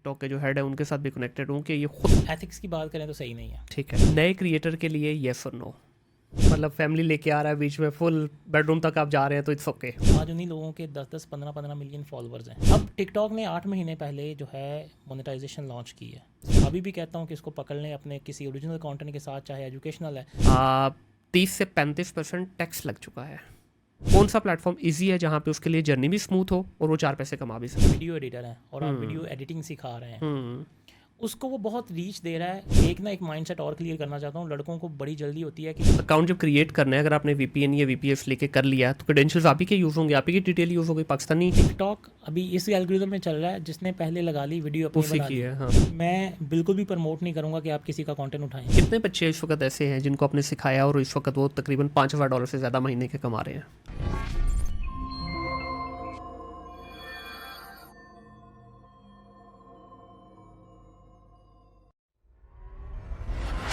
TikTok के जो head है उनके साथ भी कनेक्टेड हूँ कि ये खुद एथिक्स की बात करें तो सही नहीं है। ठीक है। नए क्रिएटर के लिए येस और नो, मतलब फैमिली लेके आ रहा है बीच में, फुल बेडरूम तक आप जा रहे हैं तो इट्स ओके। आज उन्हीं लोगों के 10-10 15-15 मिलियन फॉलोअर्स हैं। अब टिकटॉक ने 8 महीने पहले जो है मोनेटाइजेशन लॉन्च की है। अभी भी कहता हूँ कि इसको पकड़ लें अपने किसी ओरिजिनल कंटेंट के साथ, चाहे एजुकेशनल है। 30 से 35% टैक्स लग चुका है। कौन सा प्लेटफॉर्म इजी है जहाँ पे उसके लिए जर्नी भी स्मूथ हो और वो 4 पैसे कमा भी सके? वीडियो एडिटर हैं और आप वीडियो एडिटिंग सिखा रहे हैं, उसको वो बहुत रीच दे रहा है। एक ना एक माइंडसेट और क्लियर करना चाहता हूँ, लड़कों को बड़ी जल्दी होती है कि अकाउंट जब क्रिएट करना है, अगर आपने वीपीएन या वीपीएस लेके कर लिया तो क्रेडेंशियल्स आप ही के यूज़ होंगे, आप ही की डिटेल यूज़ होगी। पाकिस्तानी टिकटॉक अभी इस एल्गोरिथम में चल रहा है, जिसने पहले लगा ली वीडियो अपनी उसी बना की ली। है। हाँ, मैं बिल्कुल भी प्रमोट नहीं करूँगा कि आप किसी का कंटेंट उठाएं। कितने बच्चे इस वक्त ऐसे हैं जिनको आपने सिखाया और इस वक्त वो तकरीबन $5,000 से ज़्यादा महीने के कमा रहे हैं?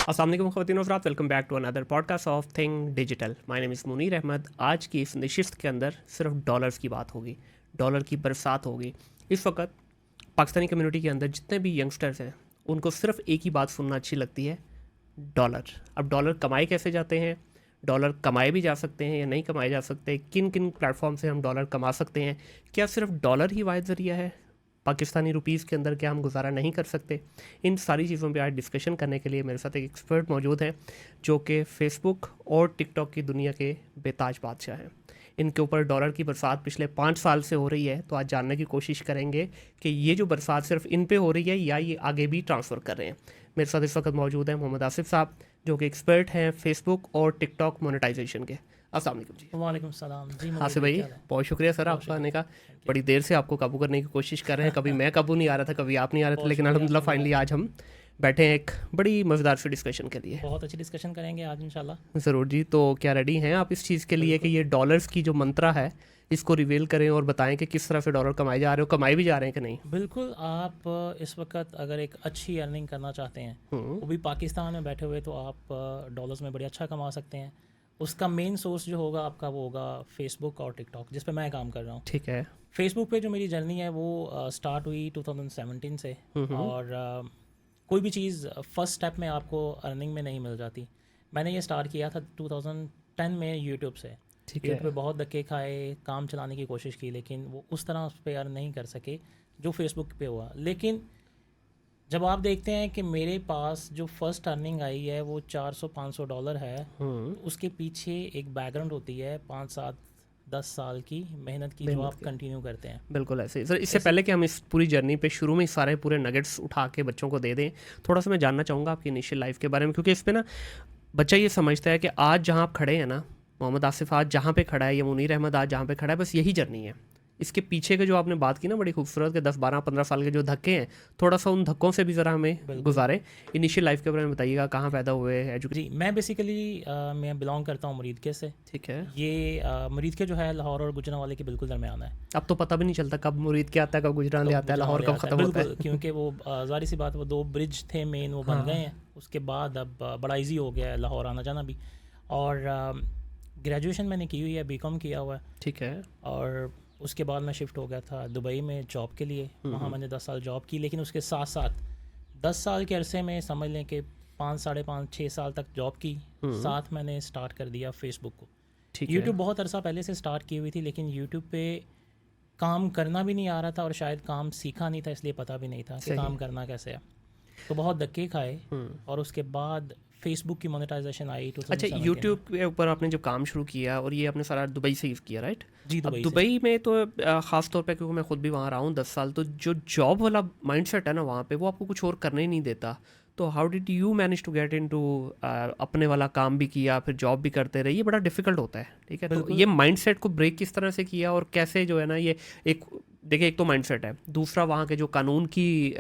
अस्सलाम वालेकुम ख़वातीन और हज़रात, welcome back to another podcast of thing digital. My name is Munir Ahmad. आज की इस नशिस्त के अंदर सिर्फ डॉलर्स की बात होगी, डॉलर की बरसात होगी। इस वक्त पाकिस्तानी कम्युनिटी के अंदर जितने भी यंगस्टर्स हैं उनको सिर्फ एक ही बात सुनना अच्छी लगती है, डॉलर। अब डॉलर कमाए कैसे जाते हैं, डॉलर कमाए भी जा सकते हैं या नहीं कमाए जा सकते, किन किन प्लेटफॉर्म से हम डॉलर कमा सकते हैं, क्या सिर्फ डॉलर ही वाहिद ज़रिया है, पाकिस्तानी रुपीज़ के अंदर क्या हम गुजारा नहीं कर सकते? इन सारी चीज़ों पे आज डिस्कशन करने के लिए मेरे साथ एक एक्सपर्ट मौजूद हैं जो कि फ़ेसबुक और टिकटॉक की दुनिया के बेताज बादशाह हैं। इनके ऊपर डॉलर की बरसात पिछले 5 साल से हो रही है, तो आज जानने की कोशिश करेंगे कि ये जो बरसात सिर्फ इन पे हो रही है या ये आगे भी ट्रांसफ़र कर रहे हैं। मेरे साथ इस वक्त मौजूद हैं मोहम्मद आसिफ साहब, जो कि एक्सपर्ट हैं फ़ेसबुक और टिकटॉक मोनेटाइजेशन के। अस्सलाम वालेकुम जी। वालेकुम सलाम जी। आसिफ भाई, बहुत शुक्रिया सर आपका आने का। बड़ी देर से आपको काबू करने की कोशिश कर रहे हैं, कभी मैं काबू नहीं आ रहा था, कभी आप नहीं आ रहे थे, लेकिन अल्हम्दुलिल्लाह फाइनली आज हम बैठे हैं एक बड़ी मज़ेदार सी डिस्कशन के लिए। बहुत अच्छी डिस्कशन करेंगे आज इंशाल्लाह। ज़रूर जी। तो क्या रेडी हैं आप इस चीज़ के लिए कि ये डॉलर्स की जो मंत्रा है इसको रिवील करें और बताएं कि किस तरह से डॉलर कमाए जा रहे हो, कमाए भी जा रहे हैं कि नहीं? बिल्कुल। आप इस वक्त अगर एक अच्छी अर्निंग करना चाहते हैं, वो भी पाकिस्तान में बैठे हुए, तो आप डॉलर्स में बड़ी अच्छा कमा सकते हैं। उसका मेन सोर्स जो होगा आपका वो होगा फेसबुक और टिकटॉक, जिस पे मैं काम कर रहा हूँ। ठीक है। फेसबुक पे जो मेरी जर्नी है वो स्टार्ट हुई 2017 से। और कोई भी चीज़ फर्स्ट स्टेप में आपको अर्निंग में नहीं मिल जाती। मैंने ये स्टार्ट किया था 2010 में यूट्यूब से। ठीक यूट्यूब है। पे बहुत धक्के खाए, काम चलाने की कोशिश की, लेकिन वो उस तरह उस पर अर्न नहीं कर सके जो फेसबुक पे हुआ। लेकिन जब आप देखते हैं कि मेरे पास जो फर्स्ट अर्निंग आई है वो $400-500 है, तो उसके पीछे एक बैकग्राउंड होती है 5-7-10 साल की मेहनत की, जो आप कंटिन्यू करते हैं। बिल्कुल ऐसे ही। सर, इससे पहले कि हम इस पूरी जर्नी पे शुरू में ही सारे पूरे नगेट्स उठा के बच्चों को दे दें, थोड़ा सा मैं जानना चाहूँगा आपकी इनिशियल लाइफ के बारे में, क्योंकि इस पे ना बच्चा ये समझता है कि आज जहाँ आप खड़े हैं ना, मोहम्मद आसिफ आज जहाँ पे खड़ा है या मुनीर अहमद आज जहाँ पे खड़ा है, बस यही जर्नी है। इसके पीछे के जो आपने बात की ना बड़ी खूबसूरत के 10-12-15 साल के जो धक्के हैं, थोड़ा सा उन धक्कों से भी ज़रा हमें गुजारें। इनिशियल लाइफ के बारे में बताइएगा, कहाँ पैदा हुए, एजुकेशन? जी, मैं बेसिकली मैं बिलोंग करता हूँ मुरीदके से। ठीक है। ये मुरीदके जो है लाहौर और गुजरांवाले के बिल्कुल दरमियान है। अब तो पता भी नहीं चलता कब मुरीद के आता है, कब गुजरात आता है, लाहौर कब ख़त्म होता है। बिल्कुल, क्योंकि वो ज़ाहिर सी बात है, वो 2 ब्रिज थे मेन, वो बन गए हैं। उसके बाद अब बड़ा इजी हो गया है लाहौर आना जाना भी। और ग्रेजुएशन मैंने की हुई है, बीकॉम किया हुआ है। ठीक है। और उसके बाद मैं शिफ्ट हो गया था दुबई में जॉब के लिए। वहाँ मैंने 10 साल जॉब की, लेकिन उसके साथ साथ 10 साल के अरसे में समझ लें कि 5-5.5-6 साल तक जॉब की, साथ मैंने स्टार्ट कर दिया फेसबुक को। यूट्यूब बहुत अरसा पहले से स्टार्ट की हुई थी, लेकिन यूट्यूब पे काम करना भी नहीं आ रहा था और शायद काम सीखा नहीं था, इसलिए पता भी नहीं था कि काम करना कैसे है। तो बहुत धक्के खाए और उसके बाद फेसबुक की मोनेटाइजेशन आई 2017 अच्छा, यूट्यूब के ऊपर आपने जब काम शुरू किया और ये आपने सारा दुबई से ही किया, राइट? जी, अब दुबई में तो ख़ास तौर पे, क्योंकि मैं खुद भी वहाँ रहा हूँ 10 साल, तो जो जॉब वाला माइंडसेट है ना वहाँ पे, वो आपको कुछ और करने ही नहीं देता। तो how did you manage to get into, अपने वाला काम भी किया फिर जॉब भी करते रहे? ये बड़ा डिफिकल्ट होता है, ठीक है? तो ये माइंडसेट को ब्रेक किस तरह से किया और कैसे जो है ना ये एक, देखिए एक तो माइंडसेट है, दूसरा वहाँ के जो कानून की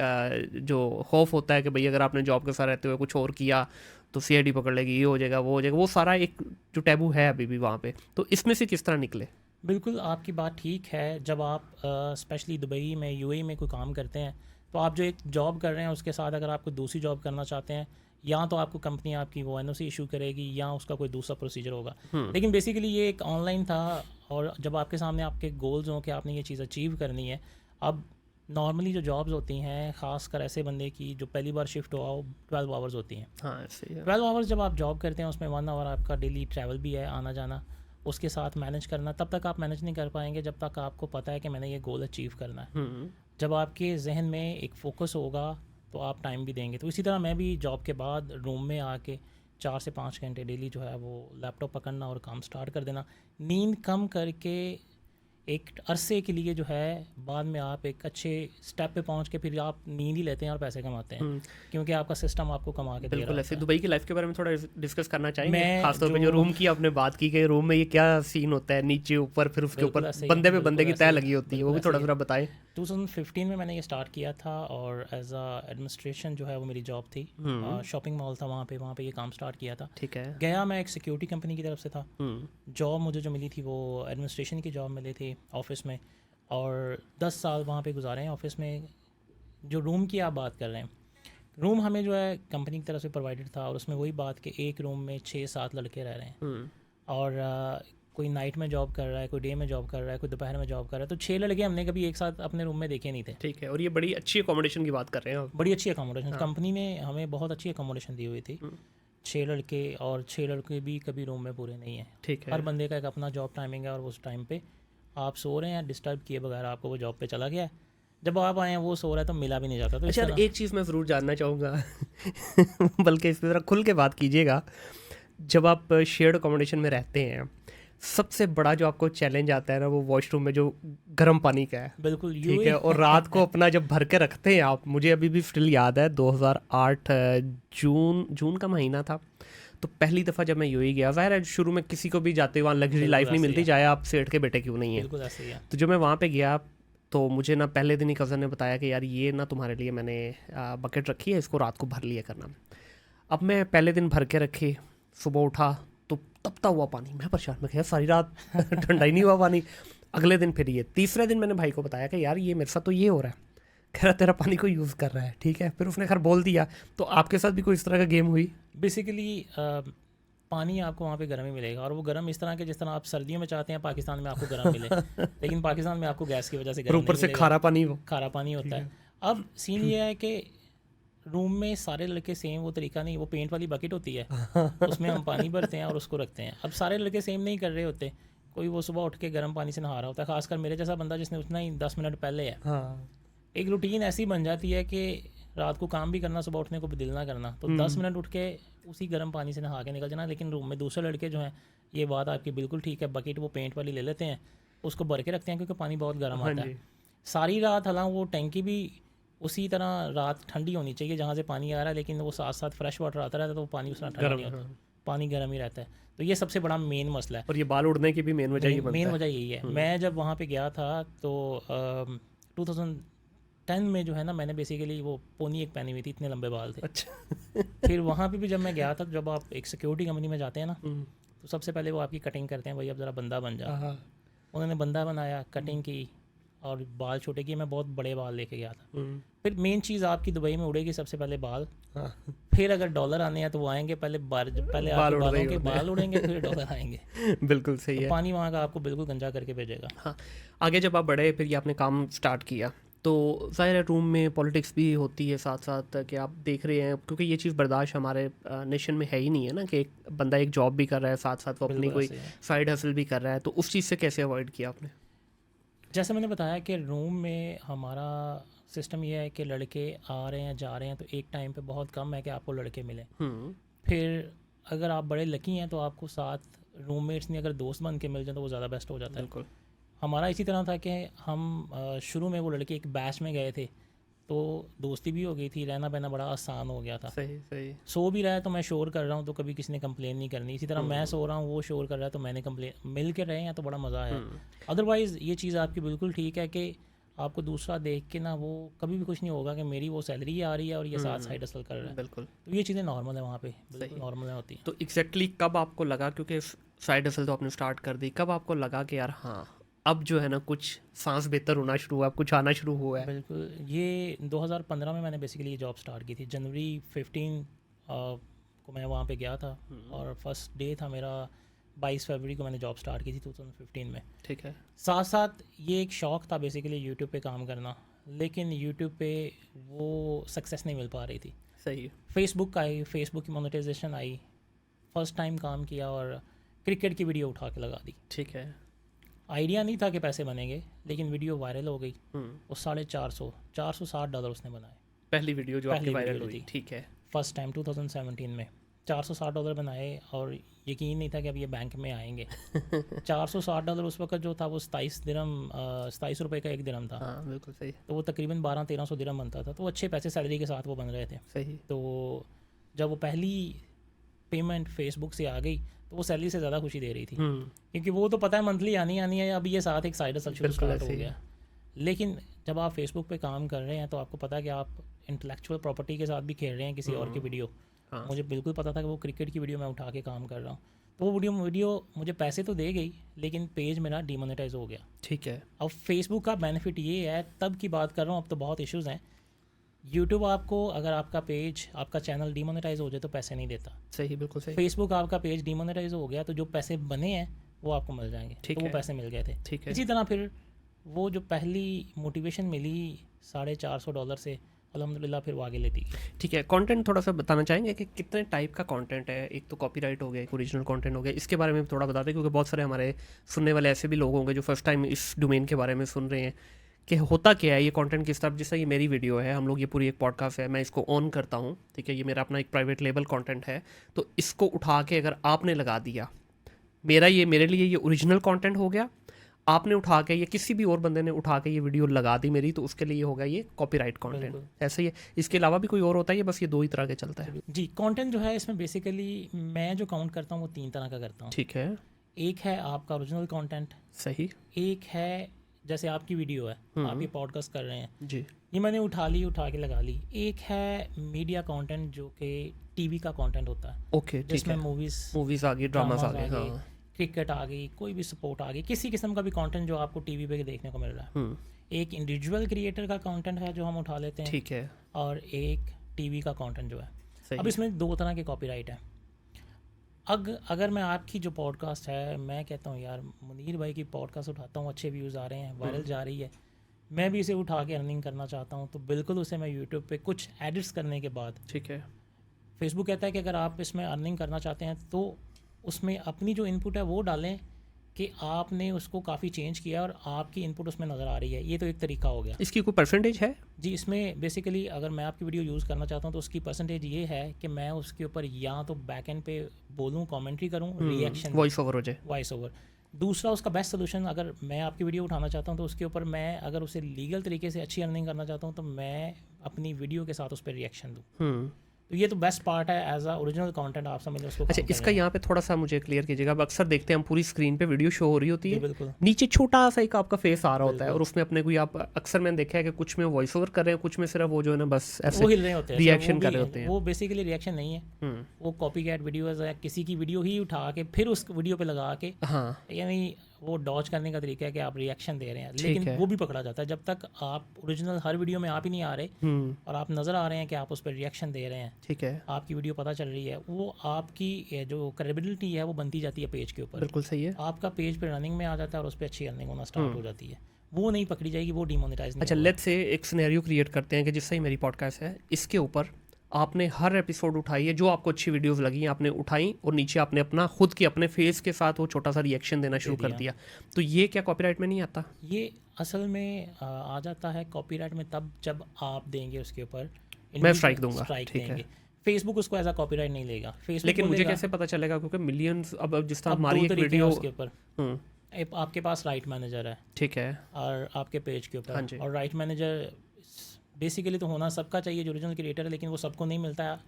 जो खौफ होता है कि भाई अगर आपने जॉब के साथ रहते हुए कुछ और किया तो सीआईडी पकड़ लेगी, ये हो जाएगा वो हो जाएगा, वो सारा एक जो टैबू है अभी भी वहाँ पे, तो इसमें से किस तरह निकले? बिल्कुल, आपकी बात ठीक है। जब आप स्पेशली दुबई में, यूएई में कोई काम करते हैं, तो आप जो एक जॉब कर रहे हैं उसके साथ अगर आपको दूसरी जॉब करना चाहते हैं, या तो आपको कंपनी आपकी वो एनओसी इशू करेगी या उसका कोई दूसरा प्रोसीजर होगा। लेकिन बेसिकली ये एक ऑनलाइन था, और जब आपके सामने आपके गोल्स हों कि आपने ये चीज़ अचीव करनी है, अब नॉर्मली जो जॉब्स होती हैं ख़ासकर ऐसे बंदे की जो पहली बार शिफ्ट हुआ वो 12 आवर्स होती हैं। हाँ सही है। 12 आवर्स जब आप जॉब करते हैं उसमें 1 आवर आपका डेली ट्रैवल भी है, आना जाना, उसके साथ मैनेज करना, तब तक आप मैनेज नहीं कर पाएंगे जब तक आपको पता है कि मैंने ये गोल अचीव करना है। जब आपके जहन में एक फ़ोकस होगा तो आप टाइम भी देंगे। तो इसी तरह मैं भी जॉब के बाद रूम में आके 4 से 5 घंटे डेली जो है वो लैपटॉप पकड़ना और काम स्टार्ट कर देना, नींद कम करके एक अरसे के लिए जो है बाद में आप एक अच्छे स्टेप पे पहुंच के फिर आप नींद ही लेते हैं और पैसे कमाते हैं, क्योंकि आपका सिस्टम आपको कमा के दे रहा बिल्कुल ऐसे। है। दुबई की लाइफ के बारे में थोड़ा डिस्कस करना चाहेंगे, मैं खासतौर पे जो जो रूम की आपने बात की कि रूम में ये क्या सीन होता है, नीचे ऊपर, फिर उसके बिल्कुल ऊपर ऐसे ही बंदे पे बिल्कुल बंदे की ऐसे तय ही लगी होती है, वो भी बिल्कुल थोड़ा ऐसे सा बताएं। 2015 में मैंने ये स्टार्ट किया था और एज अ एडमिनिस्ट्रेशन जो है वो मेरी जॉब थी। शॉपिंग मॉल था वहाँ पे ये काम स्टार्ट किया था। ठीक है। गया मैं एक सिक्योरिटी कंपनी की तरफ से था। जॉब मुझे जो मिली थी वो एडमिनिस्ट्रेशन की जॉब मिली थी ऑफिस में, और 10 साल वहाँ पे गुजारे हैं ऑफिस में। जो रूम की आप बात कर रहे हैं, रूम हमें जो है कंपनी की तरफ से प्रोवाइडेड था, और उसमें वही बात कि एक रूम में 6-7 लड़के रह रहे हैं, और कोई नाइट में जॉब कर रहा है, कोई डे में जॉब कर रहा है, कोई दोपहर में जॉब कर रहा है। तो 6 लड़के हमने कभी एक साथ अपने रूम में देखे नहीं थे। ठीक है। और ये बड़ी अच्छी अकोमोडेशन की बात कर रहे हैं आप। बड़ी अच्छी अकोमोडेशन कंपनी ने हमें बहुत अच्छी अकोमोडेशन दी हुई थी। 6 लड़के, और 6 लड़के भी कभी रूम में पूरे नहीं हैं। ठीक है। हर बंदे का एक अपना जॉब टाइमिंग है, और उस टाइम पे आप सो रहे हैं, डिस्टर्ब किए बगैर आपको वो जॉब पे चला गया। जब आप आए हैं वो सो रहा है तो मिला भी नहीं जाता। तो इस अच्छा, तरह एक चीज़ मैं ज़रूर जानना चाहूँगा बल्कि इस तरह खुल के बात कीजिएगा, जब आप शेयर्ड अकोमोडेशन में रहते हैं, सबसे बड़ा जो आपको चैलेंज आता है ना, वो वॉशरूम में जो गर्म पानी का है। बिल्कुल ठीक है। और रात को अपना जब भर के रखते हैं आप, मुझे अभी भी स्टिल याद है 2008 जून का महीना था, तो पहली दफ़ा जब मैं यूएई गया, ज़ाहिर है शुरू में किसी को भी जाते हुए वहाँ लग्जरी लाइफ नहीं मिलती, चाहे आप सेठ के बेटे क्यों नहीं है। बिल्कुल ऐसे ही है। तो जब मैं वहाँ पे गया तो मुझे ना पहले दिन ही कज़न ने बताया कि यार ये ना तुम्हारे लिए मैंने बकेट रखी है, इसको रात को भर लिया करना। अब मैं पहले दिन भर के रखे, सुबह उठा तो तपता हुआ पानी, मैं परेशान, मैं कहा सारी रात ठंडा ही नहीं हुआ पानी। अगले दिन फिर ये, तीसरे दिन मैंने भाई को बताया कि यार ये मेरे साथ तो ये हो रहा है, कह रहा तेरा पानी को यूज़ कर रहा है। ठीक है। फिर उसने खैर बोल दिया। तो आपके साथ भी कोई इस तरह का गेम हुई? बेसिकली पानी आपको वहाँ पे गर्म ही मिलेगा, और वो गर्म इस तरह के जिस तरह आप सर्दियों में चाहते हैं पाकिस्तान में आपको गर्म मिले, लेकिन पाकिस्तान में आपको गैस की वजह से गर्म ऊपर नहीं से मिलेगा। खारा पानी हो। खारा पानी होता है। अब सीन ये है कि रूम में सारे लड़के सेम वो तरीका नहीं, वो पेंट वाली बकेट होती है उसमें हम पानी भरते हैं और उसको रखते हैं। अब सारे लड़के सेम नहीं कर रहे होते, कोई वो सुबह उठ के गर्म पानी से नहा रहा होता है, खासकर मेरे जैसा बंदा जिसने उठना ही 10 मिनट पहले है। हाँ। एक रूटीन ऐसी बन जाती है कि रात को काम भी करना, सुबह उठने को भी दिल ना करना, तो 10 मिनट उठ के उसी गर्म पानी से नहा के निकल जाना। लेकिन रूम में दूसरे लड़के जो हैं, ये बात आपकी बिल्कुल ठीक है, बकेट वो पेंट वाली ले लेते हैं, उसको भर के रखते हैं क्योंकि पानी बहुत गर्म आता है सारी रात। हालांकि वो टैंकी भी उसी तरह रात ठंडी होनी चाहिए जहाँ से पानी आ रहा है, लेकिन वो साथ साथ फ्रेश वाटर आता रहता है तो वो पानी उस तरह ठंडा नहीं होता, पानी गर्म ही रहता है। तो ये सबसे बड़ा मेन मसला है, और ये बाल उड़ने की भी मेन वजह यही है। मैं जब वहाँ पे गया था तो 2010 में जो है ना, मैंने बेसिकली वो पोनी एक पहनी हुई थी, इतने लंबे बाल थे। अच्छा। फिर वहाँ पे भी जब मैं गया था, जब आप एक सिक्योरिटी कंपनी में जाते हैं ना, तो सबसे पहले वो आपकी कटिंग करते हैं, भाई अब ज़रा बंदा बन जा। उन्होंने बंदा बनाया, कटिंग की और बाल छोटे किए। मैं बहुत बड़े बाल लेके गया था। फिर मेन चीज़ आपकी दुबई में उड़ेगी सबसे पहले बाल, फिर अगर डॉलर आने हैं तो वो आएंगे, पहले आपके बालों के बाल उड़ेंगे, फिर डॉलर आएंगे। बिल्कुल सही है। पानी वहाँ का आपको बिल्कुल गंजा करके भेजेगा। हाँ। आगे जब आप बढ़े, फिर ये आपने काम स्टार्ट किया, तो ज़ाहिर है रूम में पॉलिटिक्स भी होती है साथ साथ, कि आप देख रहे हैं, क्योंकि ये चीज़ बर्दाश्त हमारे नेशन में है ही नहीं है ना, कि एक बंदा एक जॉब भी कर रहा है साथ साथ वो अपनी कोई साइड हसल भी कर रहा है। तो उस चीज़ से कैसे अवॉइड किया आपने? जैसे मैंने बताया कि रूम में हमारा सिस्टम ये है कि लड़के आ रहे हैं जा रहे हैं, तो एक टाइम पे बहुत कम है कि आपको लड़के मिलें। फिर अगर आप बड़े लकी हैं तो आपको साथ रूममेट्स नहीं, अगर दोस्त बन के मिल जाए तो वो ज़्यादा बेस्ट हो जाता है। बिल्कुल। हमारा इसी तरह था कि हम शुरू में वो लड़के एक बैच में गए थे, तो दोस्ती भी हो गई थी, रहना बहना बड़ा आसान हो गया था। सही। सो भी रहा है तो मैं शोर कर रहा हूँ तो कभी किसी ने कंप्लेन नहीं करनी, इसी तरह मैं सो रहा हूँ वो शोर कर रहा है तो मैंने कंप्लेन, मिल के रहे हैं तो बड़ा मज़ा है। अदरवाइज़ ये चीज़ आपकी बिल्कुल ठीक है कि आपको दूसरा देख के ना वो कभी भी कुछ नहीं होगा कि मेरी वो सैलरी आ रही है और ये साथ साइड हसल कर रहा है। बिल्कुल। तो ये चीज़ें नॉर्मल है वहाँ पे, बिल्कुल नॉर्मल होती हैं। तो एग्जैक्टली कब आपको लगा, क्योंकि साइड हसल तो आपने स्टार्ट कर दी, कब आपको लगा कि यार हाँ अब जो है ना कुछ सांस बेहतर होना शुरू हुआ, कुछ आना शुरू हुआ है? बिल्कुल, ये 2015 में मैंने बेसिकली ये जॉब स्टार्ट की थी। जनवरी 15 को मैं वहाँ पे गया था, और फर्स्ट डे था मेरा 22 फरवरी को मैंने जॉब स्टार्ट की थी 2015 में। ठीक है। साथ साथ ये एक शौक़ था बेसिकली यूट्यूब पे काम करना। लेकिन यूट्यूब पे वो सक्सेस नहीं मिल पा रही थी। सही है। फेसबुक आई, फेसबुक की मोनेटाइजेशन आई, फर्स्ट टाइम काम किया और क्रिकेट की वीडियो उठा के लगा दी। ठीक है। आइडिया नहीं था कि पैसे बनेंगे, लेकिन वीडियो वायरल हो गई। हम्म। वो $460 उसने बनाए। पहली वीडियो जो आपकी पहली वायरल वीडियो हुई। थी। ठीक है। फर्स्ट टाइम 2017 में $460 बनाए और यकीन नहीं था कि अब ये बैंक में आएंगे। $460 उस वक्त जो था वो 27 रुपये का 1 दिरहम था। हाँ बिल्कुल सही। तो वो तकरीबन 1200-1300 दिरहम बनता था, तो वो अच्छे पैसे सैलरी के साथ वो बन रहे थे। सही। तो जब वो पहली पेमेंट फेसबुक से आ गई तो वो सैलरी से ज़्यादा खुशी दे रही थी, क्योंकि वो तो पता है मंथली आनी है। अब ये साथ एक साइड हसल शुरू बिल्कुल स्टार्ट हो ऐसे ही गया। लेकिन जब आप फेसबुक पे काम कर रहे हैं तो आपको पता है कि आप इंटेलेक्चुअल प्रॉपर्टी के साथ भी खेल रहे हैं किसी और की वीडियो। हाँ। मुझे बिल्कुल पता था कि वो क्रिकेट की वीडियो मैं उठा के काम कर रहा हूँ। तो वो वीडियो मुझे पैसे तो दे गई, लेकिन पेज मेरा डीमोनेटाइज हो गया। ठीक है। अब फेसबुक का बेनिफिट ये है, तब की बात कर रहा हूँ, अब तो बहुत इश्यूज़ हैं। यूट्यूब आपको अगर आपका पेज, आपका चैनल डीमोनेटाइज हो जाए तो पैसे नहीं देता। सही, बिल्कुल सही। फेसबुक आपका पेज डीमोनेटाइज हो गया तो जो पैसे बने हैं वो आपको मिल जाएंगे। ठीक तो वो है। पैसे मिल गए थे। ठीक है। इसी तरह फिर वो जो पहली मोटिवेशन मिली $450 से, अल्हम्दुलिल्लाह फिर वो आगे लेती गई। ठीक है। कंटेंट थोड़ा सा बताना चाहेंगे कि कितने टाइप का कंटेंट है? एक तो कॉपीराइट हो गया, एक ओरिजिनल कंटेंट हो गया, इसके बारे में भी थोड़ा बता दें, क्योंकि बहुत सारे हमारे सुनने वाले ऐसे भी लोग होंगे जो फर्स्ट टाइम इस डोमेन के बारे में सुन रहे हैं कि होता क्या है ये कंटेंट किस तरह। जैसे ये मेरी वीडियो है, हम लोग ये पूरी एक पॉडकास्ट है, मैं इसको ऑन करता हूँ, ठीक है, ये मेरा अपना एक प्राइवेट लेबल कंटेंट है, तो इसको उठा के अगर आपने लगा दिया, मेरे लिए ये ओरिजिनल कंटेंट हो गया। आपने उठा के, ये किसी भी और बंदे ने उठा के ये वीडियो लगा दी मेरी, तो उसके लिए होगा ये कॉपीराइट कंटेंट। बिल्कुल। ऐसे ही है। इसके अलावा भी कोई और होता है, ये बस ये दो ही तरह के चलता है? जी, कंटेंट जो है इसमें बेसिकली मैं जो काउंट करता हूँ वो 3 तरह का करता हूँ। ठीक है। एक है आपका ओरिजिनल कंटेंट, सही। एक है जैसे आपकी वीडियो है, आप ये पॉडकास्ट कर रहे हैं, जी। ये मैंने उठा के लगा ली। एक है मीडिया कंटेंट जो कि टीवी का कंटेंट होता है, ओके। ठीक जिसमें है। मूवीज़ आ गई, ड्रामास आ गए। हाँ। क्रिकेट आ गई, कोई भी स्पोर्ट आ गई, किसी किस्म का भी कंटेंट जो आपको टीवी पे देखने को मिल रहा है। एक इंडिविजुअल क्रिएटर का कंटेंट है जो हम उठा लेते हैं। ठीक है। और एक टीवी का कंटेंट जो है। सही। अब इसमें 2 तरह के कॉपीराइट हैं। अगर मैं आपकी जो पॉडकास्ट है, मैं कहता हूँ यार मुनीर भाई की पॉडकास्ट उठाता हूँ, अच्छे व्यूज़ आ रहे हैं, वायरल जा रही है, मैं भी इसे उठा के अर्निंग करना चाहता हूँ, तो बिल्कुल उसे मैं यूट्यूब पे कुछ एडिट्स करने के बाद, ठीक है, फेसबुक कहता है कि अगर आप इसमें अर्निंग करना चाहते हैं तो उसमें अपनी जो इनपुट है वो डालें कि आपने उसको काफ़ी चेंज किया और आपकी इनपुट उसमें नज़र आ रही है। ये तो एक तरीका हो गया। इसकी कोई परसेंटेज है? जी, इसमें बेसिकली अगर मैं आपकी वीडियो यूज़ करना चाहता हूँ तो उसकी परसेंटेज ये है कि मैं उसके ऊपर या तो बैक एंड पे बोलूँ, कमेंट्री करूँ, रिएक्शन, वॉइस ओवर हो जाए। Voice over. दूसरा उसका बेस्ट सोल्यूशन, अगर मैं आपकी वीडियो उठाना चाहता हूँ तो उसके ऊपर मैं अगर उसे लीगल तरीके से अच्छी अर्निंग करना चाहता हूँ तो मैं अपनी वीडियो के साथ उस पर रिएक्शन दूँ। तो ये तो बेस्ट पार्ट है एज अ ओरिजिनल कंटेंट, आप समझ लो उसको। अच्छा, इसका यहाँ पे थोड़ा सा मुझे क्लियर कीजिएगा। अब अक्सर देखते हैं हम पूरी स्क्रीन पे वीडियो शो हो रही होती है, बिल्कुल, नीचे छोटा सा एक आपका फेस आ रहा होता है और उसमें अपने कोई, आप अक्सर मैंने देखा है कि कुछ में वॉइस ओवर कर रहे हैं, कुछ में सिर्फ वो जो है ना बस ऐसे वो हिल रहे होते हैं, रिएक्शन कर रहे होते हैं। वो बेसिकली रिएक्शन नहीं है, वो कॉपीकैट वीडियोस है, किसी की वीडियो ही उठा के फिर उस वीडियो पे लगा के, हाँ, यानी वो डॉज करने का तरीका है कि आप रिएक्शन दे रहे हैं, लेकिन वो भी पकड़ा जाता है। जब तक आप ओरिजिनल हर वीडियो में आप ही नहीं आ रहे और आप नज़र आ रहे हैं कि आप उस पर रिएक्शन दे रहे हैं, ठीक है, आपकी वीडियो पता चल रही है, वो आपकी जो क्रेडिबिलिटी है वो बनती जाती है पेज के ऊपर। बिल्कुल सही है। आपका पेज पे रनिंग में आ जाता है और उस पर अच्छी अर्निंग होना स्टार्ट हो जाती है, वो नहीं पकड़ी जाएगी, वो डिमोनेटाइज नहीं। अच्छा, लेट्स से एक सिनेरियो क्रिएट करते हैं कि जिससे ही मेरी पॉडकास्ट है, इसके ऊपर आपने हर एपिसोड उठाई है, जो आपको अच्छी वीडियोस लगी आपने उठाई और नीचे आपने अपना खुद की अपने फेस के साथ वो छोटा सा रिएक्शन देना शुरू कर दिया, तो ये क्या कॉपीराइट में नहीं आता? ये असल में आ जाता है कॉपीराइट में तब जब आप देंगे उसके ऊपर, मैं स्ट्राइक दूंगा, स्ट्राइक ठीक देंगे। है। फेसबुक उसको एज अ कॉपीराइट नहीं लेगा। फेसबुक लेकिन मुझे कैसे पता चलेगा? क्योंकि मिलियंस, अब जिस तरह हमारी एक वीडियो उसके ऊपर, आपके पास राइट मैनेजर है, ठीक है, और आपके पेज के ऊपर, हाँ, और राइट मैनेजर बेसिकली तो होना सबका चाहिए जो ओरिजिनल क्रिएटर है, लेकिन वो सबको नहीं मिलता है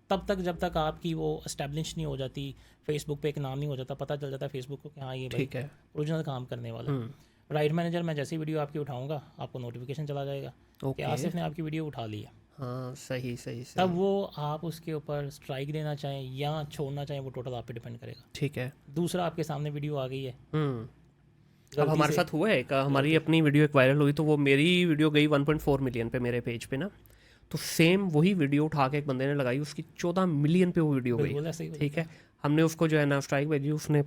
तब तक जब तक आपकी वो एस्टेब्लिश नहीं हो जाती, फेसबुक पे एक नाम नहीं हो जाता, पता चल जाता है फेसबुक को कि हाँ ये भाई ओरिजिनल काम करने वाला। राइट मैनेजर, मैं जैसी वीडियो आपकी उठाऊंगा आपको नोटिफिकेशन चला जाएगा कि आसिफ ने आपकी वीडियो उठा ली है। हाँ, सही सही सही। तब वो आप उसके ऊपर स्ट्राइक देना चाहें या छोड़ना चाहें, वो टोटल आप पे डिपेंड करेगा। ठीक है। दूसरा, आपके सामने वीडियो आ गई है, अब हमारे साथ हुआ है एक, हमारी अपनी वीडियो एक वायरल हुई, तो वो मेरी वीडियो गई 1.4 मिलियन पे मेरे पेज पे ना, तो सेम वही वीडियो उठा के एक बंदे ने लगाई, उसकी 14 मिलियन पे वो वीडियो गई, ठीक है। हमने उसको जो है ना स्ट्राइक भेजी, उसने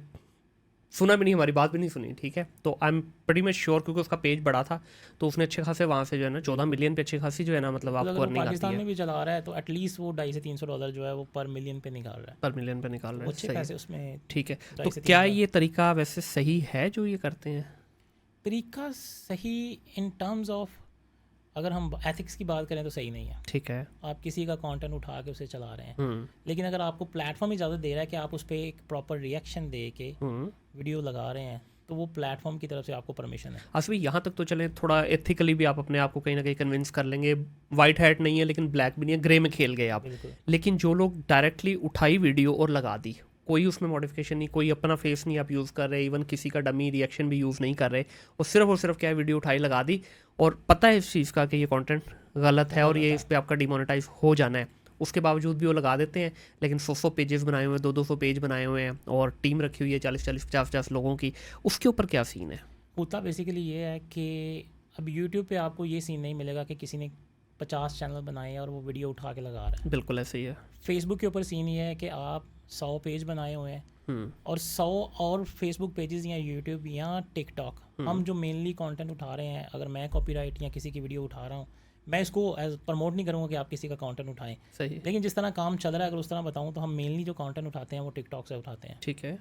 सुना भी नहीं, हमारी बात भी नहीं सुनी, ठीक है। तो I am pretty much sure, क्योंकि उसका पेज बड़ा था, तो उसने अच्छे खासे वहाँ से जो है ना 14 मिलियन पे अच्छी खासी जो है ना मतलब तो आपको अगर वो अर्निंग आती पाकिस्तान है। में भी चला रहा है तो एटलीस्ट वो $250-300 जो है वो पर मिलियन पे निकाल रहा है, पर मिलियन पे निकाल तो रहे हैं, अच्छे सही पैसे है, उसमें ठीक है। तो 2.5 से क्या 3 हज़ार। ये तरीका वैसे सही है जो ये करते हैं? तरीका सही इन टर्म्स ऑफ, अगर हम एथिक्स की बात करें तो सही नहीं है। ठीक है। आप किसी का कंटेंट उठा के उसे चला रहे हैं, हम्म। लेकिन अगर आपको प्लेटफॉर्म इजाज़त दे रहा है कि आप उस पर एक प्रॉपर रिएक्शन दे के वीडियो लगा रहे हैं, तो वो प्लेटफॉर्म की तरफ से आपको परमिशन है। असली यहाँ तक तो चले, थोड़ा एथिकली भी आप अपने आप को कहीं ना कहीं कन्विंस कर लेंगे। वाइट हैट नहीं है लेकिन ब्लैक भी नहीं है, ग्रे में खेल गए आप। बिल्कुल। लेकिन जो लोग डायरेक्टली उठाई वीडियो और लगा दी, कोई उसमें मॉडिफिकेशन नहीं, कोई अपना फेस नहीं आप यूज़ कर रहे, इवन किसी का डमी रिएक्शन भी यूज़ नहीं कर रहे, और सिर्फ क्या है, वीडियो उठाई लगा दी, और पता है इस चीज़ का कि ये कंटेंट गलत है और ये इस पर आपका डिमोनेटाइज हो जाना है, उसके बावजूद भी वो लगा देते हैं। लेकिन 100 पेजेस बनाए हुए हैं, 200 पेज बनाए हुए हैं, और टीम रखी हुई है 40 50 लोगों की, उसके ऊपर क्या सीन है? होता बेसिकली ये है कि अब यूट्यूब पे आपको ये सीन नहीं मिलेगा कि किसी ने 50 चैनल बनाए हैं और वो वीडियो उठा के लगा रहा है। बिल्कुल ऐसे ही है। फेसबुक के ऊपर सीन ये है कि आप 100 पेज बनाए हुए हैं, और 100 और फेसबुक पेजेस या यूट्यूब या टिकटॉक, हम जो मेनली कंटेंट उठा रहे हैं, अगर मैं कॉपीराइट या किसी की वीडियो उठा रहा हूँ, मैं इसको एज प्रमोट नहीं करूँगा कि आप किसी का कंटेंट उठाएं, सही। लेकिन जिस तरह काम चल रहा है अगर उस तरह बताऊँ तो हम मेनली जो कंटेंट उठाते हैं वो टिकटॉक से उठाते हैं। ठीक है।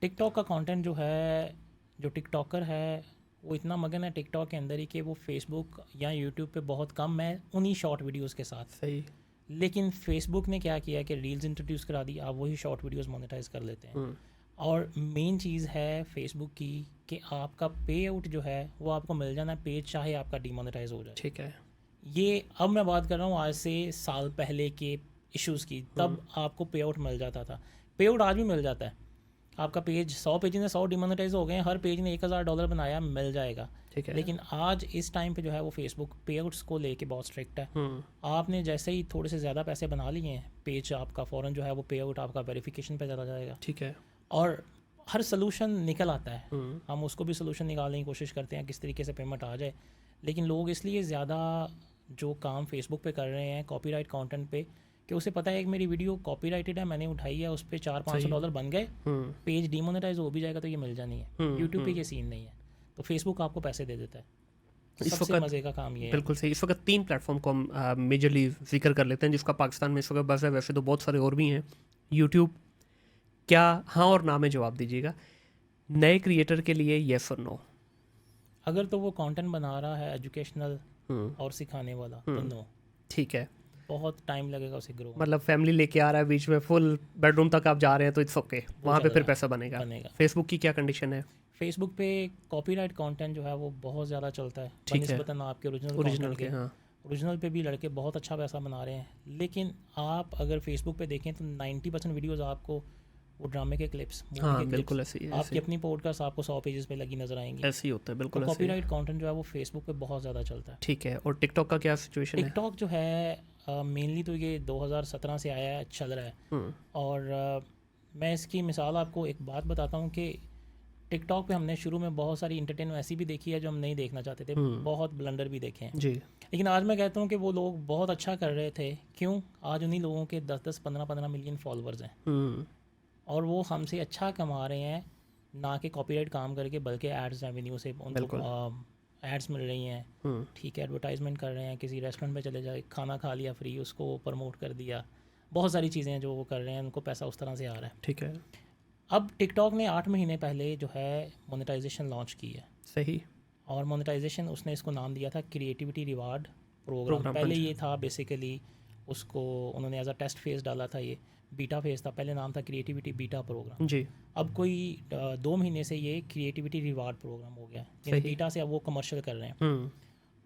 टिकटॉक का कंटेंट जो है, जो टिकटॉकर है वो इतना मगन है टिकटॉक के अंदर ही कि वो फेसबुक या यूट्यूब पे बहुत कम है उन्हीं शॉर्ट वीडियोस के साथ। सही। लेकिन फेसबुक ने क्या किया कि रील्स इंट्रोड्यूस करा दी, आप वही शॉर्ट वीडियोस मोनेटाइज कर लेते हैं। और मेन चीज़ है फेसबुक की कि आपका पे आउट जो है वो आपको मिल जाना है पेज, चाहे आपका डीमोनेटाइज हो जाए। ठीक है। ये अब मैं बात कर रहा हूँ आज से साल पहले के इश्यूज़ की, तब आपको पे आउट मिल जाता था। पे आउट आज भी मिल जाता है, आपका पेज 100 पेज ने 100 डिमोनेटाइज हो गए, हर पेज ने $1000 बनाया, मिल जाएगा। ठीक है। लेकिन आज इस टाइम पे जो है वो फेसबुक पे आउट्स को लेके बहुत स्ट्रिक्ट है। आपने जैसे ही थोड़े से ज़्यादा पैसे बना लिए हैं, पेज आपका फ़ौरन जो है वो पे आउट आपका वेरिफिकेशन पे चला जाएगा। ठीक है। और हर सलूशन निकल आता है, हम उसको भी सलूशन निकालने की कोशिश करते हैं किस तरीके से पेमेंट आ जाए। लेकिन लोग इसलिए ज़्यादा जो काम फेसबुक पे कर रहे हैं कॉपीराइट कंटेंट पे, कि उसे पता है कि मेरी वीडियो कॉपीराइटेड है, मैंने उठाई है, उस पर $400-500 बन गए, पेज डीमोनेटाइज हो भी जाएगा तो ये मिल जानी है। यूट्यूब पे ये सीन नहीं है, तो फेसबुक आपको पैसे दे देता है। इस सबसे वक्त मज़े का काम ये है। बिल्कुल सही। इस वक्त 3 प्लेटफॉर्म को हम मेजरली जिक्र कर लेते हैं जिसका पाकिस्तान में इस वक्त बस है, वैसे तो बहुत सारे और भी हैं। यूट्यूब, क्या हाँ और ना में जवाब दीजिएगा, नए क्रिएटर के लिए येस और नो? अगर तो वो कंटेंट बना रहा है एजुकेशनल और सिखाने वाला तो नो, ठीक है। बहुत टाइम लगेगा उसे ग्रो। मतलब फैमिली लेके आ रहा है बीच में, फुल बेडरूम तक आप जा रहे हैं तो इट्स ओके, वहाँ पे फिर पैसा बनेगा। फेसबुक की क्या कंडीशन है? फेसबुक पे कॉपीराइट कंटेंट जो है वो बहुत ज़्यादा चलता है बनिस्बतन आपके ओरिजिनल के। हाँ। ओरिजिनल पे भी लड़के बहुत अच्छा पैसा बना रहे हैं, लेकिन आप अगर फेसबुक पे देखें तो 90% वीडियोस आपको वो ड्रामे के क्लिप्स, हाँ, बिल्कुल ऐसे ही, आपकी अपनी पॉडकास्ट आपको 100 पेजेस पे लगी नजर आएंगी। ऐसे ही होता है, बिल्कुल तो कॉपीराइट कंटेंट जो है वो फेसबुक पे बहुत ज़्यादा चलता है। ठीक है। और टिकटॉक का क्या सिचुएशन है? टिकटॉक जो है मेनली तो ये 2017 से आया है, चल रहा है। और मैं इसकी मिसाल आपको एक बात बताता हूँ कि टिकटॉक पे हमने शुरू में बहुत सारी इंटरटेनमेंट ऐसी भी देखी है जो हम नहीं देखना चाहते थे, बहुत ब्लंडर भी देखे हैं जी। लेकिन आज मैं कहता हूँ कि वो लोग बहुत अच्छा कर रहे थे। क्यों? आज उन्हीं लोगों के 10-10 15-15 मिलियन फॉलोअर्स हैं और वो हमसे अच्छा कमा रहे हैं, ना कि कॉपीराइट काम करके, बल्कि एड्स रेवेन्यू से उनको एड्स मिल रही हैं। ठीक है, एडवर्टाइजमेंट कर रहे हैं, किसी रेस्टोरेंट में चले जाए, खाना खा लिया फ्री, उसको प्रमोट कर दिया, बहुत सारी चीज़ें हैं जो वो कर रहे हैं, उनको पैसा उस तरह से आ रहा है। ठीक है। अब टिकटॉक ने 8 महीने पहले जो है मोनेटाइजेशन लॉन्च की है। सही। और मोनेटाइजेशन उसने इसको नाम दिया था क्रिएटिविटी रिवार्ड प्रोग्राम। पहले ये था बेसिकली, उसको उन्होंने एज अ टेस्ट फेज़ डाला था, ये बीटा फेज़ था, पहले नाम था क्रिएटिविटी बीटा प्रोग्राम जी। अब कोई 2 महीने से ये क्रिएटिविटी रिवार्ड प्रोग्राम हो गया, यानी बीटा से अब वो कमर्शियल कर रहे हैं।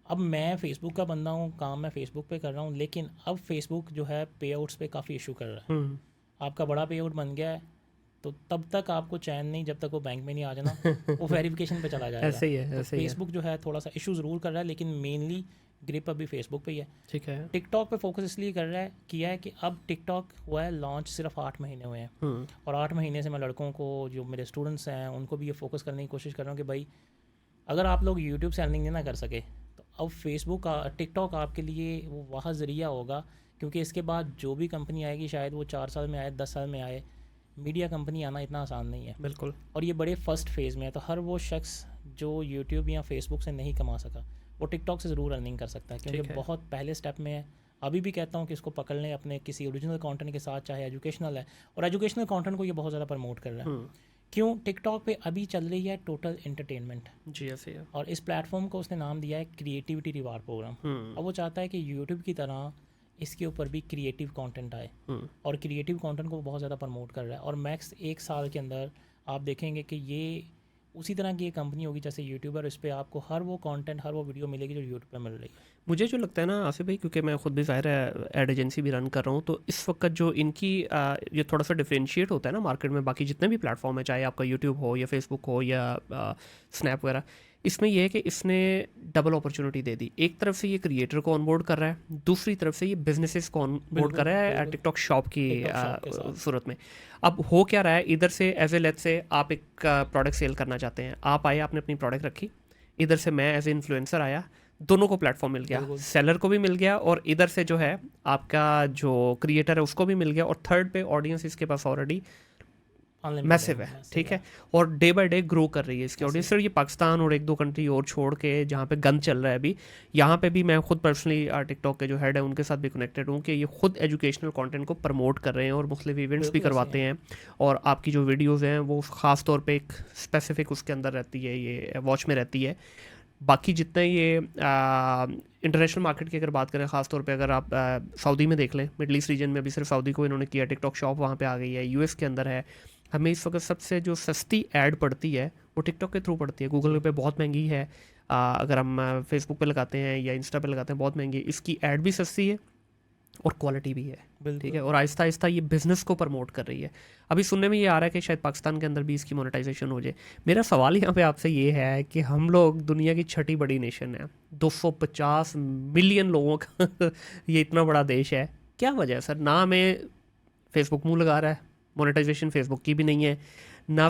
अब मैं फेसबुक का बंदा हूँ, काम मैं फेसबुक पे कर रहा हूँ, लेकिन अब फेसबुक जो है पे आउट्स पे काफ़ी इशू कर रहा है। आपका बड़ा पे आउट बन गया है तो तब तक आपको चैन नहीं जब तक वो बैंक में नहीं आ जाना, वो वेरिफिकेशन पे चला जाएगा। ऐसे ही है, ऐसे ही है। फेसबुक जो है थोड़ा सा इशू ज़रूर कर रहा है, लेकिन मेनली ग्रिप अभी फेसबुक पे ही है। ठीक है। टिकटॉक पे फोकस इसलिए कर रहा है, किया है कि अब टिकटॉक हुआ है लॉन्च, सिर्फ 8 महीने हुए हैं और 8 महीने से मैं लड़कों को, जो मेरे स्टूडेंट्स हैं, उनको भी ये फोकस करने की कोशिश कर रहा हूँ कि भाई अगर आप लोग यूट्यूब से अर्निंग नहीं ना कर सके तो अब फेसबुक टिकटॉक आपके लिए वो वह ज़रिया होगा, क्योंकि इसके बाद जो भी कंपनी आएगी शायद वो 4 साल में आए, 10 साल में आए, मीडिया कंपनी आना इतना आसान नहीं है, बिल्कुल। और ये बड़े फर्स्ट फेज़ में है। तो हर वो शख्स जो यूट्यूब या फेसबुक से नहीं कमा सका, वो टिकटॉक से ज़रूर अर्निंग कर सकता है, क्योंकि बहुत पहले स्टेप में है। अभी भी कहता हूँ कि इसको पकड़ लें अपने किसी ओरिजिनल कंटेंट के साथ, चाहे एजुकेशनल है, और एजुकेशनल कंटेंट को ये बहुत ज़्यादा प्रमोट कर रहा है। क्यों? टिकटॉक पे अभी चल रही है टोटल एंटरटेनमेंट जी ऐसे है। और इस प्लेटफॉर्म को उसने नाम दिया है क्रिएटिविटी रिवार्ड प्रोग्राम। अब वो चाहता है कि यूट्यूब की तरह इसके ऊपर भी क्रिएटिव कंटेंट आए, और क्रिएटिव कंटेंट को बहुत ज़्यादा प्रमोट कर रहा है। और मैक्स 1 साल के अंदर आप देखेंगे कि ये उसी तरह की एक कंपनी होगी जैसे यूट्यूबर, इस पर आपको हर वो कंटेंट, हर वो वीडियो मिलेगी जो यूट्यूब पे मिल रही है। मुझे जो लगता है ना आसिफ भाई, क्योंकि मैं खुद भी ज़ाहिर है एड एजेंसी भी रन कर रहा हूँ, तो इस वक्त जो इनकी ये थोड़ा सा डिफरेंशिएट होता है ना मार्केट में बाकी जितने भी प्लेटफॉर्म है, चाहे आपका यूट्यूब हो या फेसबुक हो या स्नैप वगैरह, इसमें यह है कि इसने डबल अपॉर्चुनिटी दे दी। एक तरफ से ये क्रिएटर को ऑनबोर्ड कर रहा है, दूसरी तरफ से ये बिजनेसेस को ऑनबोर्ड कर रहा है टिकटॉक शॉप की सूरत में। अब हो क्या रहा है, इधर से एज ए लेट से आप एक प्रोडक्ट सेल करना चाहते हैं, आप आए, आपने अपनी प्रोडक्ट रखी, इधर से मैं एज ए इन्फ्लुएंसर आया, दोनों को प्लेटफॉर्म मिल गया, सेलर को भी मिल गया और इधर से जो है आपका जो क्रिएटर है उसको भी मिल गया, और थर्ड पे ऑडियंस इसके पास ऑलरेडी मैसिव है, ठीक है, और डे बाय डे ग्रो कर रही है इसकी ऑडियंस। सर ये पाकिस्तान और 1-2 कंट्री और छोड़ के जहाँ पे गंद चल रहा है अभी, यहाँ पे भी मैं खुद पर्सनली टिकटॉक के जो हेड है उनके साथ भी कनेक्टेड हूँ कि ये खुद एजुकेशनल कंटेंट को प्रमोट कर रहे हैं और मुख्तलिफ इवेंट्स भी करवाते हैं, और आपकी जो वीडियोज़ हैं वो ख़ास तौर पर एक स्पेसिफिक उसके अंदर रहती है, ये वॉच में रहती है। बाकी जितने ये इंटरनेशनल मार्केट की अगर बात करें, ख़ास तौर पे अगर आप सऊदी में देख लें, मिडल ईस्ट रीजन में अभी सिर्फ सऊदी को इन्होंने किया, टिकटॉक शॉप वहाँ पे आ गई है, यूएस के अंदर है। हमें इस वक्त सबसे जो सस्ती ऐड पड़ती है वो टिकटॉक के थ्रू पड़ती है, गूगल पे बहुत महंगी है, अगर हम फेसबुक पे लगाते हैं या इंस्टा पे लगाते हैं बहुत महंगी है, इसकी ऐड भी सस्ती है और क्वालिटी भी है, ठीक है, और आहिस्ता आहिस्ता ये बिज़नेस को प्रमोट कर रही है। अभी सुनने में ये आ रहा है कि शायद पाकिस्तान के अंदर भी इसकी मोनेटाइजेशन हो जाए। मेरा सवाल यहाँ पे आपसे ये है कि हम लोग दुनिया की 6ठी बड़ी नेशन है, 250 मिलियन लोगों का ये इतना बड़ा देश है, क्या वजह है सर? ना हमें फेसबुक मुँह लगा रहा है, मोनेटाइजेशन फेसबुक की भी नहीं है, ना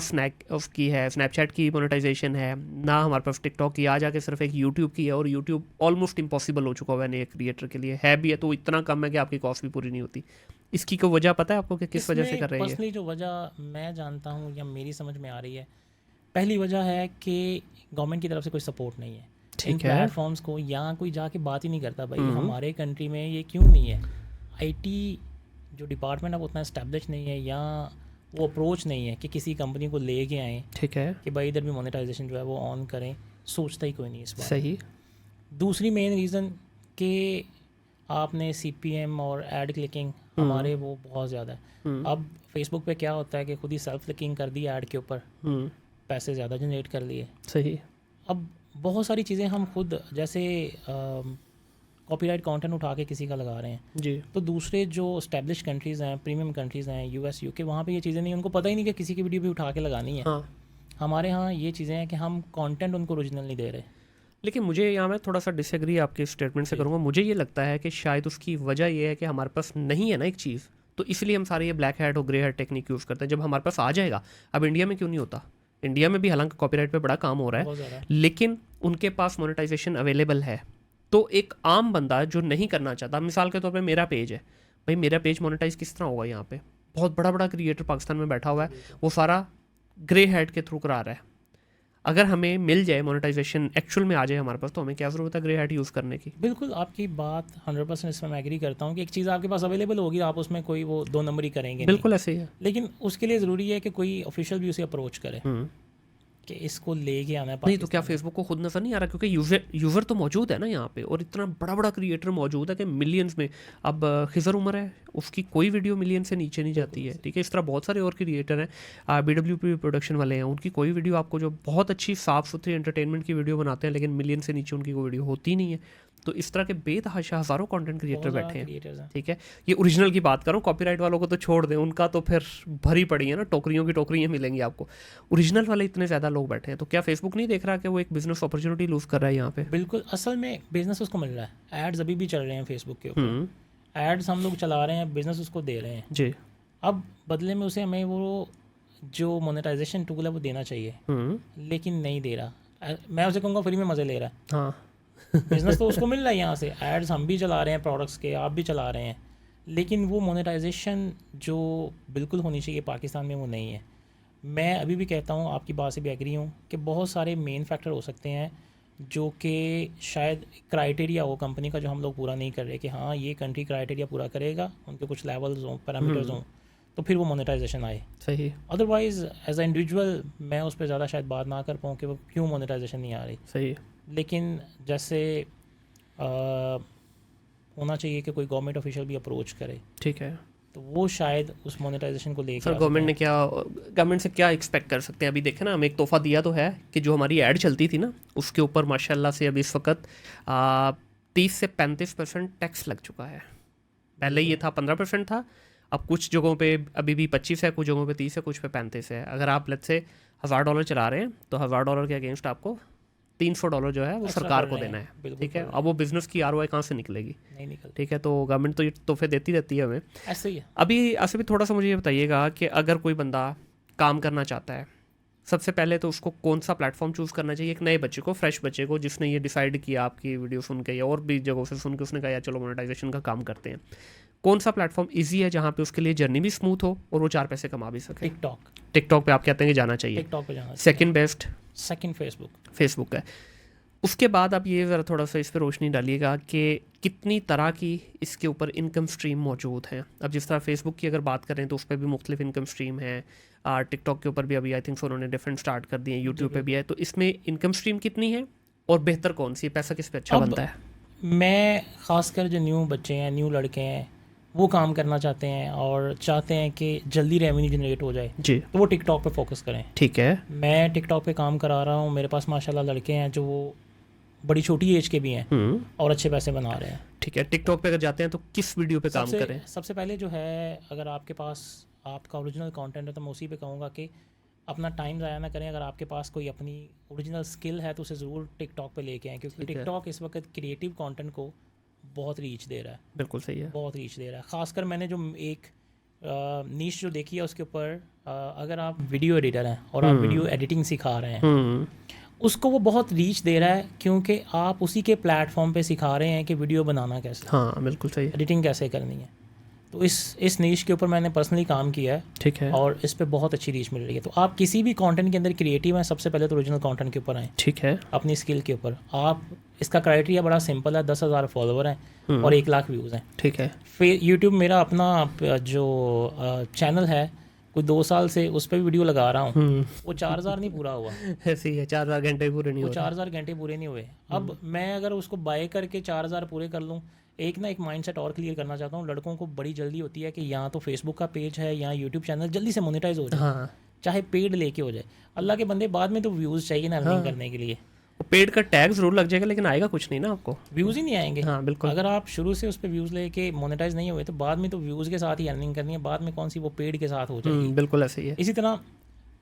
उसकी है, स्नैपचैट की मोनेटाइजेशन है, ना हमारे पास टिकटॉक की, आ जाके सिर्फ एक यूट्यूब की है, और यूट्यूब ऑलमोस्ट इम्पॉसिबल हो चुका हुआ है नए क्रिएटर के लिए, है भी है तो इतना कम है कि आपकी कॉस्ट भी पूरी नहीं होती। इसकी कोई वजह पता है आपको कि किस वजह से कर रही है? पर्सनली जो वजह मैं जानता हूँ या मेरी समझ में आ रही है, पहली वजह है कि गवर्नमेंट की तरफ से कोई सपोर्ट नहीं है इन प्लेटफॉर्म्स को, यहाँ कोई जाके बात ही नहीं करता भाई हमारे कंट्री में ये क्यों नहीं है। आईटी जो डिपार्टमेंट है वो उतना इस्टेब्लिश नहीं है, या वो अप्रोच नहीं है कि किसी कंपनी को ले के आएँ, ठीक है, कि भाई इधर भी मोनेटाइजेशन जो है वो ऑन करें, सोचता ही कोई नहीं इस बात। सही। दूसरी मेन रीज़न कि आपने CPM और ऐड क्लिकिंग हमारे वो बहुत ज़्यादा है। अब फेसबुक पे क्या होता है कि खुद ही सेल्फ क्लिकिंग कर दी ऐड के ऊपर, पैसे ज़्यादा जनरेट कर लिए। सही। अब बहुत सारी चीज़ें हम खुद, जैसे कॉपीराइट कंटेंट उठा के किसी का लगा रहे हैं जी, तो दूसरे जो एस्टेब्लिश कंट्रीज़ हैं, प्रीमियम कंट्रीज़ हैं, US UK, वहाँ पे ये चीज़ें नहीं, उनको पता ही नहीं कि किसी की वीडियो भी उठा के लगानी है। हाँ। हमारे यहाँ ये चीज़ें हैं कि हम कंटेंट उनको ओरिजिनल नहीं दे रहे। लेकिन मुझे यहाँ मैं थोड़ा सा डिसएग्री आपके स्टेटमेंट से करूँगा। मुझे ये लगता है कि शायद उसकी वजह ये है कि हमारे पास नहीं है ना एक चीज़, तो इसलिए हम सारे ये ब्लैक हैट और ग्रे हैट टेक्निक यूज़ करते हैं। जब हमारे पास आ जाएगा, अब इंडिया में क्यों नहीं होता? इंडिया में भी हालांकि कॉपीराइट पे बड़ा काम हो रहा है, लेकिन उनके पास मोनेटाइजेशन अवेलेबल है। तो एक आम बंदा जो नहीं करना चाहता, मिसाल के तौर पे मेरा पेज है, भाई मेरा पेज मोनेटाइज किस तरह होगा? यहाँ पे बहुत बड़ा बड़ा क्रिएटर पाकिस्तान में बैठा हुआ है, वो सारा ग्रे हैट के थ्रू करा रहा है। अगर हमें मिल जाए मोनेटाइजेशन एक्चुअल में आ जाए हमारे पास, तो हमें क्या ज़रूरत है ग्रे हैट यूज़ करने की? बिल्कुल आपकी बात 100% इसमें मैं एग्री करता हूँ कि एक चीज़ आपके पास अवेलेबल होगी, आप उसमें कोई वो 2 नंबर ही करेंगे। बिल्कुल ऐसे ही है, लेकिन उसके लिए ज़रूरी है कि कोई ऑफिशियल भी उसे अप्रोच करे कि इसको लेके आना है। नहीं तो क्या फेसबुक को खुद नज़र नहीं आ रहा? क्योंकि यूज़र तो मौजूद है ना यहाँ पे, और इतना बड़ा बड़ा क्रिएटर मौजूद है कि मिलियंस में। अब खिज़र उमर है, उसकी कोई वीडियो मिलियन से नीचे नहीं जाती है, ठीक है। इस तरह बहुत सारे और क्रिएटर हैं, BWP प्रोडक्शन वाले हैं, उनकी कोई वीडियो आपको जो बहुत अच्छी साफ़ सुथरी एंटरटेनमेंट की वीडियो बनाते हैं, लेकिन मिलियन से नीचे उनकी कोई वीडियो होती नहीं है। तो इस तरह के बेतहाशा हज़ारों कंटेंट क्रिएटर बैठे हैं, ठीक है। ये ओरिजिनल की बात करूँ, कॉपीराइट वालों को तो छोड़ दें, उनका तो फिर भरी पड़ी है ना, टोकरियों की टोकरियाँ मिलेंगी आपको। ओरिजिनल वाले इतने ज़्यादा लोग बैठे हैं, तो क्या फेसबुक नहीं देख रहा कि वो एक बिजनेस अपॉर्चुनिटी लूज़ कर रहा है यहाँ पे? बिल्कुल, असल में बिजनेस उसको मिल रहा है। एड्स अभी भी चल रहे हैं फेसबुक के ऊपर, एड्स हम लोग चला रहे हैं, बिजनेस उसको दे रहे हैं जी। अब बदले में उसे हमें वो जो मोनेटाइजेशन टूल है वो देना चाहिए, लेकिन नहीं दे रहा। मैं उसे कहूँगा फ्री में मज़े ले रहा है। हाँ बिजनेस तो उसको मिल रहा है यहाँ से, एड्स हम भी चला रहे हैं प्रोडक्ट्स के, आप भी चला रहे हैं, लेकिन वो मोनेटाइजेशन जो बिल्कुल होनी चाहिए पाकिस्तान में वो नहीं है। मैं अभी भी कहता हूँ, आपकी बात से भी एग्री हूँ कि बहुत सारे मेन फैक्टर हो सकते हैं जो कि शायद क्राइटेरिया हो कंपनी का जो हम लोग पूरा नहीं कर रहे, कि हाँ ये कंट्री क्राइटेरिया पूरा करेगा, उनके कुछ लेवल्स हों, पैरामीटर्स हों, तो फिर वो मोनेटाइजेशन आए। सही अदरवाइज़ एज अ इंडिविजुअल मैं उस पर ज़्यादा शायद बात ना कर पाऊँ कि वो क्यों मोनेटाइजेशन नहीं आ रही। सही। लेकिन जैसे होना चाहिए कि कोई गवर्नमेंट ऑफिशियल भी अप्रोच करे, ठीक है तो वो शायद उस मोनेटाइजेशन को लेके सर, गवर्नमेंट ने क्या, गवर्नमेंट से क्या एक्सपेक्ट कर सकते हैं? अभी देखें ना, हमें एक तोहफा दिया तो है कि जो हमारी ऐड चलती थी ना उसके ऊपर माशाल्लाह से अभी इस वक्त 30 से 35% टैक्स लग चुका है। पहले ये था 15% था, अब कुछ जगहों पे अभी भी 25 है, कुछ जगहों पे 30 है, कुछ पे 35 है। अगर आप लेट्स से $1000 चला रहे हैं तो $1000 के अगेंस्ट आपको $300 जो है वो एक्स्ट्रा सरकार कर को रहे देना हैं, है। बिल्कुल ठीक है, कर अब वो बिज़नेस की ROI कहाँ से निकलेगी? नहीं निकलती। ठीक है, तो गवर्नमेंट तो ये तोहफे देती रहती है हमें। ऐसे ही है। अभी ऐसे भी थोड़ा सा मुझे ये बताइएगा कि अगर कोई बंदा काम करना चाहता है, सबसे पहले तो उसको कौन सा प्लेटफॉर्म चूज़ करना चाहिए? एक नए बच्चे को, फ्रेश बच्चे को, जिसने ये डिसाइड किया आपकी वीडियो सुन के या और भी जगहों से सुन के उसने कहा यार चलो मोनेटाइजेशन का काम करते हैं, कौन सा प्लेटफॉर्म ईजी है जहाँ पे उसके लिए जर्नी भी स्मूथ हो और वो 4 पैसे कमा भी सके? टिकटॉक पे आप कहते हैं कि जाना चाहिए। टिकटॉक पे जाना। सेकंड बेस्ट सेकंड फेसबुक है। उसके बाद आप ये ज़रा थोड़ा सा इस पर रोशनी डालिएगा कि कितनी तरह की इसके ऊपर इनकम स्ट्रीम मौजूद हैं। अब जिस तरह फेसबुक की अगर बात करें तो उस पर भी मुख्तलिफ इनकम स्ट्रीम है, टिकटॉक के ऊपर भी अभी आई थिंक उन्होंने डिफरेंट स्टार्ट कर दिए हैं, यूट्यूब पे भी है। तो इसमें इनकम स्ट्रीम कितनी है और बेहतर कौन सी है? पैसा किस पे अच्छा बनता है? मैं ख़ासकर जो न्यू बच्चे हैं, न्यू लड़के हैं, वो काम करना चाहते हैं और चाहते हैं कि जल्दी रेवेन्यू जनरेट हो जाए, जी, तो वो टिकटॉक पे फोकस करें। ठीक है। मैं टिकटॉक पे काम करा रहा हूँ, मेरे पास माशाल्लाह लड़के हैं जो वो बड़ी छोटी एज के भी हैं और अच्छे पैसे बना रहे हैं। ठीक है, टिकटॉक पे अगर जाते हैं तो किस वीडियो पे काम करें? सबसे पहले जो है, अगर आपके पास आपका ओरिजिनल कंटेंट है तो मैं उसी पे कहूँगा कि अपना टाइम ज़ाया ना करें। अगर आपके पास कोई अपनी ओरिजिनल स्किल है तो उसे ज़रूर टिकटॉक पे लेके आएँ, क्योंकि टिकटॉक इस वक्त क्रिएटिव कंटेंट को बहुत रीच दे रहा है। बिल्कुल सही है, बहुत रीच दे रहा है। ख़ासकर मैंने जो एक नीश जो देखी है उसके ऊपर, अगर आप वीडियो एडिटर हैं और आप वीडियो एडिटिंग सिखा रहे हैं, उसको वो बहुत रीच दे रहा है, क्योंकि आप उसी के प्लेटफॉर्म पे सिखा रहे हैं कि वीडियो बनाना कैसे, हाँ बिल्कुल सही है, एडिटिंग कैसे करनी है। तो इस नीश के ऊपर मैंने पर्सनली काम किया है, ठीक है, और इस पे बहुत अच्छी रीच मिल रही है। तो आप किसी भी कंटेंट के अंदर क्रिएटिव हैं, सबसे पहले तो ओरिजिनल कंटेंट के ऊपर आएँ, ठीक है, अपनी स्किल के ऊपर। आप इसका क्राइटेरिया बड़ा सिंपल है, 10,000 फॉलोवर हैं और 1 लाख व्यूज़ हैं। ठीक है। फिर यूट्यूब मेरा अपना जो चैनल है, कोई 2 साल से उस पर भी वीडियो लगा रहा हूँ, वो 4,000 नहीं पूरा हुआ। ऐसे ही है, 4,000 घंटे पूरे नहीं वो हुए। 4,000 घंटे पूरे नहीं हुए। अब मैं अगर उसको बाय करके 4,000 पूरे कर लूँ, एक माइंडसेट और क्लियर करना चाहता हूँ। लड़कों को बड़ी जल्दी होती है कि यहाँ तो फेसबुक का पेज है, यहाँ यूट्यूब चैनल जल्दी से मोनेटाइज हो जाए, हाँ, चाहे पेड लेके हो जाए। अल्लाह के बंदे, बाद में तो व्यूज़ चाहिए ना अर्निंग करने के लिए। वो पेड का टैग ज़रूर लग जाएगा लेकिन आएगा कुछ नहीं ना आपको, व्यूज़ ही नहीं आएंगे। हाँ बिल्कुल। अगर आप शुरू से उस पर व्यूज़ लेके मोनेटाइज नहीं हुए तो बाद में तो व्यूज़ के साथ ही अर्निंग करनी है, बाद में कौन सी वो पेड के साथ हो जाएगी। बिल्कुल ऐसे ही है। इसी तरह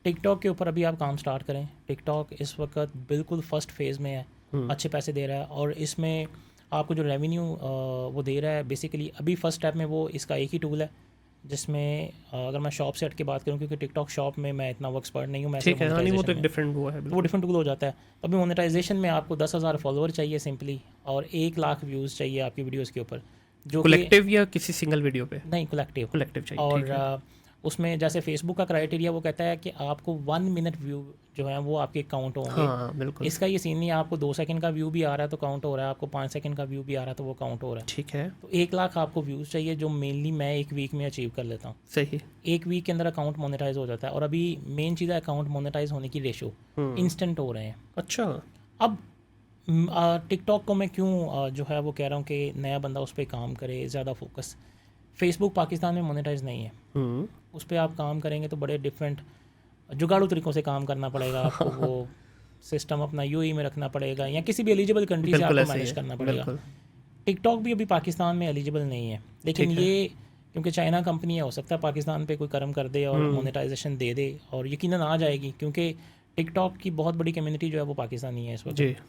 टिकटॉक के ऊपर अभी आप काम स्टार्ट करें। टिकटॉक इस वक्त बिल्कुल फर्स्ट फेज़ में है, अच्छे पैसे दे रहा है, और इसमें आपको जो रेवेन्यू वो दे रहा है, बेसिकली अभी फर्स्ट स्टेप में वो इसका एक ही टूल है, जिसमें अगर मैं शॉप से हट के बात करूं, क्योंकि टिकटॉक शॉप में मैं इतना वो एक्सपर्ट नहीं हूं, मैं ठीक है, हाँ नहीं वो तो एक डिफरेंट वो है, तो वो डिफरेंट टूल हो जाता है। तो अभी मोनेटाइजेशन में आपको 10,000 फॉलोअर चाहिए सिंपली, और 1 लाख व्यूज़ चाहिए आपकी वीडियोज़ के ऊपर, जो कलेक्टिव या किसी सिंगल वीडियो पे? नहीं, कलेक्टिव चाहिए। और उसमें जैसे फेसबुक का क्राइटेरिया वो कहता है कि आपको 1 मिनट व्यू जो है वो आपके काउंट होंगे। हाँ बिल्कुल। इसका ये सीन नहीं है, आपको 2 सेकंड का व्यू भी आ रहा है तो काउंट हो रहा है, आपको 5 सेकंड का व्यू भी आ रहा है तो वो काउंट हो रहा है। ठीक है, तो 1 लाख आपको व्यूज़ चाहिए, जो मेनली मैं 1 वीक में अचीव कर लेता हूँ। सही। 1 वीक के अंदर अकाउंट मोनेटाइज हो जाता है, और अभी मेन चीज़ है अकाउंट मोनेटाइज होने की रेशो, इंस्टेंट हो रहे हैं। अच्छा, अब टिकटॉक को मैं क्यों जो है वो कह रहा हूँ कि नया बंदा उस पर काम करे, ज़्यादा फोकस। फेसबुक पाकिस्तान में मोनेटाइज नहीं है, उस पर आप काम करेंगे तो बड़े डिफरेंट जुगाड़ू तरीक़ों से काम करना पड़ेगा आपको। वो सिस्टम अपना यूएई में रखना पड़ेगा, या किसी भी एलिजिबल कंट्री से आपको मैनेज करना पड़ेगा। टिकटॉक भी अभी पाकिस्तान में एलिजिबल नहीं है, लेकिन ये क्योंकि चाइना कंपनी है, हो सकता है पाकिस्तान पे कोई कर्म कर दे और मोनेटाइजेशन दे दे, और यकीनन आ जाएगी, क्योंकि टिकटॉक की बहुत बड़ी कम्युनिटी जो है वो पाकिस्तानी है इस वक्त।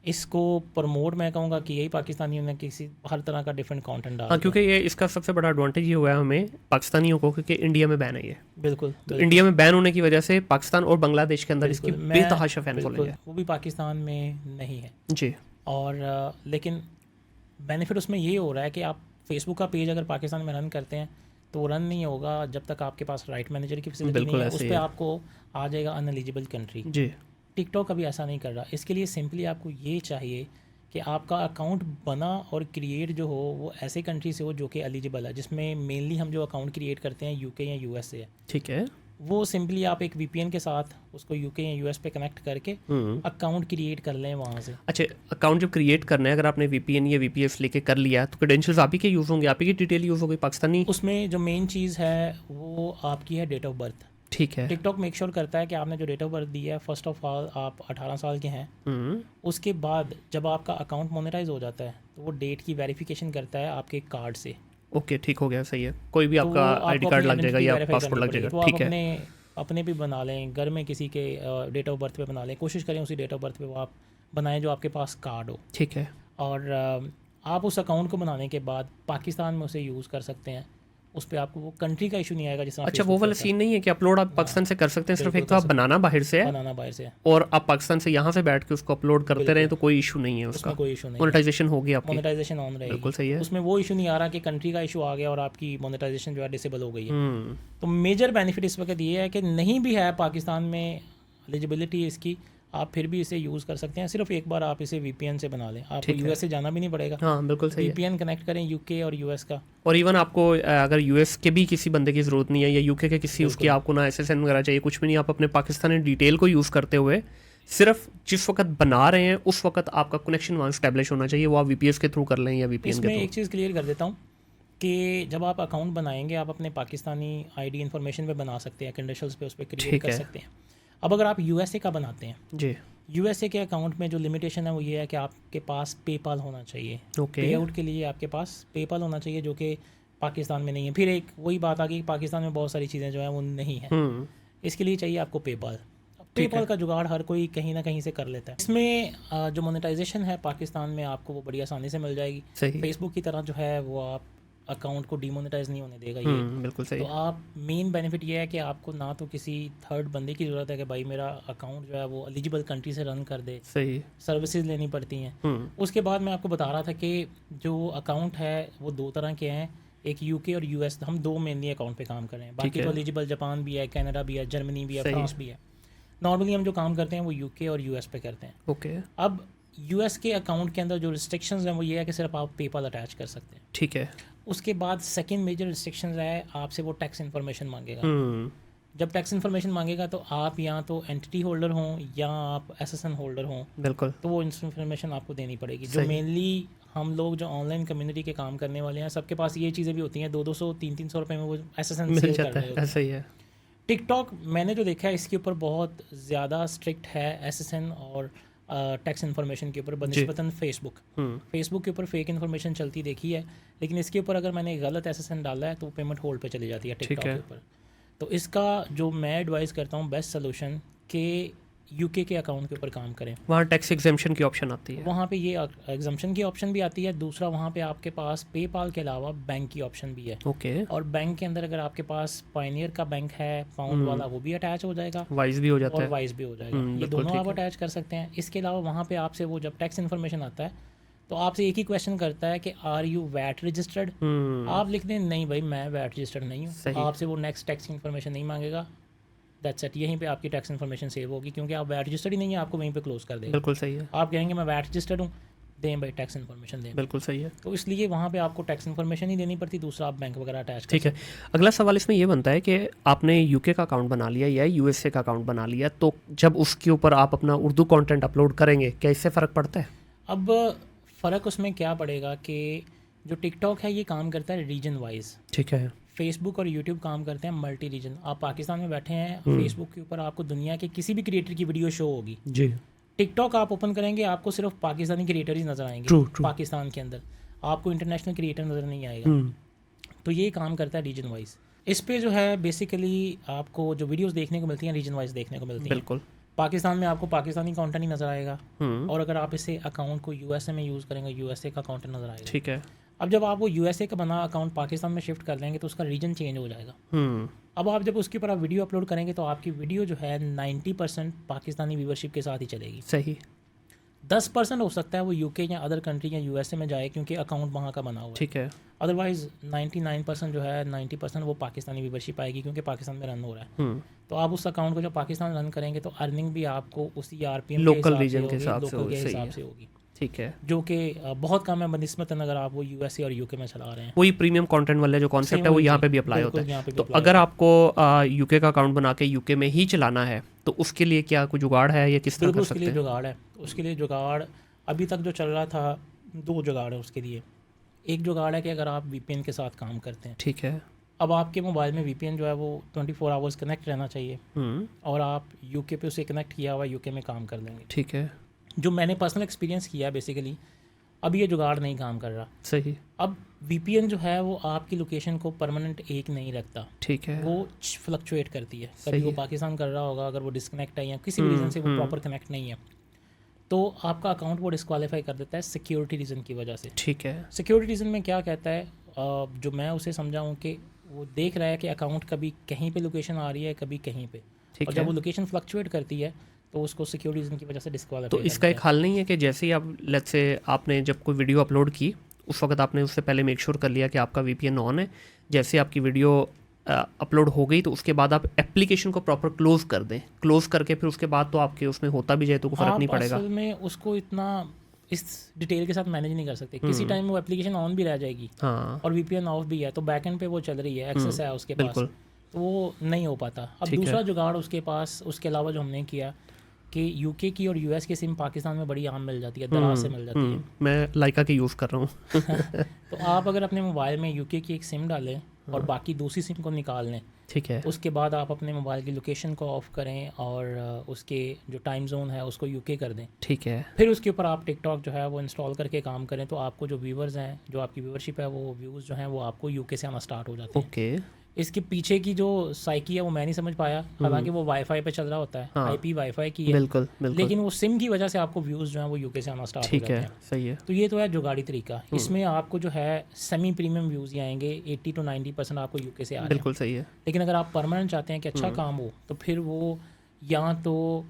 इसको प्रमोट मैं कहूँगा कि यही पाकिस्तानियों ने किसी हर तरह का डिफरेंट कंटेंट डाला। हाँ, क्योंकि ये इसका सबसे बड़ा एडवांटेज ये हुआ है हमें पाकिस्तानियों को, क्योंकि इंडिया में बैन है ये। बिल्कुल, तो इंडिया में बैन होने की वजह से पाकिस्तान और बांग्लादेश के अंदर इसकी बेतहाशा फैन फॉलोइंग है, वो भी पाकिस्तान में नहीं है जी। और लेकिन बेनिफिट उसमें ये हो रहा है कि आप फेसबुक का पेज अगर पाकिस्तान में रन करते हैं तो वो रन नहीं होगा जब तक आपके पास राइट मैनेजर की फैसिलिटी नहीं है, उस पर आपको आ जाएगा अनएलिजिबल कंट्री जी। टिकटॉक अभी ऐसा नहीं कर रहा। इसके लिए सिंपली आपको ये चाहिए कि आपका अकाउंट बना और क्रिएट जो हो वो ऐसे कंट्री से हो जो कि एलिजिबल है, जिसमें मेनली हम जो अकाउंट क्रिएट करते हैं यूके या यूएस से है। ठीक है। वो सिंपली आप एक वीपीएन के साथ उसको यूके या यूएस पे कनेक्ट करके अकाउंट क्रिएट कर लें वहाँ से। अच्छा, अकाउंट जब क्रिएट करना है, अगर आपने वीपीएन या वीपीएस लेके कर लिया तो क्रेडेंशियल्स आप ही के यूज़ होंगे, आप ही की डिटेल यूज़ होगी पाकिस्तानी? उसमें जो मेन चीज़ है वो आपकी है डेट ऑफ बर्थ। ठीक है। टिकटॉक मेक श्योर करता है कि आपने जो डेट ऑफ बर्थ दी है, फर्स्ट ऑफ ऑल आप 18 साल के हैं। उसके बाद जब आपका अकाउंट मोनेटाइज हो जाता है तो वो डेट की वेरिफिकेशन करता है आपके कार्ड से। ओके, ठीक हो गया, सही है। कोई भी आपका आईडी कार्ड लग जाएगा या पासपोर्ट लग जाएगा। ठीक है। अपने भी बना लें, घर में किसी के डेट ऑफ बर्थ पे बना लें, कोशिश करें उसी डेट ऑफ बर्थ पे वो आप बनाएं जो आपके पास कार्ड हो। ठीक है। और आप उस अकाउंट को बनाने के बाद पाकिस्तान में उसे यूज़ कर सकते हैं, उस पर आपको वो कंट्री का इशू नहीं आएगा। जिस अच्छा, वो वाला सीन नहीं है कि अपलोड आप पाकिस्तान से कर सकते हैं, सिर्फ एक तो आप बनाना बाहर से है और आप पाकिस्तान से यहाँ से बैठ के उसको अपलोड करते रहें तो कोई इशू नहीं है उसका, कोई इशू नहीं। मोनेटाइजेशन होगी आपकी, मोनेटाइजेशन ऑन रहेगी, बिल्कुल सही है। उसमें वो इशू नहीं आ रहा कि कंट्री का इशू आ गया और आपकी मोनेटाइजेशन जो है डिसेबल हो गई है। तो मेजर बेनिफिट इस वक्त ये है कि नहीं भी है पाकिस्तान में एलिजिबिलिटी इसकी, आप फिर भी इसे यूज़ कर सकते हैं। सिर्फ एक बार आप इसे वीपीएन से बना लें, आपको यूएस से जाना भी नहीं पड़ेगा। हाँ, बिल्कुल सही है। वीपीएन कनेक्ट करें यूके और यूएस का, और इवन आपको अगर यूएस के भी किसी बंदे की ज़रूरत नहीं है या यूके के किसी उसकी आपको ना एसएसएन वगैरह चाहिए, कुछ भी नहीं, आप अपने पाकिस्तानी डिटेल को यूज़ करते हुए सिर्फ जिस वक्त बना रहे हैं उस वक्त आपका कनेक्शन वहाँ स्टैब्लिश होना चाहिए, वो आप वीपीएस के थ्रू कर लें या वीपीएन के थ्रू। इसमें एक चीज़ क्लियर कर देता हूँ कि जब आप अकाउंट बनाएंगे आप अपने पाकिस्तानी आईडी इन्फॉर्मेशन पे बना सकते हैं, कंडीशंस पे उस पर क्रिएट कर सकते हैं। अब अगर आप यूएसए का बनाते हैं जी, यूएसए के अकाउंट में जो लिमिटेशन है वो ये है कि आपके पास पेपाल होना चाहिए। पे आउट के लिए आपके पास पेपाल होना चाहिए, जो कि पाकिस्तान में नहीं है। फिर एक वही बात आ गई, पाकिस्तान में बहुत सारी चीज़ें जो हैं वो नहीं है, इसके लिए चाहिए आपको पेपाल। पेपाल का जुगाड़ हर कोई कहीं ना कहीं से कर लेता है। इसमें जो मोनेटाइजेशन है पाकिस्तान में आपको वो बड़ी आसानी से मिल जाएगी। फेसबुक की तरह जो है वो आप अकाउंट को डीमोनेटाइज नहीं होने देगा ये, बिल्कुल सही। तो आप मेन बेनिफिट ये है कि आपको ना तो किसी थर्ड बंदे की ज़रूरत है कि भाई मेरा अकाउंट जो है वो एलिजिबल कंट्री से रन कर दे, सही सर्विसेज लेनी पड़ती हैं। उसके बाद मैं आपको बता रहा था कि जो अकाउंट है वो दो तरह के हैं, एक यूके और यूएस, हम दो मेनली अकाउंट पे काम कर रहे हैं। बाकी तो एलिजिबल जापान भी है, कनाडा भी है, जर्मनी भी है, फ्रांस भी है। नॉर्मली हम जो काम करते हैं वो यूके और यूएस पे करते हैं। ओके। अब यूएस के अकाउंट के अंदर जो रिस्ट्रिक्शंस हैं वो ये है कि सिर्फ आप पेपाल अटैच कर सकते हैं। ठीक है। उसके बाद सेकंड मेजर रिस्ट्रिक्शंस है, आपसे वो टैक्स इन्फॉर्मेशन मांगेगा। जब टैक्स इन्फॉर्मेशन मांगेगा तो आप या तो एंटिटी होल्डर हों या आप एसएसएन होल्डर हों, बिल्कुल, तो वो इन्फॉर्मेशन आपको देनी पड़ेगी। जो मेनली हम लोग जो ऑनलाइन कम्युनिटी के काम करने वाले हैं सबके पास ये चीज़ें भी होती हैं, 200 300 रुपये में वो एसएसएन मिल जाता है। ऐसा ही है। टिकटॉक मैंने जो देखा है इसके ऊपर बहुत ज़्यादा स्ट्रिक्ट है एसएसएन और टैक्स इन्फॉर्मेशन के ऊपर बनिस्बतन फेसबुक के ऊपर फेक इन्फॉर्मेशन चलती देखी है, लेकिन इसके ऊपर अगर मैंने गलत एसएसएन डाला है तो पेमेंट होल्ड पे चली जाती है टिकटॉक के ऊपर। तो इसका जो मैं एडवाइस करता हूँ बेस्ट सोल्यूशन कि यूके के अकाउंट के ऊपर काम करें। वहाँ टैक्स एग्जम्पशन की ऑप्शन आती है, वहाँ पे ये एग्जम्पशन की ऑप्शन भी आती है। दूसरा वहाँ पे आपके पास पेपाल के अलावा बैंक की ऑप्शन भी है। ओके। और बैंक के अंदर अगर आपके पास पायनियर का बैंक है पाउंड वाला, वो भी अटैच हो जाएगा, वाइज भी हो जाता है, और वाइज भी हो जाएगा। ये दोनों आप अटैच कर सकते हैं। इसके अलावा वहाँ पे आपसे वो जब टैक्स इन्फॉर्मेशन आता है तो आपसे एक ही क्वेश्चन करता है कि आर यू वैट रजिस्टर्ड। आप लिख दें नहीं भाई मैं वैट रजिस्टर्ड नहीं हूँ, आपसे वो नेक्स्ट टैक्स इन्फॉर्मेशन नहीं मांगेगा। दैट्स इट, यहीं पे आपकी टैक्स इन्फॉर्मेशन सेव होगी, क्योंकि आप वैट रजिस्टर्ड ही नहीं है, आपको वहीं पे क्लोज कर देगा। बिल्कुल सही है। आप कहेंगे मैं वैट रजिस्टर्ड हूँ, दें भाई टैक्स इन्फॉर्मेशन दें। बिल्कुल सही है। तो इसलिए वहाँ पे आपको टैक्स इन्फॉर्मेशन ही देनी पड़ती, दूसरा आप बैंक वगैरह अटैच। ठीक है। अगला सवाल इसमें ये बनता है कि आपने यूके का अकाउंट बना लिया या यूएसए का अकाउंट बना लिया, तो जब उसके ऊपर आप अपना उर्दू कंटेंट अपलोड करेंगे क्या इससे फ़र्क पड़ता है? अब फ़र्क उसमें क्या पड़ेगा कि जो टिकटॉक है ये काम करता है रीजन वाइज। ठीक है। फेसबुक और यूट्यूब काम करते हैं मल्टी रीजन। आप पाकिस्तान में बैठे हैं, फेसबुक के ऊपर आपको दुनिया के किसी भी क्रिएटर की वीडियो शो होगी जी। टिकटॉक आप ओपन करेंगे आपको सिर्फ पाकिस्तानी क्रिएटर ही नज़र आएंगे। पाकिस्तान के अंदर आपको इंटरनेशनल क्रिएटर नज़र नहीं आएगा। तो ये काम करता है रीजन वाइज। इस पे जो है बेसिकली आपको जो वीडियोस देखने को मिलती हैं रीजन वाइज देखने को मिलती हैं। बिल्कुल। पाकिस्तान में आपको पाकिस्तानी कंटेंट ही नज़र आएगा, और अगर आप इसे अकाउंट को यूएसए में यूज़ करेंगे यूएसए का कंटेंट नज़र आएगा। ठीक है। अब जब आप वो यूएसए का बना अकाउंट पाकिस्तान में शिफ्ट कर देंगे तो उसका रीजन चेंज हो जाएगा। अब आप जब उसके ऊपर आप वीडियो अपलोड करेंगे तो आपकी वीडियो जो है 90% पाकिस्तानी व्यूवरशिप के साथ ही चलेगी। सही। 10% हो सकता है वो यूके या अदर कंट्री या यूएसए में जाए क्योंकि अकाउंट वहाँ का बना हुआ है। ठीक है। अदरवाइज 99% जो है 90% वो पाकिस्तानी व्यूवरशिप आएगी क्योंकि पाकिस्तान में रन हो रहा है। तो आप उस अकाउंट को जब पाकिस्तान रन करेंगे तो अर्निंग भी आपको उसी आरपीएम लोकल रीजन के हिसाब से लोकल के सही हिसाब है। से होगी, ठीक है। जो कि बहुत कम है बनस्बतन अगर आप वो यूएसए और यूके में चला रहे हैं। वही प्रीमियम कंटेंट वाला जो कॉन्सेप्ट है वो यहाँ पे भी अप्लाई होता है। तो अगर आपको यूके का अकाउंट बना के यूके में ही चलाना है तो उसके लिए क्या कोई जुगाड़ है या किस तरह कर सकते हैं? उसके लिए जुगाड़ है। उसके लिए जुगाड़ अभी तक जो चल रहा था, 2 जुगाड़ है उसके लिए। एक जुगाड़ है कि अगर आप वीपीएन के साथ काम करते हैं, ठीक है। अब आपके मोबाइल में वीपीएन जो है वो 24 आवर्स कनेक्ट रहना चाहिए और आप यूके पे उसे कनेक्ट किया हुआ यूके में काम कर लेंगे। ठीक है। जो मैंने पर्सनल एक्सपीरियंस किया बेसिकली, अब ये जुगाड़ नहीं काम कर रहा। सही। अब वीपीएन जो है वो आपकी लोकेशन को परमानेंट एक नहीं रखता, ठीक है। वो फ्लक्चुएट करती है। कभी वो पाकिस्तान कर रहा होगा, अगर वो डिस्कनेक्ट है या किसी भी रीज़न से वो प्रॉपर कनेक्ट नहीं है तो आपका अकाउंट वो डिस्क्वालीफाई कर देता है सिक्योरिटी रीज़न की वजह से। ठीक है। सिक्योरिटी रीज़न में क्या कहता है, जो मैं उसे समझाऊँ कि वो देख रहा है कि अकाउंट कभी कहीं पे लोकेशन आ रही है, कभी कहीं पे, और जब वो लोकेशन फ्लक्चुएट करती है तो उसको सिक्योरिटी रीज़न की वजह से डिस्क्वालीफाई। तो इसका एक हल नहीं है कि जैसे ही आप लेट्स से आपने जब कोई वीडियो अपलोड की उस वक्त आपने उससे पहले मेक श्योर कर लिया कि आपका वीपीएन ऑन है, जैसे आपकी वीडियो अपलोड हो गई तो उसके बाद आप एप्लीकेशन को प्रॉपर क्लोज कर दें, क्लोज करके फिर उसके बाद तो आपके उसमें होता भी जाए तो कोई फर्क नहीं पड़ेगा। असल में उसको इतना इस डिटेल के साथ मैनेज नहीं कर सकते। किसी टाइम वो एप्लीकेशन ऑन भी रह जाएगी और वीपीएन ऑफ भी है तो बैकएंड पे वो चल रही है, एक्सेस है उसके पास, तो वो नहीं हो पाता। अब दूसरा जुगाड़ उसके पास, उसके अलावा जो हमने किया कि यूके की और यूएस की सिम पाकिस्तान में बड़ी आम मिल जाती है, दराज से मिल जाती है। मैं लाइका की यूज़ कर रहा हूँ। तो आप अगर अपने मोबाइल में यूके की एक सिम डालें और बाकी दूसरी सिम को निकाल लें, ठीक है, उसके बाद आप अपने मोबाइल की लोकेशन को ऑफ करें और उसके जो टाइम जोन है उसको यूके कर दें, ठीक है, फिर उसके ऊपर आप टिकटॉक जो है वो इंस्टॉल करके काम करें, तो आपको जो व्यूवर्स हैं, जो आपकी व्यूवरशिप है, वो व्यूज़ जो हैं वो आपको यूके से आना स्टार्ट हो जाते हैं। ओके। इसके पीछे की जो साइकी है वो मैं नहीं समझ पाया, हालांकि वो वाईफाई पे चल रहा होता है, आईपी वाईफाई की है, बिल्कुल बिल्कुल, लेकिन वो सिम की वजह से आपको व्यूज़ जो हैं वो यूके से आना स्टार्ट हो जाते हैं। सही है। तो ये तो है जुगाड़ी तरीका। इसमें आपको जो है सेमी प्रीमियम व्यूज़ ही आएंगे, 80 to 90% आपको यूके से आ रहे हैं। बिल्कुल सही है। लेकिन अगर आप परमानेंट चाहते हैं कि अच्छा काम हो तो फिर वो या तो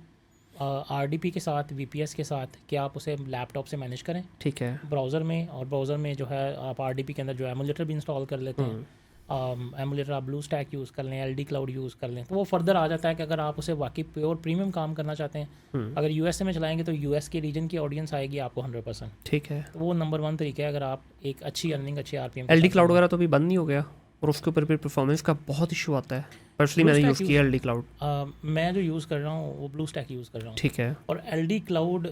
RDP के साथ, VPS के साथ, कि आप उसे लैपटॉप से मैनेज करें, ठीक है, ब्राउज़र में, और ब्राउज़र में जो है आप RDP के अंदर जो एमुलेटर भी इंस्टॉल कर लेते हैं। एमुलेटर आप ब्लू स्टैक यूज़ कर लें, LD क्लाउड यूज़ कर लें, तो वो फर्दर आ जाता है कि अगर आप उसे वाकई प्योर प्रीमियम काम करना चाहते हैं, अगर यूएसए में चलाएंगे तो यूएस के रीजन की ऑडियंस आएगी आपको 100%। ठीक है, तो वो नंबर 1 तरीका है अगर आप एक अच्छी अर्निंग, अच्छे RPM। LD क्लाउड वगैरह तो भी बंद नहीं हो गया और उसके ऊपर भी परफॉर्मेंस का बहुत इशू आता है। पर्सनली मैंने यूज़ किया LD क्लाउड। मैं जो यूज़ कर रहा हूँ वो ब्लू स्टैक यूज़ कर रहा हूँ। ठीक है। और LD क्लाउड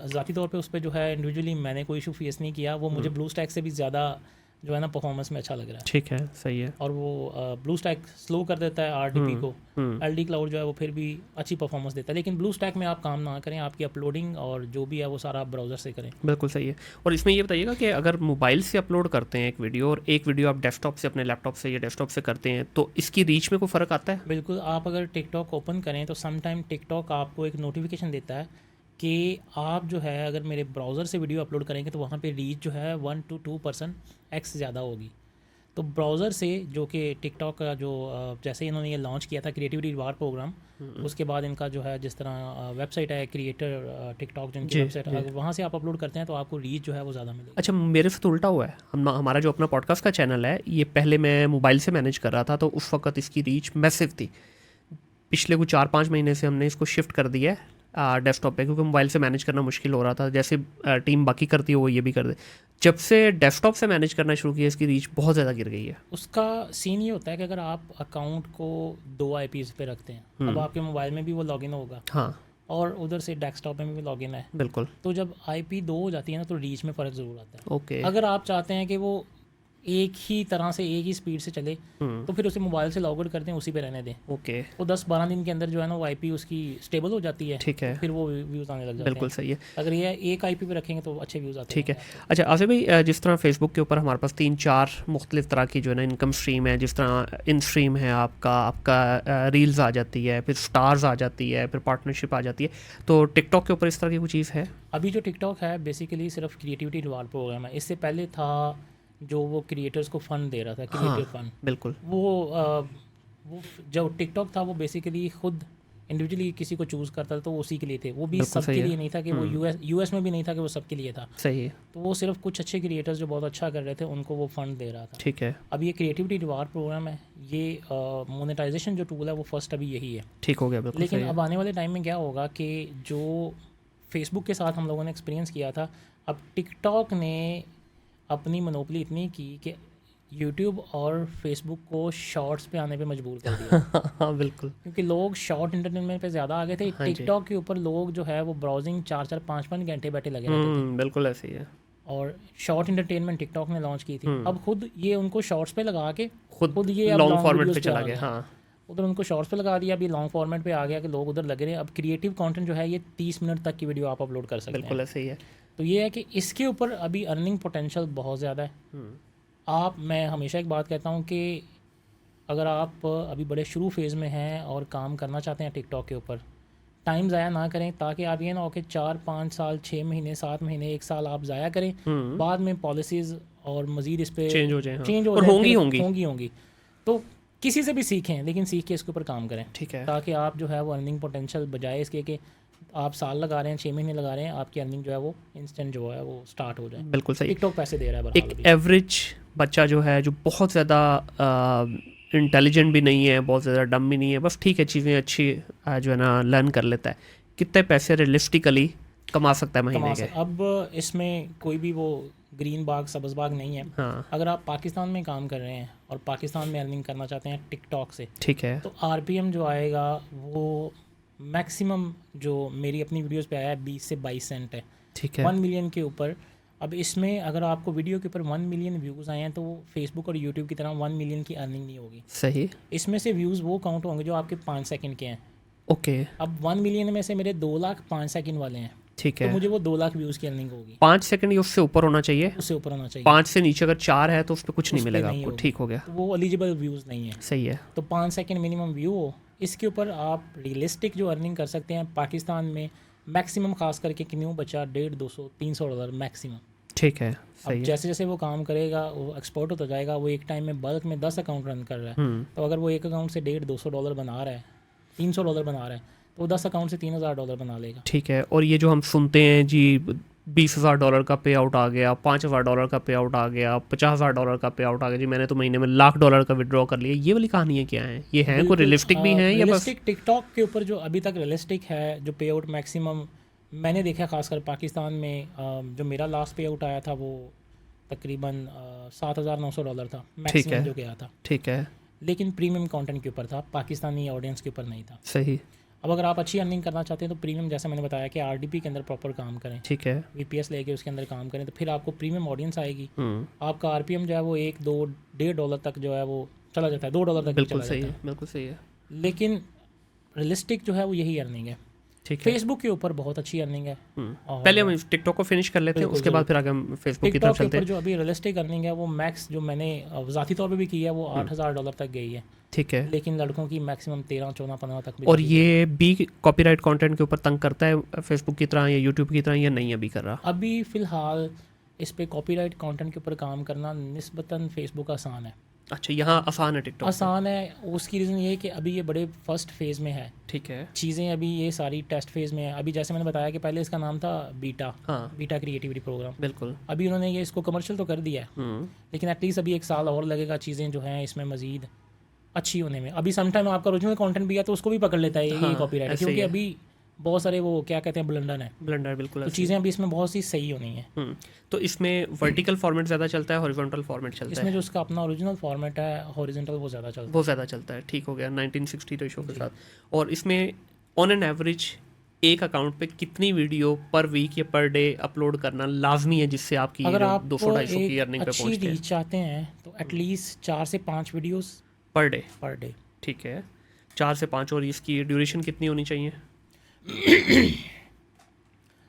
ज़ाती तौर पे उस पर जो है इंडिविजुअली मैंने कोई इशू फेस नहीं किया, वो मुझे ब्लू स्टैक से भी ज़्यादा जो है ना परफॉर्मेंस में अच्छा लग रहा है। ठीक है, सही है। और वो ब्लू स्टैक स्लो कर देता है RDP को, LD क्लाउड जो है वो फिर भी अच्छी परफॉर्मेंस देता है। लेकिन ब्लू स्टैक में आप काम ना करें, आपकी अपलोडिंग और जो भी है वो सारा आप ब्राउज़र से करें। बिल्कुल सही है। और इसमें ये बताइएगा कि अगर मोबाइल से अपलोड करते हैं एक वीडियो और एक वीडियो आप डेस्कटॉप से, अपने लैपटॉप से या डेस्कटॉप से करते हैं, तो इसकी रीच में कोई फ़र्क आता है? बिल्कुल। आप अगर टिकटॉक ओपन करें तो समटाइम टिकटॉक आपको एक नोटिफिकेशन देता है कि आप जो है अगर मेरे ब्राउज़र से वीडियो अपलोड करेंगे तो वहाँ पे रीच जो है 1 to 2% एक्स ज़्यादा होगी। तो ब्राउज़र से, जो कि टिकटॉक का जो जैसे इन्होंने ये लॉन्च किया था क्रिएटिविटी रिवार्ड प्रोग्राम, उसके बाद इनका जो है जिस तरह वेबसाइट है क्रिएटर टिकटॉक जिनकी वेबसाइट, अगर वहाँ से आप अपलोड करते हैं तो आपको रीच जो है वो ज़्यादा मिलेगी। अच्छा, मेरे साथ उल्टा हुआ है। हमारा जो अपना पॉडकास्ट का चैनल है, ये पहले मैं मोबाइल से मैनेज कर रहा था, तो उस वक्त इसकी रीच मैसिव थी। पिछले कुछ 4-5 महीने से हमने इसको शिफ्ट कर दिया है डेस्कटॉप पे, क्योंकि मोबाइल से मैनेज करना मुश्किल हो रहा था। जैसे टीम बाकी करती है वो ये भी कर दे। जब से डेस्कटॉप से मैनेज करना शुरू किया, इसकी रीच बहुत ज़्यादा गिर गई है। उसका सीन ये होता है कि अगर आप अकाउंट को 2 IPs पे रखते हैं, अब आपके मोबाइल में भी वो लॉगिन होगा, हाँ, और उधर से डेस्कटॉप में भी लॉगिन है, बिल्कुल। तो जब IP 2 हो जाती है ना तो रीच में फ़र्क ज़रूर आता है। ओके। अगर आप चाहते हैं कि वो एक ही तरह से, एक ही स्पीड से चले, तो फिर उसे मोबाइल से लॉग आउट कर दें, उसी पे रहने दें। ओके। वो 10-12 दिन के अंदर जो है ना वो IP उसकी स्टेबल हो जाती है। ठीक है, फिर वो व्यूज़ आने लग जाते हैं। बिल्कुल सही है। अगर ये एक IP पे रखेंगे तो अच्छे व्यूज़ आते हैं। ठीक है। अच्छा आसिफ भाई, जिस तरह फेसबुक के ऊपर हमारे पास 3-4 मुख्तलिफ तरह की जो है ना इनकम स्ट्रीम है, जिस तरह इन स्ट्रीम है आपका रील्स आ जाती है, फिर स्टार्स आ जाती है, फिर पार्टनरशिप आ जाती है, तो टिकटॉक के ऊपर इस तरह की कोई चीज़ है? अभी जो टिकटॉक है बेसिकली सिर्फ क्रिएटिविटी रिवार्ड प्रोग्राम है। इससे पहले था जो वो क्रिएटर्स को फ़ंड दे रहा था, क्रिएटिव फंड। बिल्कुल। वो जो टिकटॉक था वो बेसिकली खुद इंडिविजुअली किसी को चूज़ करता था तो वो उसी के लिए थे, वो भी बिल्कुल सबके सही है। लिए नहीं था कि वो यूएस में भी नहीं था कि वो सबके लिए था। सही है। तो वो सिर्फ कुछ अच्छे क्रिएटर्स जो बहुत अच्छा कर रहे थे उनको वो फंड दे रहा था। ठीक है, अब ये क्रिएटिविटी रिवार्ड प्रोग्राम है, ये मोनेटाइजेशन जो टूल है वो फर्स्ट अभी यही है। ठीक हो गया, बिल्कुल लेकिन सही है। अब आने वाले टाइम में क्या होगा कि जो फेसबुक के साथ हम लोगों ने एक्सपीरियंस किया था, अब टिकटॉक ने अपनी मोनोपोली इतनी की कि यूट्यूब और फेसबुक को शॉर्ट्स पे आने पे मजबूर कर दिया हाँ बिल्कुल। क्योंकि लोग शॉर्ट इंटरटेनमेंट पे ज़्यादा आ गए थे। हाँ जी। टिकटॉक के ऊपर लोग जो है वो ब्राउजिंग 4-4 5-5 घंटे बैठे लगे रहते थे बिल्कुल ऐसे ही है। और शॉर्ट इंटरटेनमेंट टिकटॉक ने लॉन्च की थी। अब खुद ये उनको शॉर्ट्स पे लगा के खुद ये अब लॉन्ग फॉर्मेट वीडियोस पे चला आ गया। गए। हाँ उधर उनको शॉर्ट्स पे लगा दिया, अभी लॉन्ग फॉर्मेट पे आ गया कि लोग उधर लगे रहे। अब क्रिएटिव कंटेंट जो है ये 30 मिनट तक की वीडियो आप अपलोड कर सकते बिल्कुल हैं। ऐसे ही है। तो ये है कि इसके ऊपर अभी अर्निंग पोटेंशियल बहुत ज़्यादा है। मैं हमेशा एक बात कहता हूँ कि अगर आप अभी बड़े शुरू फेज़ में हैं और काम करना चाहते हैं टिकटॉक के ऊपर, टाइम ज़ाया ना करें, ताकि आप ये ना हो कि 4-5 साल 6 महीने 7 महीने 1 साल आप ज़ाया करें, बाद में पॉलिसीज़ और मज़ीद इस पर चेंज हो जाए। हाँ। चेंज हो और जाए, होंगी। तो किसी से भी सीखें, लेकिन सीख के इसके ऊपर काम करें। ठीक है। ताकि आप जो है वो अर्निंग पोटेंशियल बजाय इसके कि आप साल लगा रहे हैं 6 महीने लगा रहे हैं, आपकी अर्निंग जो है वो इंस्टेंट जो है वो स्टार्ट हो जाए। बिल्कुल सही। टिकटॉक पैसे दे रहा है बहरहाल एक अभी। एवरेज बच्चा जो है, जो बहुत ज़्यादा इंटेलिजेंट भी नहीं है, बहुत ज़्यादा डम भी नहीं है, बस ठीक है, चीज़ें अच्छी जो है ना लर्न कर लेता है, कितने पैसे रियलिस्टिकली कमा सकता है महीने के? अब इसमें कोई भी वो ग्रीन बाग सब्ज़ बाग नहीं है। हाँ अगर आप पाकिस्तान में काम कर रहे हैं और पाकिस्तान में अर्निंग करना चाहते हैं टिकटॉक से, ठीक है। तो आरपीएम जो आएगा वो मैक्सिमम जो मेरी अपनी वीडियोस पे आया है 20 से 22 सेंट है, ठीक है। 1 मिलियन के ऊपर। अब इसमें अगर आपको वीडियो के ऊपर 1 मिलियन व्यूज़ आए हैं तो वो फेसबुक और यूट्यूब की तरह 1 मिलियन की अर्निंग नहीं होगी। सही। इसमें से व्यूज़ वो काउंट होंगे जो आपके 5 सेकंड के हैं। ओके। अब 1 मिलियन में से मेरे 2 लाख 5 सेकंड वाले हैं, ठीक तो है। मुझे वो 2 लाख व्यूज़ की अर्निंग होगी। 5 सेकंड या उससे ऊपर होना चाहिए? उससे ऊपर होना चाहिए। 5 से नीचे अगर 4 है तो उस पर कुछ नहीं उस पे मिलेगा नहीं आपको। होगी। ठीक हो गया। तो वो एलिजिबल व्यूज़ नहीं है। सही है। तो 5 सेकंड मिनिमम व्यू हो, इसके ऊपर आप रियलिस्टिक जो अर्निंग कर सकते हैं पाकिस्तान में मैक्सिमम, खास करके कि न्यू बच्चा 150, 200, 300 डॉलर मैक्सिमम। ठीक है। अब सही है। जैसे जैसे वो काम करेगा वो एक्सपोर्ट होता जाएगा। वो एक टाइम में बल्क में 10 अकाउंट रन कर रहा है, तो अगर वो एक अकाउंट से 150-200 डॉलर बना रहा है, 300 डॉलर बना रहा है, तो वो 10 अकाउंट से 3000 डॉलर बना लेगा। ठीक है। और ये जो हम सुनते हैं जी, $20,000 का पे आउट आ गया, $5,000 का पे आउट आ गया, $50,000 का पे आउट आ गया जी, मैंने तो महीने में $1,00,000 का विड्रॉ कर लिया, ये वाली कहानियाँ क्या हैं? ये हैं कोई रियलिस्टिक भी हैं या बस? रियलिस्टिक टिकटॉक के ऊपर जो अभी तक रियलिस्टिक है, जो पे आउट मैक्सिमम मैंने देखा खासकर पाकिस्तान में, जो मेरा लास्ट पे आउट आया था वो तकरीबन $7,900 था मैक्सिमम जो गया था। ठीक है। लेकिन प्रीमियम कंटेंट के ऊपर था, पाकिस्तानी ऑडियंस के ऊपर नहीं था। सही। अब अगर आप अच्छी अर्निंग करना चाहते हैं तो प्रीमियम, जैसे मैंने बताया कि आरडीपी के अंदर प्रॉपर काम करें, ठीक है। वीपीएस लेके उसके अंदर काम करें, तो फिर आपको प्रीमियम ऑडियंस आएगी। आपका आरपीएम जो है वो 1, 2, $1.5 तक जो है वो चला जाता है, $2 तक भी बिल्कुल चला सही जाता है। बिल्कुल सही है। है। लेकिन रियलिस्टिक जो है वो यही अर्निंग है। ठीक है। फेसबुक के ऊपर बहुत अच्छी अर्निंग है। और पहले हम टिकटॉक को फिनिश कर लेते हैं, बिल्कुल, उसके बाद फिर आगे हम फेसबुक की टिकटॉक तरफ के चलते ऊपर हैं। जो अभी रियलिस्टिक अर्निंग है वो मैक्स जो मैंने ज़ाती तौर पे भी की है वो $8,000 तक गई है। ठीक है। लेकिन लड़कों की मैक्सिमम 13, 14, 15 तक भी और चली गई। ये भी कॉपीराइट कंटेंट के ऊपर तंग करता है फेसबुक की तरह या यूट्यूब की तरह, या नहीं अभी कर रहा? अभी फ़िलहाल इस पे कॉपीराइट कंटेंट के ऊपर काम करना निस्बतन फेसबुक आसान है। अच्छा, यहाँ आसान है टिकटॉक? आसान है, उसकी रीज़न ये है कि अभी ये बड़े फर्स्ट फेज़ में है। ठीक है। चीज़ें अभी ये सारी टेस्ट फेज़ में है। अभी जैसे मैंने बताया कि पहले इसका नाम था बीटा, हाँ बीटा क्रिएटिविटी प्रोग्राम। बिल्कुल। अभी उन्होंने ये इसको कमर्शियल तो कर दिया है, लेकिन एटलीस्ट अभी 1 साल और लगेगा चीज़ें जो हैं इसमें मज़ीद अच्छी होने में। अभी समटाइम आपका ओरिजिनल कंटेंट भी है तो उसको भी पकड़ लेता है ये कॉपीराइट, ऐसे ही क्योंकि है। अभी बहुत सारे वो क्या कहते हैं ब्लंडर है, ब्लेंडर बिल्कुल तो ऐसे चीज़ें अभी इसमें बहुत सी सही होनी है। तो इसमें वर्टिकल फॉर्मेट ज़्यादा चलता है, हॉरिजॉन्टल फॉर्मेट चलता इसमें है? जो उसका अपना ओरिजिनल फॉर्मेट है हॉरिजॉन्टल वो ज़्यादा चलता है। वो ज़्यादा चलता है। ठीक हो गया। 1960 रेशो के साथ। और इसमें ऑन एन एवरेज एक अकाउंट पे कितनी वीडियो पर वीक या पर डे अपलोड करना लाजमी है जिससे आपकी अगर आप 200-250 की अर्निंग पे अच्छी पहुंचते हैं रीच चाहते हैं तो एटलीस्ट 4 से 5 videos per day? Per day. ठीक है, 4 से 5। और इसकी ड्यूरेशन कितनी होनी चाहिए?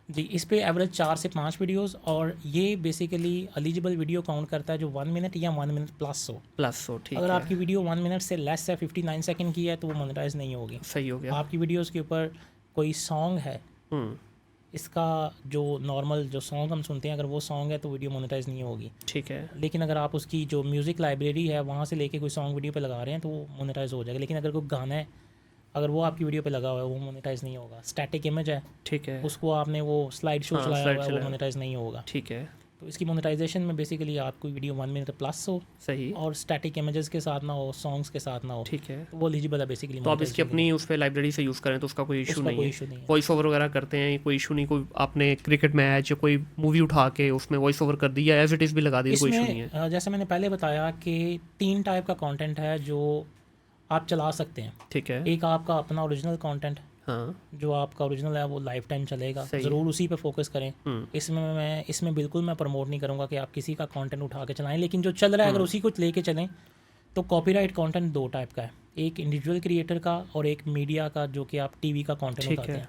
जी, इस पे एवरेज 4 से 5 वीडियोस, और ये बेसिकली एलिजिबल वीडियो काउंट करता है जो 1 मिनट या 1 मिनट प्लस हो। प्लस हो। ठीक अगर है। आपकी वीडियो 1 मिनट से लेस है, 59 सेकंड की है, तो वो मोनेटाइज नहीं होगी। सही हो गया। आपकी वीडियोस के ऊपर कोई सॉन्ग है, इसका जो नॉर्मल जो सॉन्ग हम सुनते हैं अगर वो सॉन्ग है तो वीडियो मोनेटाइज नहीं होगी। ठीक है। लेकिन अगर आप उसकी जो म्यूज़िक लाइब्रेरी है वहाँ से लेके कोई सॉन्ग वीडियो पे लगा रहे हैं तो वो मोनेटाइज हो जाएगा। लेकिन अगर कोई गाना है, अगर वो आपकी वीडियो पे लगा हुआ है वो मोनेटाइज नहीं होगा। स्टैटिक इमेज है, ठीक है, उसको आपने वो स्लाइड शो चलाया हुआ है, वो मोनेटाइज नहीं होगा। ठीक है, तो इसकी मोनेटाइजेशन में बेसिकली आपको वीडियो 1 मिनट प्लस हो सही, और स्टैटिक इमेजेस के साथ ना हो, सॉन्ग्स के साथ ना हो, ठीक है। तो वो एलिजिबल है बेसिकली। तो आप इसकी अपनी उस पर लाइब्रेरी से यूज़ करें तो उसका कोई इशू उसका नहीं कोई है। इशू नहीं है। वॉइस ओवर वगैरह करते हैं, कोई इशू नहीं, कोई आपने क्रिकेट मैच या कोई मूवी उठा के उसमें वॉइस ओवर कर दी या एज इट इज़ भी लगा दी, कोई इशू नहीं है। इसमें जैसे मैंने पहले बताया कि 3 टाइप का कंटेंट है जो आप चला सकते हैं। ठीक है, एक आपका अपना ओरिजिनल कंटेंट, हाँ, जो आपका ओरिजिनल है वो लाइफ टाइम चलेगा, सही है। ज़रूर उसी पे फोकस करें। इसमें बिल्कुल मैं प्रमोट नहीं करूँगा कि आप किसी का कंटेंट उठा के चलाएं, लेकिन जो चल रहा है अगर उसी को लेके चलें। तो कॉपीराइट कंटेंट 2 टाइप का है, एक इंडिविजुअल क्रिएटर का और एक मीडिया का, जो कि आप टीवी का कंटेंट ठीक उठाते है। हैं।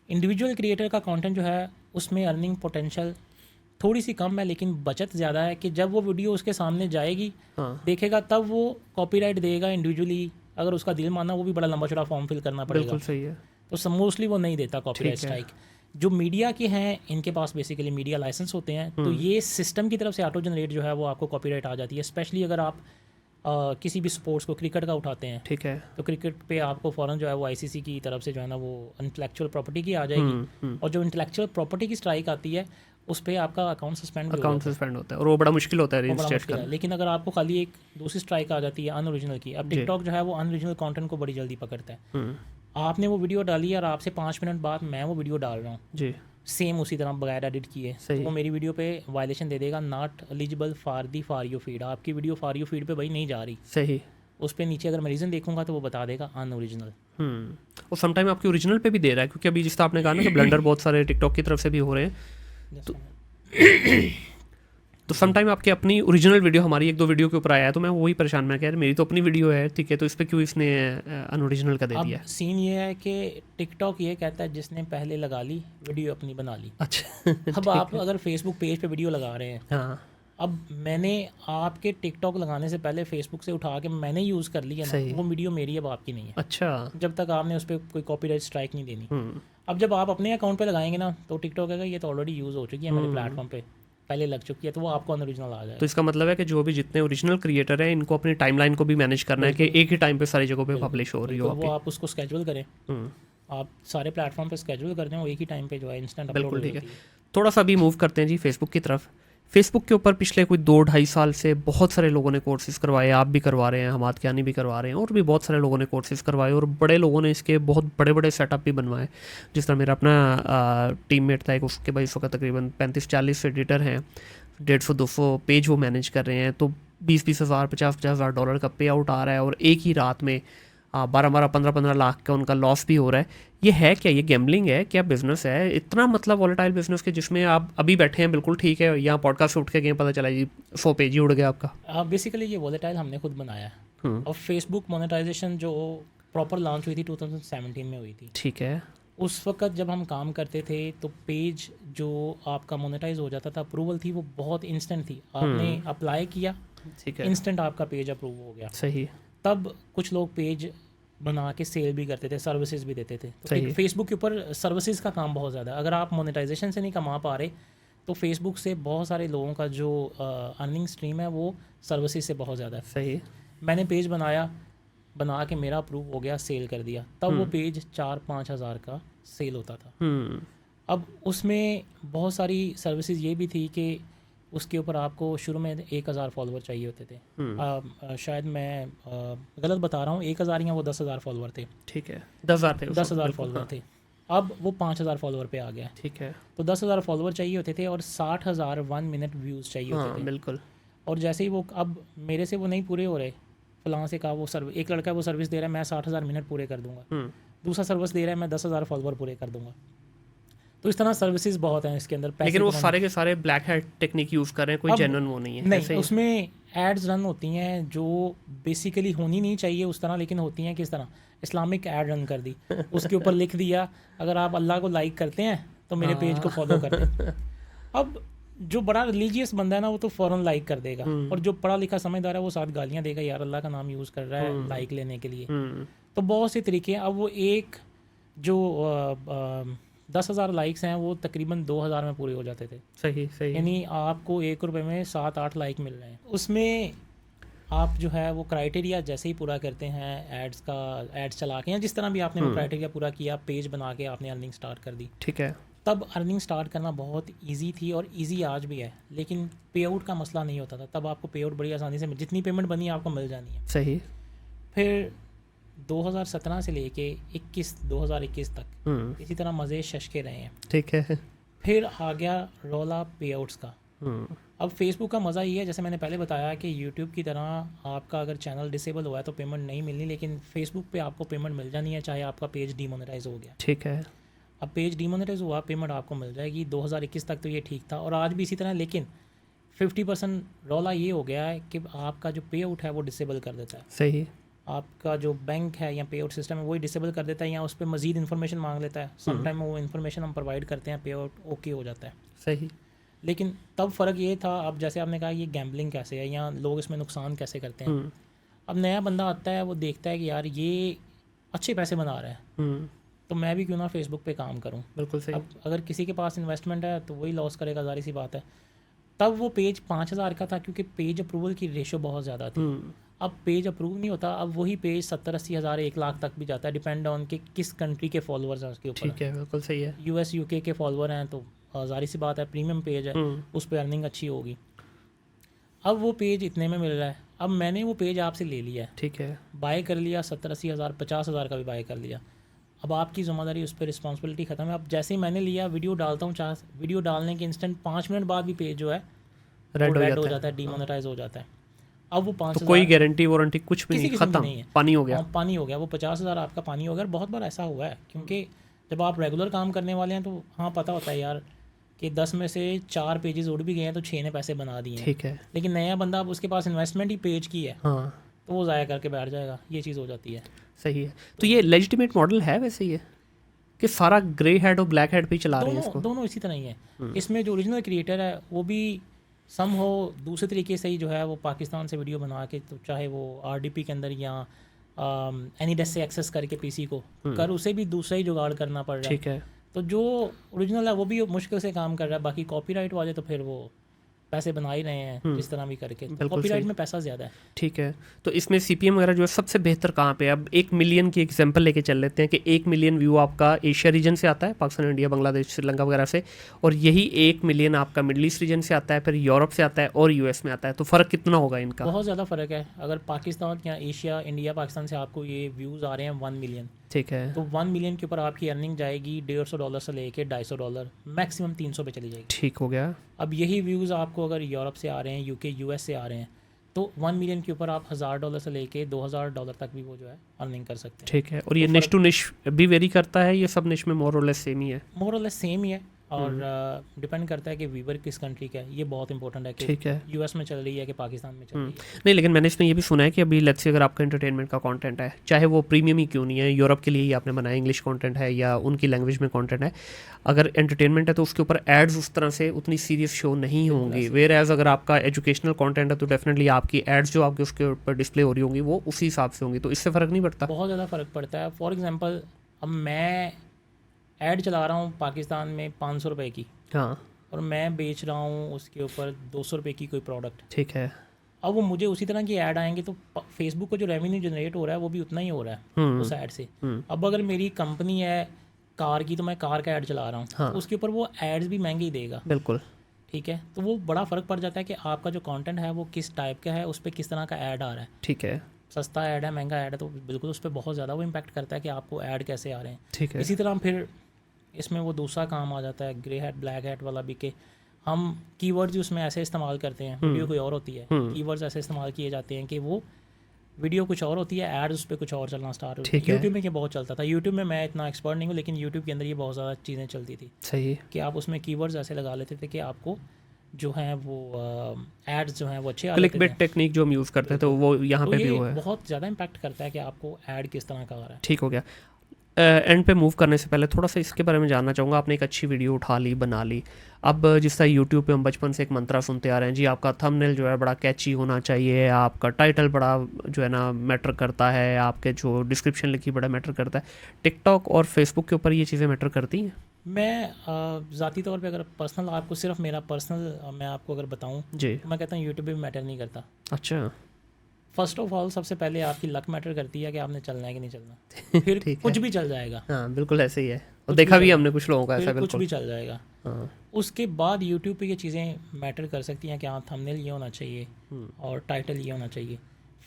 इंडिविजुअल क्रिएटर का कंटेंट जो है उसमें अर्निंग पोटेंशियल थोड़ी सी कम है, लेकिन बचत ज़्यादा है कि जब वो वीडियो उसके सामने जाएगी, हाँ, देखेगा, तब वो कॉपीराइट देगा इंडिविजुअली। अगर उसका दिल माना वो भी बड़ा लंबा चौड़ा फॉर्म फिल करना पड़ेगा, बिल्कुल सही है, तो मोस्टली वो नहीं देता कॉपीराइट ठीक है। स्ट्राइक। जो मीडिया के हैं इनके पास बेसिकली मीडिया लाइसेंस होते हैं, तो ये सिस्टम की तरफ से ऑटो जनरेट जो है वो आपको कॉपीराइट आ जाती है। स्पेशली अगर आप किसी भी स्पोर्ट्स को, क्रिकेट का उठाते हैं, ठीक है, तो क्रिकेट पे आपको फ़ौरन जो है वो आईसीसी की तरफ से जो है ना वो इंटेलेक्चुअल प्रॉपर्टी की आ जाएगी। और जो इंटेलेक्चुअल प्रॉपर्टी की स्ट्राइक आती है उस पर आपका अकाउंट सस्पेंड भी हो अकाउंट जाता है। सस्पेंड होता है और वो बड़ा मुश्किल होता है वो बड़ा रीइंस्टेट मुश्किल है। करना। लेकिन अगर आपको खाली एक दूसरी स्ट्राइक आ जाती है अनओरिजिनल की, अब जी। टिकटॉक जो है वो अनओरिजिनल कंटेंट को बड़ी जल्दी पकड़ता है। हम्म, आपने वो वीडियो डाली और आपसे 5 मिनट बाद मैं वो वीडियो डाल रहा हूँ जी, सेम उसी तरह बगैर एडिट किए, तो सही। वो मेरी वीडियो पे वायलेशन दे देगा, not eligible for the for you feed. आपकी वीडियो फॉर यू फीड पे भाई नहीं जा रही, सही। उस पर नीचे अगर मैं रीज़न देखूंगा तो वो बता देगा अनओरिजिनल। और समटाइम आपकी ओरिजिनल पे भी दे रहा है, क्योंकि अभी जिस तरह आपने कहा ना कि ब्लंडर बहुत सारे टिकटॉक की तरफ से भी हो रहे हैं, तो समटाइम आपकी अपनी ओरिजिनल वीडियो हमारी 1-2 वीडियो के ऊपर आया है, तो मैं वही परेशान, मैं कह रहा मेरी तो अपनी वीडियो है, ठीक है, तो इस पर क्यों इसने अनओरिजिनल का दे अब दिया। सीन ये है कि टिकटॉक ये कहता है जिसने पहले लगा ली वीडियो अपनी बना ली। अच्छा अब आप अगर फेसबुक पेज पे वीडियो लगा रहे हैं, हाँ, अब मैंने आपके टिकटॉक लगाने से पहले फेसबुक से उठा के मैंने यूज़ कर लिया सही। ना, वो वीडियो मेरी अब आपकी नहीं है, अच्छा, जब तक आपने उस पर कोई कॉपीराइट स्ट्राइक नहीं देनी। हम्म, अब जब आप अपने अकाउंट पे लगाएंगे ना, तो टिकटॉक कहेगा ये तो ऑलरेडी यूज़ हो चुकी है मेरे प्लेटफॉर्म पे, पहले लग चुकी है, तो वो आपको अनओरिजिनल आ जाएगा। तो इसका मतलब है कि जो भी जितने ओरिजिनल क्रिएटर हैं इनको अपनी टाइमलाइन को भी मैनेज करना है कि एक ही टाइम पे सारी जगहों पे पब्लिश हो रही हो तो वो आपकी। आप उसको स्केड्यूल करें, आप सारे प्लेटफॉर्म पे स्केड्यूल कर दें, वो एक ही टाइम पे जो है इंस्टेंट अपलोड हो बिल्कुल ठीक है। जाती है। थोड़ा सा भी मूव करते हैं जी फेसबुक की तरफ। फेसबुक के ऊपर पिछले कोई 2-2.5 साल से बहुत सारे लोगों ने कोर्सेज करवाए, आप भी करवा रहे हैं, हमाद कियानी भी करवा रहे हैं, और भी बहुत सारे लोगों ने कोर्सेज करवाए, और बड़े लोगों ने इसके बहुत बड़े बड़े सेटअप भी बनवाए। जिस तरह मेरा अपना टीममेट था एक, उसके भाई इस वक्त तकरीबन 35-40 एडिटर हैं, 150-200 पेज वो मैनेज कर रहे हैं, तो 20-20 हज़ार, 50-50 हज़ार डॉलर का पे आउट आ रहा है, और एक ही रात में 12-12, 15-15 लाख का उनका लॉस भी हो रहा है। ये है क्या, ये गैम्बलिंग है क्या, बिजनेस है इतना मतलब वॉलेटाइल बिजनेस के, जिसमें आप अभी बैठे हैं बिल्कुल ठीक है, यहाँ पॉडकास्ट उठ के गए, पता चला जी 100 पेज ही उड़ गया आपका। बेसिकली ये वॉलेटाइल हमने खुद बनाया है, और फेसबुक मोनेटाइजेशन जो प्रॉपर लॉन्च हुई थी 2017 में हुई थी। ठीक है, उस वक्त जब हम काम करते थे तो पेज जो आपका मोनेटाइज हो जाता था, अप्रूवल थी वो बहुत इंस्टेंट थी, आपने अप्लाई किया, ठीक है, इंस्टेंट आपका पेज अप्रूव हो गया। सही, तब कुछ लोग पेज बना के सेल भी करते थे, सर्विसेज भी देते थे। तो सही। फेसबुक के ऊपर सर्विसेज का काम बहुत ज़्यादा है। अगर आप मोनेटाइजेशन से नहीं कमा पा रहे तो फेसबुक से बहुत सारे लोगों का जो अर्निंग स्ट्रीम है वो सर्विसेज से बहुत ज़्यादा है। सही, मैंने पेज बना के मेरा अप्रूव हो गया, सेल कर दिया, तब वो पेज 4-5 हज़ार का सेल होता था। अब उसमें बहुत सारी सर्विसेज ये भी थी कि उसके ऊपर आपको शुरू में 1000 फॉलोवर चाहिए होते थे। शायद मैं गलत बता रहा हूँ, 1000 या वो 10,000 फॉलोवर थे। ठीक है, 10,000 थे, 10,000 फॉलोवर थे। अब वो 5,000 फॉलोवर पे आ गया। ठीक है, तो 10,000 फॉलोवर चाहिए होते थे और 60,000 1 मिनट व्यूज़ चाहिए होते थे। बिल्कुल। और जैसे ही वो, अब मेरे से वो नहीं पूरे हो रहे, फलां से कहा वो एक लड़का वो सर्विस दे रहा है, मैं 60,000 मिनट पूरे कर दूंगा, दूसरा सर्विस दे रहा है मैं 10,000 फॉलोवर पूरे कर दूंगा। तो इस तरह सर्विसेज बहुत हैं इसके अंदर। लेकिन वो सारे के सारे ब्लैक हैट टेक्निक यूज़ कर रहे हैं, कोई जेन्युइन वो नहीं है। नहीं, उसमें एड्स रन होती हैं जो बेसिकली होनी नहीं चाहिए उस तरह, लेकिन होती हैं किस तरह, इस्लामिक ऐड रन कर दी, उसके ऊपर लिख दिया अगर आप अल्लाह को लाइक करते हैं तो मेरे पेज को फॉलो कर लें। अब जो बड़ा रिलीजियस बंदा है ना वो तो फ़ौरन लाइक कर देगा, और जो पढ़ा लिखा समझदार है वो साथ गालियाँ देगा, यार अल्लाह का नाम यूज़ कर रहा है लाइक लेने के लिए। तो बहुत से तरीके हैं। अब वो एक जो 10,000 लाइक्स हैं वो तकरीबन 2,000 में पूरे हो जाते थे। सही सही। यानी आपको 1 रुपये में 7-8 लाइक मिल रहे हैं। उसमें आप जो है वो क्राइटेरिया जैसे ही पूरा करते हैं एड्स चला के, या जिस तरह भी आपने वो क्राइटेरिया पूरा किया, पेज बना के आपने अर्निंग स्टार्ट कर दी, ठीक है। तब अर्निंग स्टार्ट करना बहुत इजी थी और इजी आज भी है। लेकिन पे आउट का मसला नहीं होता था, तब आपको पे आउट बड़ी आसानी से जितनी पेमेंट बनी आपको मिल जानी है। सही। फिर 2017 से लेके 2021 तक इसी तरह मज़े शशके रहे हैं। ठीक है। फिर आ गया रौला पे आउट्स का। अब फेसबुक का मज़ा ये है, जैसे मैंने पहले बताया कि यूट्यूब की तरह आपका अगर चैनल डिसेबल हुआ है तो पेमेंट नहीं मिलनी, लेकिन फेसबुक पे आपको पेमेंट मिल जानी है, चाहे आपका पेज डीमोनेटाइज हो गया। ठीक है। अब पेज डीमोनेटाइज हुआ, पेमेंट आपको मिल जाएगी। 2021 तक तो ये ठीक था और आज भी इसी तरह, लेकिन 50% रौला ये हो गया है कि आपका जो पे आउट है वो डिसेबल कर देता है। सही। आपका जो बैंक है या पे आउट सिस्टम है वही डिसेबल कर देता है, या उस पर मज़ीद इन्फॉर्मेशन मांग लेता है। समटाइम वो इन्फॉर्मेशन हम प्रोवाइड करते हैं, पे आउट ओके हो जाता है। सही। लेकिन तब फ़र्क ये था, अब जैसे आपने कहा ये गैम्बलिंग कैसे है या लोग इसमें नुकसान कैसे करते हैं। अब नया बंदा आता है, वो देखता है कि यार ये अच्छे पैसे बना रहा है, तो मैं भी क्यों ना फेसबुक पे काम करूं। बिल्कुल सही। अब अगर किसी के पास इन्वेस्टमेंट है तो वही लॉस करेगा, ज़ाहिर सी बात है। तब वो पेज 5,000 का था क्योंकि पेज अप्रूवल की रेशो बहुत ज़्यादा थी। अब पेज अप्रूव नहीं होता, अब वही पेज 70-80 हज़ार 1 लाख तक भी जाता है, डिपेंड ऑन कि किस कंट्री के फॉलोअर्स हैं उसके ऊपर। ठीक है, बिल्कुल सही है। US UK के फॉलोअर हैं तो ज़ाहिर सी बात है, प्रीमियम पेज है, उस पर अर्निंग अच्छी होगी। अब वो पेज इतने में मिल रहा है, अब मैंने वो पेज आपसे ले लिया है, ठीक है, बाय कर लिया, 70-80 हज़ार 50 हज़ार का भी बाय कर लिया। अब आपकी ज़िम्मेदारी, उस पर रिस्पॉन्सिबिलिटी ख़त्म है। अब जैसे ही मैंने लिया, वीडियो डालता हूँ, वीडियो डालने के इंस्टेंट 5 मिनट बाद भी पेज जो है रेड हो जाता है, डीमोनेटाइज हो जाता है। अब वो 5,000 तो कोई गारंटी वारंटी कुछ भी नहीं, खत्म, नहीं है, पानी हो गया। पानी हो गया, वो 50 हज़ार आपका पानी हो गया। बहुत बार ऐसा हुआ है, क्योंकि जब आप रेगुलर काम करने वाले हैं तो हाँ पता होता है यार कि 10 में से 4 पेजेस उड़ भी गए हैं तो 6 ने पैसे बना दिए हैं। ठीक है। लेकिन नया बंदा, अब उसके पास इन्वेस्टमेंट ही पेज की है, हाँ, तो वो ज़ाया करके बैठ जाएगा, ये चीज़ हो जाती है। सही है। तो ये लेजिटिमेट मॉडल है वैसे ये कि सारा ग्रे हेड और ब्लैक हेड पे ही चला रहे हैं इसको? दोनों इसी तरह ही है। इसमें जो ओरिजिनल क्रिएटर है वो भी सम हो दूसरे तरीके से ही जो है वो पाकिस्तान से वीडियो बना के, तो चाहे वो RDP के अंदर या एनीडेस से एक्सेस करके पीसी को कर, उसे भी दूसरा ही जुगाड़ करना पड़ रहा है। ठीक है। तो जो ओरिजिनल है वो भी मुश्किल से काम कर रहा है, बाकी कॉपीराइट वाले तो फिर वो पैसे बना ही रहे हैं जिस तरह भी करके, तो कॉपीराइट में पैसा ज़्यादा है। ठीक है। तो इसमें CPM वगैरह जो है सबसे बेहतर कहाँ पे है? अब 1 मिलियन की एग्जांपल लेके चल लेते हैं कि 1 मिलियन व्यू आपका एशिया रीजन से आता है, पाकिस्तान, इंडिया, बांग्लादेश, श्रीलंका वगैरह से, और यही 1 मिलियन आपका मिडल ईस्ट रीजन से आता है, फिर यूरोप से आता है और US में आता है। तो फ़र्क कितना होगा इनका? बहुत ज़्यादा फ़र्क है। अगर पाकिस्तान या एशिया, इंडिया, पाकिस्तान से आपको ये व्यूज़ आ रहे हैं 1 मिलियन, ठीक है, तो 1 मिलियन के ऊपर आपकी अर्निंग जाएगी $150 से लेके $250, मैक्सिमम 300 पे चली जाएगी। ठीक हो गया। अब यही व्यूज़ आपको अगर यूरोप से आ रहे हैं, UK US से आ रहे हैं, तो 1 मिलियन के ऊपर आप $1,000 से लेके $2,000 तक भी वो जो है अर्निंग कर सकते हैं। ठीक है। और ये निश टू निश भी वेरी करता है, ये सब निश में मोर और लेस सेम ही है? मोर और लेस सेम ही है, और डिपेंड करता है कि व्यूवर किस कंट्री का है। ये बहुत इंपॉर्टेंट है कि ठीक है। US में चल रही है कि पाकिस्तान में चल रही है। नहीं, लेकिन मैंने इसमें ये भी सुना है कि अभी लेट्स से अगर आपका एंटरटेनमेंट का कंटेंट है, चाहे वो प्रीमियम ही क्यों नहीं है, यूरोप के लिए ही आपने बनाया, इंग्लिश कंटेंट है या उनकी लैंग्वेज में कंटेंट है, अगर एंटरटेनमेंट है तो उसके ऊपर एड्स उस तरह से उतनी सीरियस शो नहीं होंगी। वेयर एज अगर आपका एजुकेशनल कंटेंट है तो डेफिनेटली आपकी एड्स जो आपके उसके ऊपर डिस्प्ले हो रही होंगी वो उसी हिसाब से होंगी। तो इससे फ़र्क नहीं पड़ता? बहुत ज़्यादा फ़र्क पड़ता है। फॉर एग्जांपल, अब मैं ऐड चला रहा हूँ पाकिस्तान में 500 रुपये की, हाँ, और मैं बेच रहा हूँ उसके ऊपर 200 रुपये की कोई प्रोडक्ट। ठीक है। अब वो मुझे उसी तरह की ऐड आएंगे तो फेसबुक को जो रेवेन्यू जनरेट हो रहा है वो भी उतना ही हो रहा है उस ऐड से। अब अगर मेरी कंपनी है कार की, तो मैं कार का ऐड चला रहा हूँ, हाँ, तो उसके ऊपर वो एड्स भी महंगे ही देगा। बिल्कुल। ठीक है, तो वो बड़ा फ़र्क पड़ जाता है कि आपका जो कंटेंट है वो किस टाइप का है, उस पर किस तरह का ऐड आ रहा है। ठीक है। सस्ता ऐड है, महंगा ऐड है, तो बिल्कुल उस पर बहुत ज़्यादा वो इम्पैक्ट करता है कि आपको ऐड कैसे आ रहे हैं। ठीक है। इसी तरह फिर इसमें वो दूसरा काम आ जाता है ग्रे हैट ब्लैक हैट वाला भी, कि हम कीवर्ड्स उसमें ऐसे इस्तेमाल करते हैं, वीडियो कोई और होती है, कीवर्ड्स ऐसे इस्तेमाल किए जाते हैं कि वो वीडियो कुछ और होती है, एड्स उस पर कुछ और चलना स्टार्ट होती है। यूट्यूब में ये बहुत चलता था। यूट्यूब में मैं इतना एक्सपर्ट नहीं हूँ, लेकिन यूट्यूब के अंदर ये बहुत ज़्यादा चीज़ें चलती थी। सही। कि आप उसमें कीवर्ड्स ऐसे लगा लेते थे कि आपको जो है वो एड्स जो हैं वो अच्छे आ क्लिक बेट टेक्निक जो हम यूज़ करते थे वो यहाँ पे भी हुआ है। बहुत ज़्यादा इम्पैक्ट करता है कि आपको ऐड किस तरह का आ रहा है। ठीक हो गया। एंड पे मूव करने से पहले थोड़ा सा इसके बारे में जानना चाहूँगा। आपने एक अच्छी वीडियो उठा ली, बना ली, अब जिस तरह यूट्यूब पे हम बचपन से एक मंत्रा सुनते आ रहे हैं जी, आपका थंबनेल जो है बड़ा कैची होना चाहिए, आपका टाइटल बड़ा जो है ना मैटर करता है, आपके जो डिस्क्रिप्शन लिखी बड़ा मैटर करता है। टिकटॉक और फेसबुक के ऊपर ये चीज़ें मैटर करती हैं? मैं ज़ाती तौर पे अगर पर्सनल आपको सिर्फ मेरा पर्सनल मैं आपको अगर बताऊं जी, तो मैं कहता हूँ यूट्यूब भी मैटर नहीं करता। अच्छा। फर्स्ट ऑफ ऑल सबसे पहले आपकी लक मैटर करती है कि आपने चलना है कि नहीं चलना। फिर ठीक कुछ है। भी चल जाएगा, हाँ बिल्कुल ऐसे ही है, और कुछ देखा भी भी चल- हमने कुछ लोगों का ऐसा, फिर कुछ बिल्कुल। भी चल जाएगा। हाँ। उसके बाद यूट्यूब पे ये चीज़ें मैटर कर सकती हैं कि हाँ थंबनेल ये होना चाहिए और टाइटल ये होना चाहिए।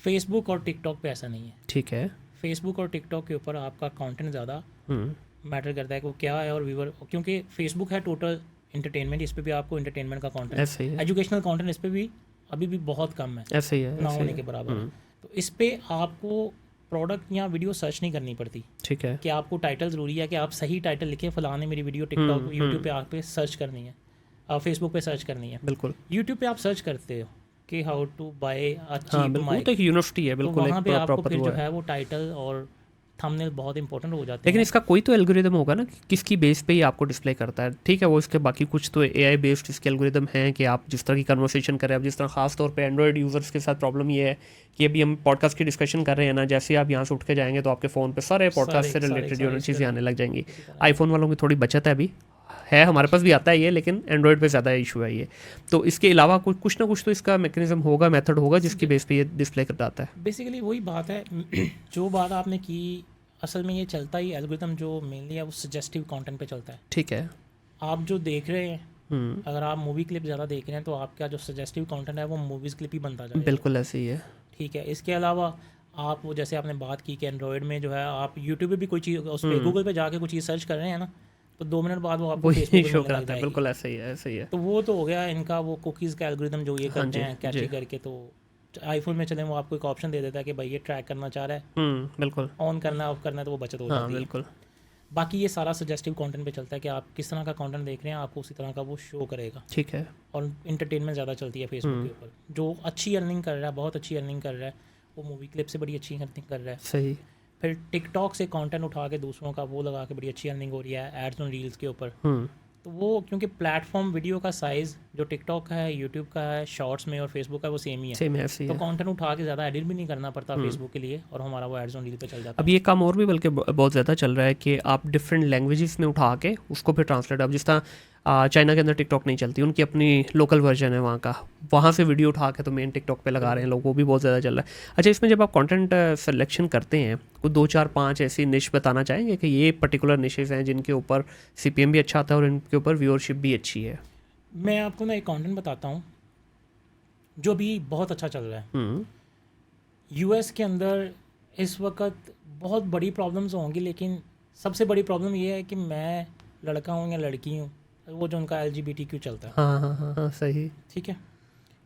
फेसबुक और टिकटॉक पे ऐसा नहीं है। ठीक है। फेसबुक और टिकटॉक के ऊपर आपका कंटेंट ज़्यादा हम्म। मैटर करता है कि वो क्या है, और व्यूअर, क्योंकि फेसबुक है टोटल इंटरटेनमेंट, इस पर भी आपको इंटरटेनमेंट का कंटेंट, ऐसे ही है, एजुकेशनल कंटेंट इस पर भी अभी भी बहुत कम है, ऐसे ही है, ना ऐसे होने ही के है। बराबर है। तो इस पे आपको प्रोडक्ट या वीडियो सर्च नहीं करनी पड़ती ठीक है। कि आपको टाइटल ज़रूरी है कि आप सही टाइटल लिखें, फलाने मेरी वीडियो टिकटॉक यूट्यूब पे आप पे सर्च करनी है, फेसबुक पे सर्च करनी है। बिल्कुल। यूट्यूब पे आप सर्च करते हो कि हाउ टू बाय अ हाँ चीप बिल्कुल, वो माइक, तो एक यूनिवर्सिटी है, तो बिल्कुल वहाँ पे एक आपको प्रॉपर फिर वो जो है। है वो टाइटल और थंबनेल बहुत इंपॉर्टेंट हो जाते लेकिन हैं। इसका कोई तो एल्गोरिदम होगा ना कि किसकी बेस पे ही आपको डिस्प्ले करता है। ठीक है, वो इसके बाकी कुछ तो एआई बेस्ड इसके एल्गोरिदम हैं कि आप जिस तरह की कन्वर्सेशन करें, अब जिस तरह खास तौर पे एंड्रॉयड यूज़र्स के साथ प्रॉब्लम ये है कि अभी हम पॉडकास्ट की डिस्कशन कर रहे हैं ना, जैसे ही आप यहाँ से उठ के जाएंगे तो आपके फ़ोन पे सारे पॉडकास्ट से रिलेटेड जो चीज़ें आने लग जाएंगी। आईफोन वालों की थोड़ी बचत है अभी, है हमारे पास भी आता है ये, लेकिन एंड्रॉयड पे ज़्यादा इशू है ये। तो इसके अलावा कुछ ना कुछ तो इसका मैकेनिज्म होगा, मेथड होगा जिसकी बेस पे ये डिस्प्ले कर जाता है। बेसिकली वही बात है जो बात आपने की, असल में ये चलता ही एल्गोरिथम जो मेनली है वो सजेस्टिव कंटेंट पे चलता है। ठीक है। आप जो देख रहे हैं, अगर आप मूवी क्लिप ज़्यादा देख रहे हैं तो आपका जो सजेस्टिव कंटेंट है वो मूवीज़ क्लिप ही बनता जाएगा। बिल्कुल ऐसे ही है। ठीक है। इसके अलावा आप वो जैसे आपने बात की कि एंड्रॉयड में जो है आप यूट्यूब पे भी कोई चीज़, उस पर गूगल पे जाके कोई चीज़ सर्च कर रहे हैं ना, तो 2 मिनट बाद वो आपको वही फेसबुक पे शो मिलने लग कराता है, जाएगी। बिल्कुल ऐसे ही है, ऐसे ही है। तो वो तो हो गया इनका वो कुकीज़ का एल्गोरिथम जो ये करते जी, हैं कैची जी। करके। तो आईफोन में चलें वो आपको एक ऑप्शन दे देता है कि भाई ये ट्रैक करना चाह रहा है, बिल्कुल। ऑन करना है, ऑफ करना है, तो वो बचत हो हाँ जाती है। बिल्कुल। बाकी ये सारा सजेस्टिव कंटेंट पे चलता है कि आप किस तरह का कंटेंट देख रहे हैं, आपको उसी तरह का वो शो करेगा। ठीक है। और इंटरटेनमेंट ज़्यादा चलती है फेसबुक के ऊपर। जो अच्छी अर्निंग कर रहा है, बहुत अच्छी अर्निंग कर रहा है, वो मूवी क्लिप से बड़ी अच्छी अर्निंग कर रहा है। सही। फिर टिकटॉक से कंटेंट उठा के दूसरों का वो लगा के बड़ी अच्छी अर्निंग हो रही है एड्स ऑन रील्स के ऊपर। तो वो क्योंकि प्लेटफॉर्म वीडियो का साइज़ जो टिकटॉक का है, यूट्यूब का है, शॉर्ट्स में और फेसबुक का वो सेम ही है। सेम है, ऐसे ही तो है। कंटेंट उठा के ज़्यादा एडिट भी नहीं करना पड़ता फेसबुक के लिए, और हमारा वो एड्स ऑन रील पे चल जाता है। अब ये काम और भी बल्कि बहुत ज़्यादा चल रहा है कि आप डिफरेंट लैंग्वेजेस में उठा के उसको फिर ट्रांसलेट, अब जिस तरह चाइना के अंदर टिकटॉक नहीं चलती, उनकी अपनी लोकल वर्जन है वहाँ का, वहाँ से वीडियो उठा के तो मेन टिकटॉक पे लगा रहे हैं लोग, वो भी बहुत ज़्यादा चल रहा है। अच्छा, इसमें जब आप कंटेंट सिलेक्शन करते हैं, कुछ 2 4 5 ऐसी निश बताना चाहेंगे कि ये पर्टिकुलर निशेज़ हैं जिनके ऊपर सीपीएम भी अच्छा आता है और इनके ऊपर व्यूअरशिप भी अच्छी है? मैं आपको ना एक कंटेंट बताता हूँ जो भी बहुत अच्छा चल रहा है। यूएस के अंदर इस वक्त बहुत बड़ी प्रॉब्लम्स होंगी, लेकिन सबसे बड़ी प्रॉब्लम ये है कि मैं लड़का हूँ या लड़की हूँ, वो जो उनका LGBTQ चलता है। हाँ हाँ हाँ हाँ, सही। ठीक है।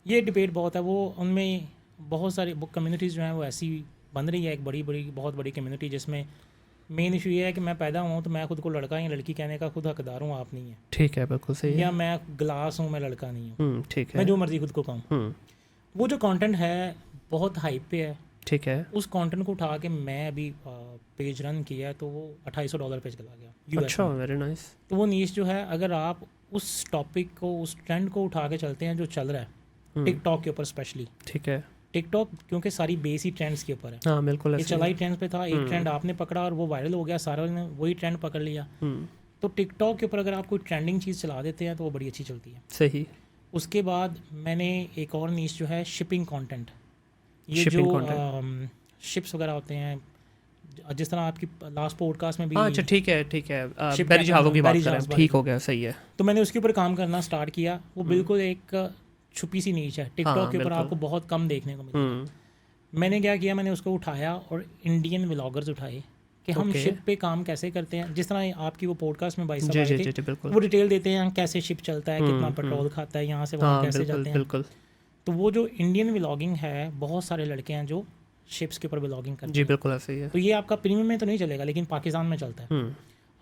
ये डिबेट बहुत है, वो उनमें बहुत सारी कम्युनिटीज़ जो हैं वो ऐसी बन रही है, एक बहुत बड़ी कम्युनिटी, जिसमें मेन इशू ये है कि मैं पैदा हुआ हूँ तो मैं खुद को लड़का या लड़की कहने का खुद हकदार हूँ, आप नहीं है। ठीक है, बिल्कुल सही है। या मैं ग्लास हूँ, मैं लड़का नहीं हूँ, ठीक है। मैं जो मर्ज़ी खुद को कहूँ। वो जो कंटेंट है बहुत हाइप पे है। ठीक है। उस कंटेंट को उठा के मैं अभी पेज रन किया है तो वो $250 पे चला गया US अच्छा, में। Very nice. तो वो नीश जो है, अगर आप उस टॉपिक को, उस ट्रेंड को उठा के चलते हैं जो चल रहा है टिकटॉक के ऊपर स्पेशली। ठीक है। टिकटॉक क्योंकि सारी बेस ही ट्रेंड्स के ऊपर है। हाँ बिल्कुल ये ऐसे चला ही ट्रेंड्स पे था, एक ट्रेंड आपने पकड़ा और वो वायरल हो गया, सारे ने वही ट्रेंड पकड़ लिया। तो टिकटॉक के ऊपर अगर आप कोई ट्रेंडिंग चीज़ चला देते हैं तो वो बड़ी अच्छी चलती है। सही। उसके बाद मैंने एक और नीश जो है शिपिंग कंटेंट, ये Shipping जो शिप्स वगैरह होते हैं, जिस तरह आपकी लास्ट पॉडकास्ट में भी। हाँ अच्छा, ठीक है, ठीक है। Ship बैरी जहाज़ों की बात बैरी कर रहे जहाज़ हैं, ठीक हो गया, सही है। तो मैंने उसके ऊपर काम करना स्टार्ट किया। वो बिल्कुल एक छुपी सी नीच है, टिकटॉक के ऊपर बिल्कुल। आपको बहुत कम देखने को मिलता। मैंने क्या किया, मैंने उसको उठाया और इंडियन व्लॉगर्स उठाए कि हम शिप पे काम कैसे करते हैं। जिस तरह आपकी वो पॉडकास्ट में भाई साहब आए थे, जी बिल्कुल। वो डिटेल देते हैं कैसे शिप चलता है, कितना पेट्रोल खाता है, यहाँ से वहाँ कैसे जाते हैं। बिल्कुल। तो वो जो इंडियन व्लॉगिंग है, बहुत सारे लड़के हैं जो शिप्स के ऊपर व्लॉगिंग करते जी हैं। बिल्कुल ऐसे ही है। तो ये आपका प्रीमियम में तो नहीं चलेगा, लेकिन पाकिस्तान में चलता है।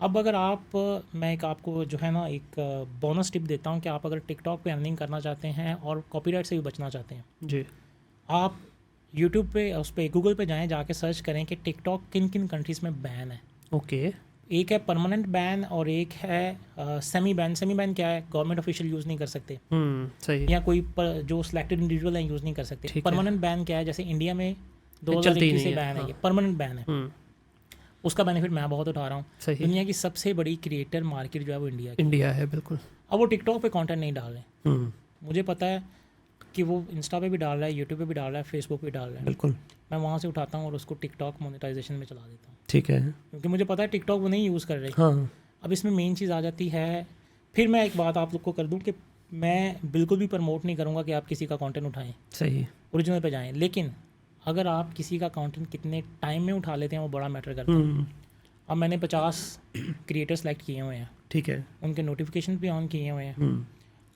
अब अगर आप, मैं एक आपको जो है ना एक बोनस टिप देता हूँ कि आप अगर टिकटॉक पे अर्निंग करना चाहते हैं और कॉपीराइट से भी बचना चाहते हैं, जी, आप यूट्यूब पे, उस पर गूगल पे जाएं, जाके सर्च करें कि टिकटॉक किन किन कंट्रीज़ में बैन है। ओके। एक है परमानेंट बैन और एक है सेमी बैन। सेमी बैन क्या है, गवर्नमेंट ऑफिशियल यूज़ नहीं कर सकते, सही। या कोई जो सिलेक्टेड इंडिविजुअल है यूज़ नहीं कर सकते। ठीक है। परमानेंट बैन क्या है, जैसे इंडिया में चलती ही 2021 नहीं से है, बैन है, हाँ। ये परमानेंट बैन है। उसका बेनिफिट मैं बहुत उठा रहा हूँ। सही। दुनिया की सबसे बड़ी क्रिएटर मार्केट जो है वो इंडिया की। इंडिया है, बिल्कुल। अब वो टिकटॉक पे कंटेंट नहीं डाल रहे। मुझे पता है कि वो इंस्टा पे भी डाल रहा है, यूट्यूब पे भी डाल रहा है, फेसबुक पे डाल रहा है, बिल्कुल, मैं वहाँ से उठाता हूँ और उसको टिकटॉक मोनेटाइजेशन में चला देता हूँ, ठीक है, क्योंकि मुझे पता है टिकटॉक वो नहीं यूज़ कर रही। हाँ, अब इसमें मेन चीज़ आ जाती है, फिर मैं एक बात आप लोग को कर दूं कि मैं बिल्कुल भी प्रमोट नहीं करूंगा कि आप किसी का कंटेंट उठाएं, सही, ओरिजिनल पे जाएं, लेकिन अगर आप किसी का कंटेंट कितने टाइम में उठा लेते हैं वो बड़ा मैटर करता है। अब मैंने 50 क्रिएटर सेलेक्ट किए हुए हैं, ठीक है, उनके नोटिफिकेशन भी ऑन किए हुए हैं,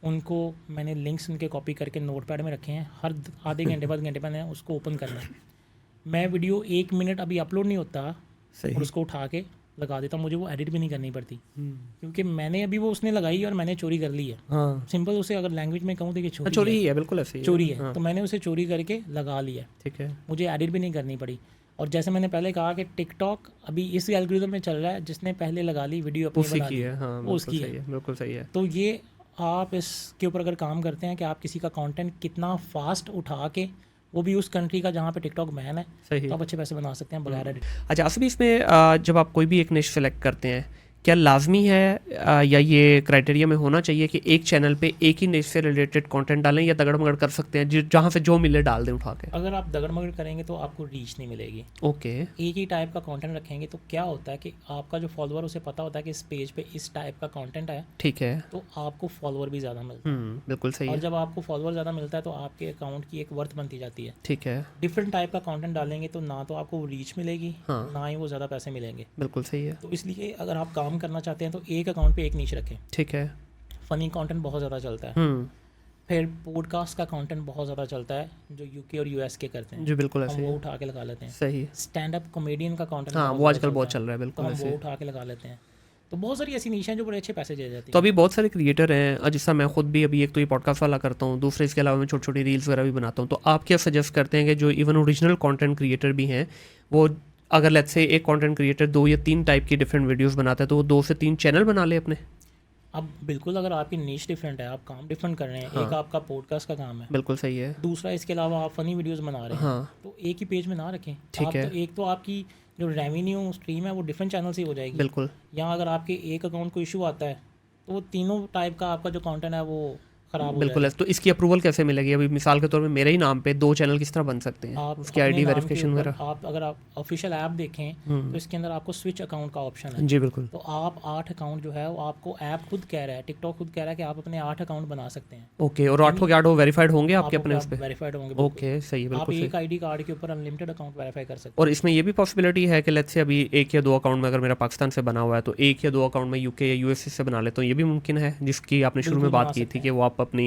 उनको मैंने लिंक्स उनके कॉपी करके नोटपैड में रखे हैं, हर आधे घंटे बाद घंटे मैंने उसको ओपन करना है। मैं वीडियो 1 मिनट अभी अपलोड नहीं होता सही, और उसको उठा के लगा देता हूँ, मुझे वो एडिट भी नहीं करनी पड़ती, क्योंकि मैंने अभी वो उसने लगाई और मैंने चोरी कर ली है। हाँ, सिंपल उसे अगर लैंग्वेज में कहूँ तो ये चोरी ही है, बिल्कुल ऐसे ही चोरी है, हाँ, तो मैंने उसे चोरी करके लगा लिया, ठीक है, मुझे एडिट भी नहीं करनी पड़ी। और जैसे मैंने पहले कहा कि टिकटॉक अभी इस एल्गोरिथम में चल रहा है, जिसने पहले लगा ली वीडियो अपनी उसी बना की ली, है, हाँ, वो उसकी बिल्कुल सही है, बिल्कुल सही है, तो ये आप इसके ऊपर अगर काम करते हैं कि आप किसी का कंटेंट कितना फास्ट उठा के, वो भी उस कंट्री का जहाँ पे टिकटॉक बैन है, सही। तो आप अच्छे पैसे बना सकते हैं बगैर एडिट। अच्छा, असली इसमें जब आप कोई भी एक निश सेलेक्ट करते हैं, क्या लाजमी है या ये क्राइटेरिया में होना चाहिए कि एक चैनल पे एक ही निश से रिलेटेड कंटेंट डालें, या दगड़ मगड़ कर सकते हैं जहाँ से जो मिले डाल दें उठा के? अगर आप दगड़ मगड़ करेंगे तो आपको रीच नहीं मिलेगी। ओके, एक ही टाइप का कंटेंट रखेंगे तो क्या होता है कि आपका जो फॉलोअर, उसे पता होता है कि इस पेज पे इस टाइप का कंटेंट है, ठीक है, तो आपको फॉलोअर भी ज़्यादा मिलता है। बिल्कुल सही और है, जब आपको फॉलोअर ज़्यादा मिलता है तो आपके अकाउंट की एक वर्थ बनती जाती है। ठीक है, डिफरेंट टाइप का कंटेंट डालेंगे तो ना तो आपको रीच मिलेगी, हाँ, ना ही वो ज़्यादा पैसे मिलेंगे। बिल्कुल सही है, तो इसलिए अगर आप काम करना चाहते हैं तो एक अकाउंट पे एक नीच रखें। ठीक है, फ़नी कंटेंट बहुत ज़्यादा चलता है, फिर पॉडकास्ट का कंटेंट बहुत ज़्यादा चलता है जो यूके और यूएस के करते हैं, जी बिल्कुल हम ऐसे वो ही, उठा के लगा लेते हैं। सही, स्टैंड अप कॉमेडियन का कंटेंट हाँ, वो आजकल बहुत चल रहा है, तो बिल्कुल हम ऐसे। वो उठा के लगा लेते हैं। तो बहुत सारी ऐसी नीच हैं जो बड़े अच्छे पैसे दे जाती तो हैं। अभी बहुत सारे क्रिएटर हैं, जिसका मैं खुद भी अभी एक तो ये पॉडकास्ट वाला करता हूँ, दूसरे इसके अलावा मैं छोटी छोटी रील्स वगैरह भी बनाता हूँ। तो आप क्या सजेस्ट करते हैं कि जो इवन ओरिजिनल कंटेंट क्रिएटर भी हैं, वो अगर लेट्स से एक कंटेंट क्रिएटर 2 या 3 टाइप की डिफरेंट वीडियोस बनाता है, तो वो 2 से 3 चैनल बना ले अपने? अब बिल्कुल, अगर आपकी नीच डिफरेंट है, आप काम डिफरेंट कर रहे हैं, एक आपका पॉडकास्ट का काम है, बिल्कुल सही है, दूसरा इसके अलावा आप फनी वीडियोस बना रहे हैं, हाँ, तो एक ही पेज में ना रखें। ठीक आप है। तो एक तो आपकी जो रेवेन्यू स्ट्रीम है वो डिफरेंट चैनल से हो जाएगी। बिल्कुल, या अगर आपके एक अकाउंट को इशू आता है तो वो तीनों टाइप का आपका जो कंटेंट है वो ख़राब हो बिल्कुल जाएगा। ऐसे। तो इसकी अप्रूवल कैसे मिलेगी? अभी मिसाल के तौर पे मेरे ही नाम पे 2 चैनल किस तरह बन सकते हैं? आप उसकी अपने आईडी नाम के वेरिफिकेशन ऊपर, वगैरह? आप अगर आप ऑफिशियल ऐप देखें तो इसके अंदर आपको स्विच अकाउंट का ऑप्शन है। जी बिल्कुल, तो आप 8 अकाउंट जो है वो आपको ऐप खुद कह रहा है, टिकटॉक खुद कह रहा है कि आप अपने 8 अकाउंट बना सकते हैं। ओके। और 8 के 8 वो वेरीफाइड होंगे आपके अपने उस पे? वेरीफाइड होंगे बिल्कुल। ओके, सही है, आप बिल्कुल सही। एक आईडी कार्ड के ऊपर अनलिमिटेड अकाउंट वेरीफाई कर सकते और इसमें ये भी पॉसिबिलिटी है कि लेट्स से अभी 1 या 2 अकाउंट में अगर मेरा पाकिस्तान से बना हुआ है, तो 1 या 2 अकाउंट में यूके या यूएसए से बना लेता हूँ, ये भी मुमकिन है, जिसकी आपने शुरू में बिल्कुल बात बना की सकते थी कि वो आप अपनी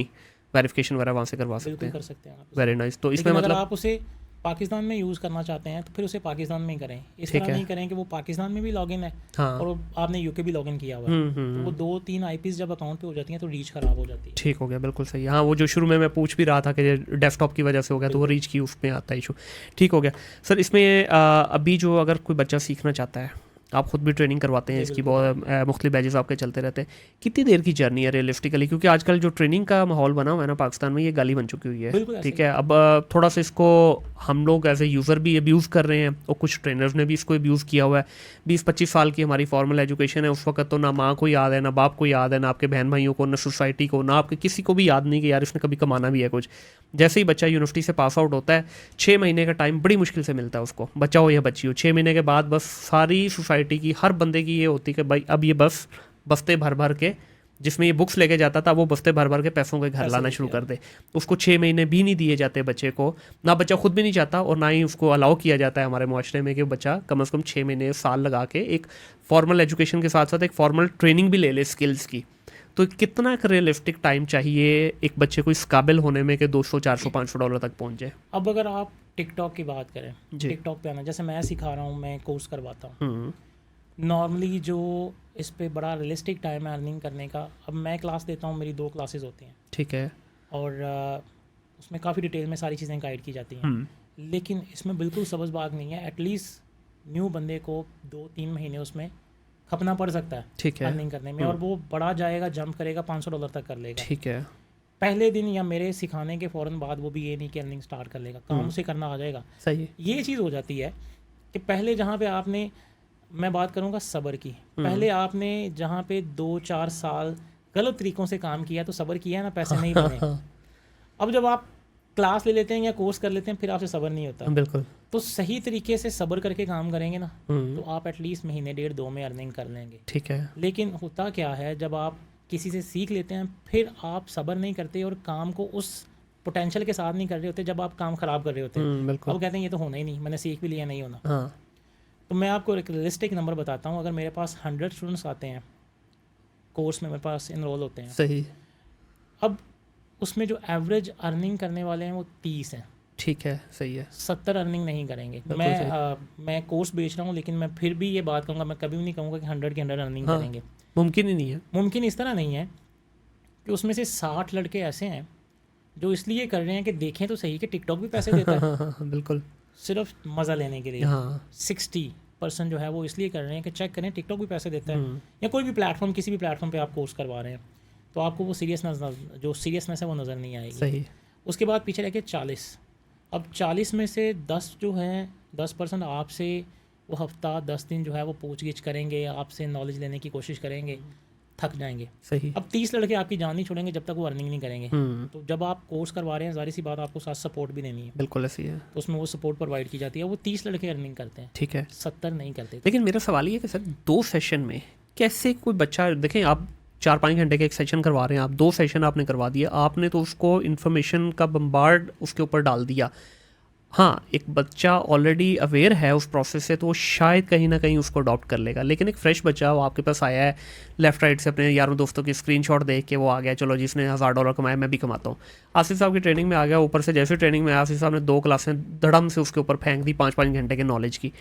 वेरिफिकेशन वगैरह वहाँ से करवा हैं, सकते बिल्कुल हैं। कर सकते हैं आप। Very nice. तो इसमें लेकिन अगर मतलब आप उसे पाकिस्तान में यूज़ करना चाहते हैं तो फिर उसे पाकिस्तान में ही करें। इस ठीक तरह है। नहीं करें कि वो पाकिस्तान में भी लॉगिन है हाँ, और आपने यूके भी लॉगिन किया हुआ है, तो वो 2-3 आईपीज़ जब अकाउंट पे हो जाती हैं तो रीच ख़राब हो जाती है। ठीक हो गया, बिल्कुल सही है। हाँ, वो जो शुरू में मैं पूछ भी रहा था कि डेस्कटॉप की वजह से हो गया, तो वो रीच की उसमें आता है इशू। ठीक हो गया सर। इसमें अभी जो अगर कोई बच्चा सीखना चाहता है, आप खुद भी ट्रेनिंग करवाते हैं जी, इसकी, बहुत मुख्तलिफ बैचेस आपके चलते रहते हैं, कितनी देर की जर्नी है रियलिस्टिकली? क्योंकि आजकल जो ट्रेनिंग का माहौल बना हुआ है ना पाकिस्तान में, ये गाली बन चुकी हुई है, बिल्कुल ऐसे ठीक है। अब थोड़ा सा इसको हम लोग एज ए यूज़र भी अब्यूज़ कर रहे हैं, और कुछ ट्रेनर्स ने भी इसको अब्यूज़ किया हुआ है। 20-25 साल की हमारी फॉर्मल एजुकेशन है, उस वक्त तो ना माँ को याद है, ना बाप को याद है, ना आपके बहन भाइयों को, ना सोसाइटी को, ना आपके किसी को भी याद नहीं कि यार इसने कभी कमाना भी है कुछ। जैसे ही बच्चा यूनिवर्सिटी से पास आउट होता है, 6 महीने का टाइम बड़ी मुश्किल से मिलता है उसको, बच्चा हो या बच्ची हो। 6 महीने के बाद बस सारी सोसाइटी की, हर बंदे की ये होती है कि भाई अब ये बस बस्ते भर भर के, जिसमें ये बुक्स लेके जाता था, वो बस्ते भर भर के पैसों के घर पैसे लाना लेके शुरू कर दे। उसको 6 महीने भी नहीं दिए जाते बच्चे को, ना बच्चा खुद भी नहीं चाहता, और ना ही उसको अलाउ किया जाता है हमारे माशरे में कि बच्चा कम से कम 6 महीने साल लगा के एक फॉर्मल एजुकेशन के साथ साथ एक फॉर्मल ट्रेनिंग भी ले ले स्किल्स की। तो कितना एक रियलिस्टिक टाइम चाहिए एक बच्चे को इस काबिल होने में कि 200, 400, $500 तक पहुँच जाए? अब अगर आप टिकटॉक की बात करें, जी। टिकटॉक पे आना, जैसे मैं सिखा रहा हूँ, मैं कोर्स करवाता हूँ, हम्म, नॉर्मली जो इस पे बड़ा रियलिस्टिक टाइम है अर्निंग करने का। अब मैं क्लास देता हूँ, मेरी 2 क्लासेस होती हैं, ठीक है। और उसमें काफ़ी डिटेल में सारी चीज़ें गाइड की जाती हैं, लेकिन इसमें बिल्कुल सबज बाग नहीं है। एटलीस्ट न्यू बंदे को 2-3 महीने उसमें खपना पड़ सकता है, ठीक है, अर्निंग करने में, और वो बड़ा जाएगा, जंप करेगा, $500 तक कर लेगा ठीक है, पहले दिन, या मेरे सिखाने के फ़ौरन बाद। वो भी ये नहीं कि अर्निंग स्टार्ट कर लेगा, काम उसे करना आ जाएगा। सही है। ये चीज़ हो जाती है कि पहले जहाँ पे आपने, मैं बात करूँगा सब्र की, पहले आपने जहाँ पे 2-4 साल गलत तरीक़ों से काम किया तो सब्र किया ना, पैसे नहीं बने। अब जब आप क्लास ले लेते हैं या कोर्स कर लेते हैं, फिर आपसे सब्र नहीं होता। बिल्कुल। तो सही तरीके से सब्र करके काम करेंगे ना, हम्म। तो आप एटलीस्ट महीने 1.5-2 में अर्निंग कर लेंगे। ठीक है। लेकिन होता क्या है, जब आप किसी से सीख लेते हैं, फिर आप सब्र नहीं करते और काम को उस पोटेंशियल के साथ नहीं कर रहे होते, जब आप काम ख़राब कर रहे होते हैं। बिल्कुल। अब कहते हैं ये तो होना ही नहीं, मैंने सीख भी लिया, नहीं होना। हाँ। तो मैं आपको एक रियलिस्टिक नंबर बताता हूँ। अगर मेरे पास 100 स्टूडेंट्स आते हैं कोर्स में, मेरे पास इनरोल होते हैं, सही। अब उसमें जो एवरेज अर्निंग करने वाले हैं वो 30 हैं। ठीक है, सही है। 70 अर्निंग नहीं करेंगे। बिल्कुल मैं कोर्स बेच रहा हूँ, लेकिन मैं फिर भी ये बात कहूँगा, मैं कभी भी नहीं कहूँगा कि 100 के 100 अर्निंग हाँ। करेंगे। मुमकिन ही नहीं है। मुमकिन इस तरह नहीं है कि उसमें से 60 लड़के ऐसे हैं जो इसलिए कर रहे हैं कि देखें तो सही कि टिकटॉक भी पैसे देता है, हाँ, बिल्कुल। सिर्फ मज़ा लेने के लिए। हाँ। 60% जो है वो इसलिए कर रहे हैं कि चेक करें टिकटॉक भी पैसे देता है, हम्म। या कोई भी प्लेटफॉर्म, किसी भी प्लेटफॉर्म पे आप कोर्स करवा रहे हैं, तो आपको वो जो सीरियसनेस है वो नज़र नहीं आएगी। सही। उसके बाद पीछे रह के 40। अब 40 में से 10 जो हैं, 10% आपसे वो हफ्ता 10 दिन जो है वो पूछगिछ करेंगे, आपसे नॉलेज लेने की कोशिश करेंगे, थक जाएंगे। सही। अब 30 लड़के आपकी जान नहीं छोड़ेंगे जब तक वो अर्निंग नहीं करेंगे। तो जब आप कोर्स करवा रहे हैं, जाहिर सी बात आपको साथ सपोर्ट भी देनी है, बिल्कुल ऐसी है। तो उसमें वो सपोर्ट प्रोवाइड की जाती है। वो 30 लड़के अर्निंग करते हैं, ठीक है। 70 नहीं करते। लेकिन मेरा सवाल ये है कि सर 2 सेशन में कैसे कोई बच्चा, देखें आप 4-5 घंटे का एक सेशन करवा रहे हैं, आप 2 सेशन आपने करवा दिया, आपने तो उसको इन्फॉर्मेशन का बम्बार्ड उसके ऊपर डाल दिया। हाँ, एक बच्चा ऑलरेडी अवेयर है उस प्रोसेस से, तो वो शायद कहीं ना कहीं उसको अडॉप्ट कर लेगा। लेकिन एक फ्रेश बच्चा वो आपके पास आया है, लेफ्ट राइट से अपने यारों दोस्तों की स्क्रीनशॉट देख के वो आ गया, चलो जिसने $1000 कमाया मैं भी कमाता हूँ। आसिफ साहब की ट्रेनिंग में आ गया, ऊपर से जैसे ट्रेनिंग में आया, आसिफ साहब ने 2 क्लासें धड़म से उसके ऊपर फेंक दी 5-5 घंटे के नॉलेज की।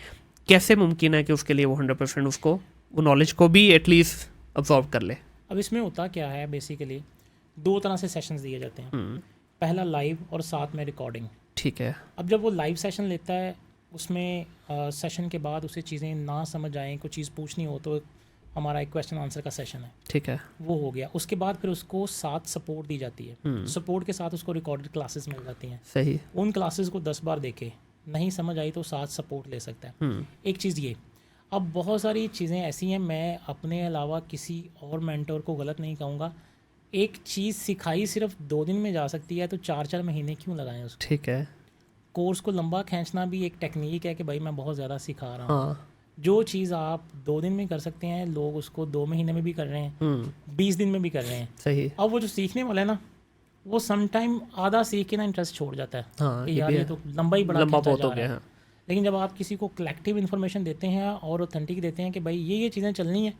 कैसे मुमकिन है कि उसके लिए वो 100% उसको वो नॉलेज को भी एटलीस्ट अब्जॉर्व कर ले? अब इसमें होता क्या है, बेसिकली 2 तरह से सेशंस दिए जाते हैं। पहला लाइव और साथ में रिकॉर्डिंग। ठीक है। अब जब वो लाइव सेशन लेता है, उसमें सेशन के बाद उसे चीज़ें ना समझ आएँ, कोई चीज़ पूछनी हो, तो हमारा एक क्वेश्चन आंसर का सेशन है, ठीक है। वो हो गया। उसके बाद फिर उसको साथ सपोर्ट दी जाती है। सपोर्ट के साथ उसको रिकॉर्डेड क्लासेस मिल जाती हैं। सही। उन क्लासेस को 10 बार देखे, नहीं समझ आई तो साथ सपोर्ट ले सकता है। एक चीज़ ये। अब बहुत सारी चीज़ें ऐसी हैं, मैं अपने अलावा किसी और मेंटोर को गलत नहीं कहूँगा, एक चीज़ सिखाई सिर्फ 2 दिन में जा सकती है, तो 4-4 महीने क्यों लगाएं उसको? ठीक है। कोर्स को लंबा खींचना भी एक टेक्निक है कि भाई मैं बहुत ज़्यादा सिखा रहा हूँ। हाँ। जो चीज़ आप 2 दिन में कर सकते हैं, लोग उसको 2 महीने में भी कर रहे हैं, 20 दिन में भी कर रहे हैं। सही। अब वो जो सीखने वाला है ना, वो समटाइम आधा सीख के ना इंटरेस्ट छोड़ जाता है। हाँ, यार ये तो लंबा ही बड़ा लंबा खींचा बहुत जा हो रहा है। गया है। लेकिन जब आप किसी को कलेक्टिव इन्फॉर्मेशन देते हैं और ऑथेंटिक देते हैं कि भाई ये चीज़ें चलनी है,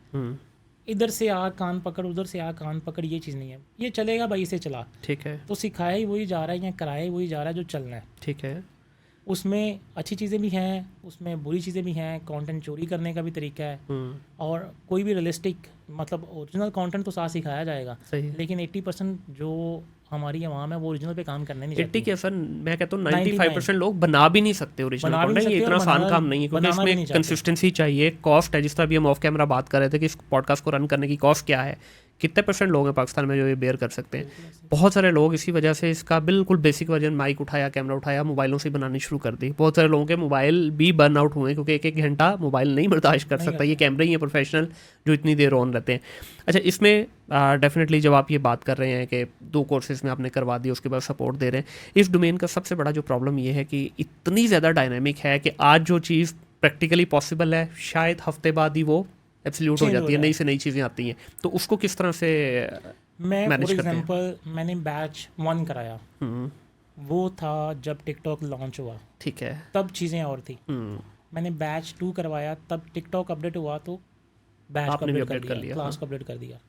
इधर से आ कान पकड़, उधर से आ कान पकड़, ये चीज़ नहीं है, ये चलेगा भाई, इसे चला। ठीक है। तो सिखाया ही वही जा रहा है या कराया ही वही जा रहा है जो चलना है। ठीक है। उसमें अच्छी चीज़ें भी हैं, उसमें बुरी चीज़ें भी हैं, कंटेंट चोरी करने का भी तरीका है, और कोई भी रियलिस्टिक मतलब ओरिजिनल कंटेंट तो साथ सिखाया जाएगा। सही। लेकिन 80% जो हमारी आवाम है वो ओरिजिनल पे काम करने नहीं 80 चाहती। के सर मैं कहता हूँ 95% लोग बना भी नहीं सकते ओरिजिनल बना भी नहीं कंटेंट। ये सकते इतना और आसान बनाना- काम नहीं है, क्योंकि बनाना भी इसमें नहीं चाहते। कंसिस्टेंसी चाहिए, कॉस्ट है। जिस तरह अभी हम ऑफ कैमरा बात कर रहे थे कि इस पॉडकास्ट को रन करने की कॉस्ट क्या है, कितने % लोग हैं पाकिस्तान में जो ये बेयर कर सकते हैं? बहुत सारे लोग इसी वजह से इसका बिल्कुल बेसिक वर्जन माइक उठाया, कैमरा उठाया, मोबाइलों से बनानी शुरू कर दी। बहुत सारे लोगों के मोबाइल भी बर्न आउट हुए, क्योंकि 1-1 घंटा मोबाइल नहीं बर्दाश्त कर सकता। ये कैमरे ही है प्रोफेशनल जो इतनी देर ऑन रहते हैं। अच्छा, इसमें डेफिनेटली जब आप ये बात कर रहे हैं कि 2 कोर्सेज में आपने करवा दिया, उसके बाद सपोर्ट दे रहे हैं, इस डोमेन का सबसे बड़ा जो प्रॉब्लम ये है कि इतनी ज़्यादा डायनामिक है कि आज जो चीज़ प्रैक्टिकली पॉसिबल है, शायद हफ्ते बाद ही वो एब्सोल्यूट हो Change हो जाती है, जाए। नई से नई चीज़ें आती हैं। तो उसको किस तरह से मैं मैनेज फॉर करते हैं? एग्जांपल मैंने बैच 1 कराया, वो था जब टिकटॉक लॉन्च हुआ, ठीक है। तब चीज़ें और थी। मैंने बैच 2 करवाया, तब टिकटॉक अपडेट हुआ तो बैच को आपने भी अपडेट update कर कर दिया, लिया, क्लास हाँ। को अपडेट कर दिया।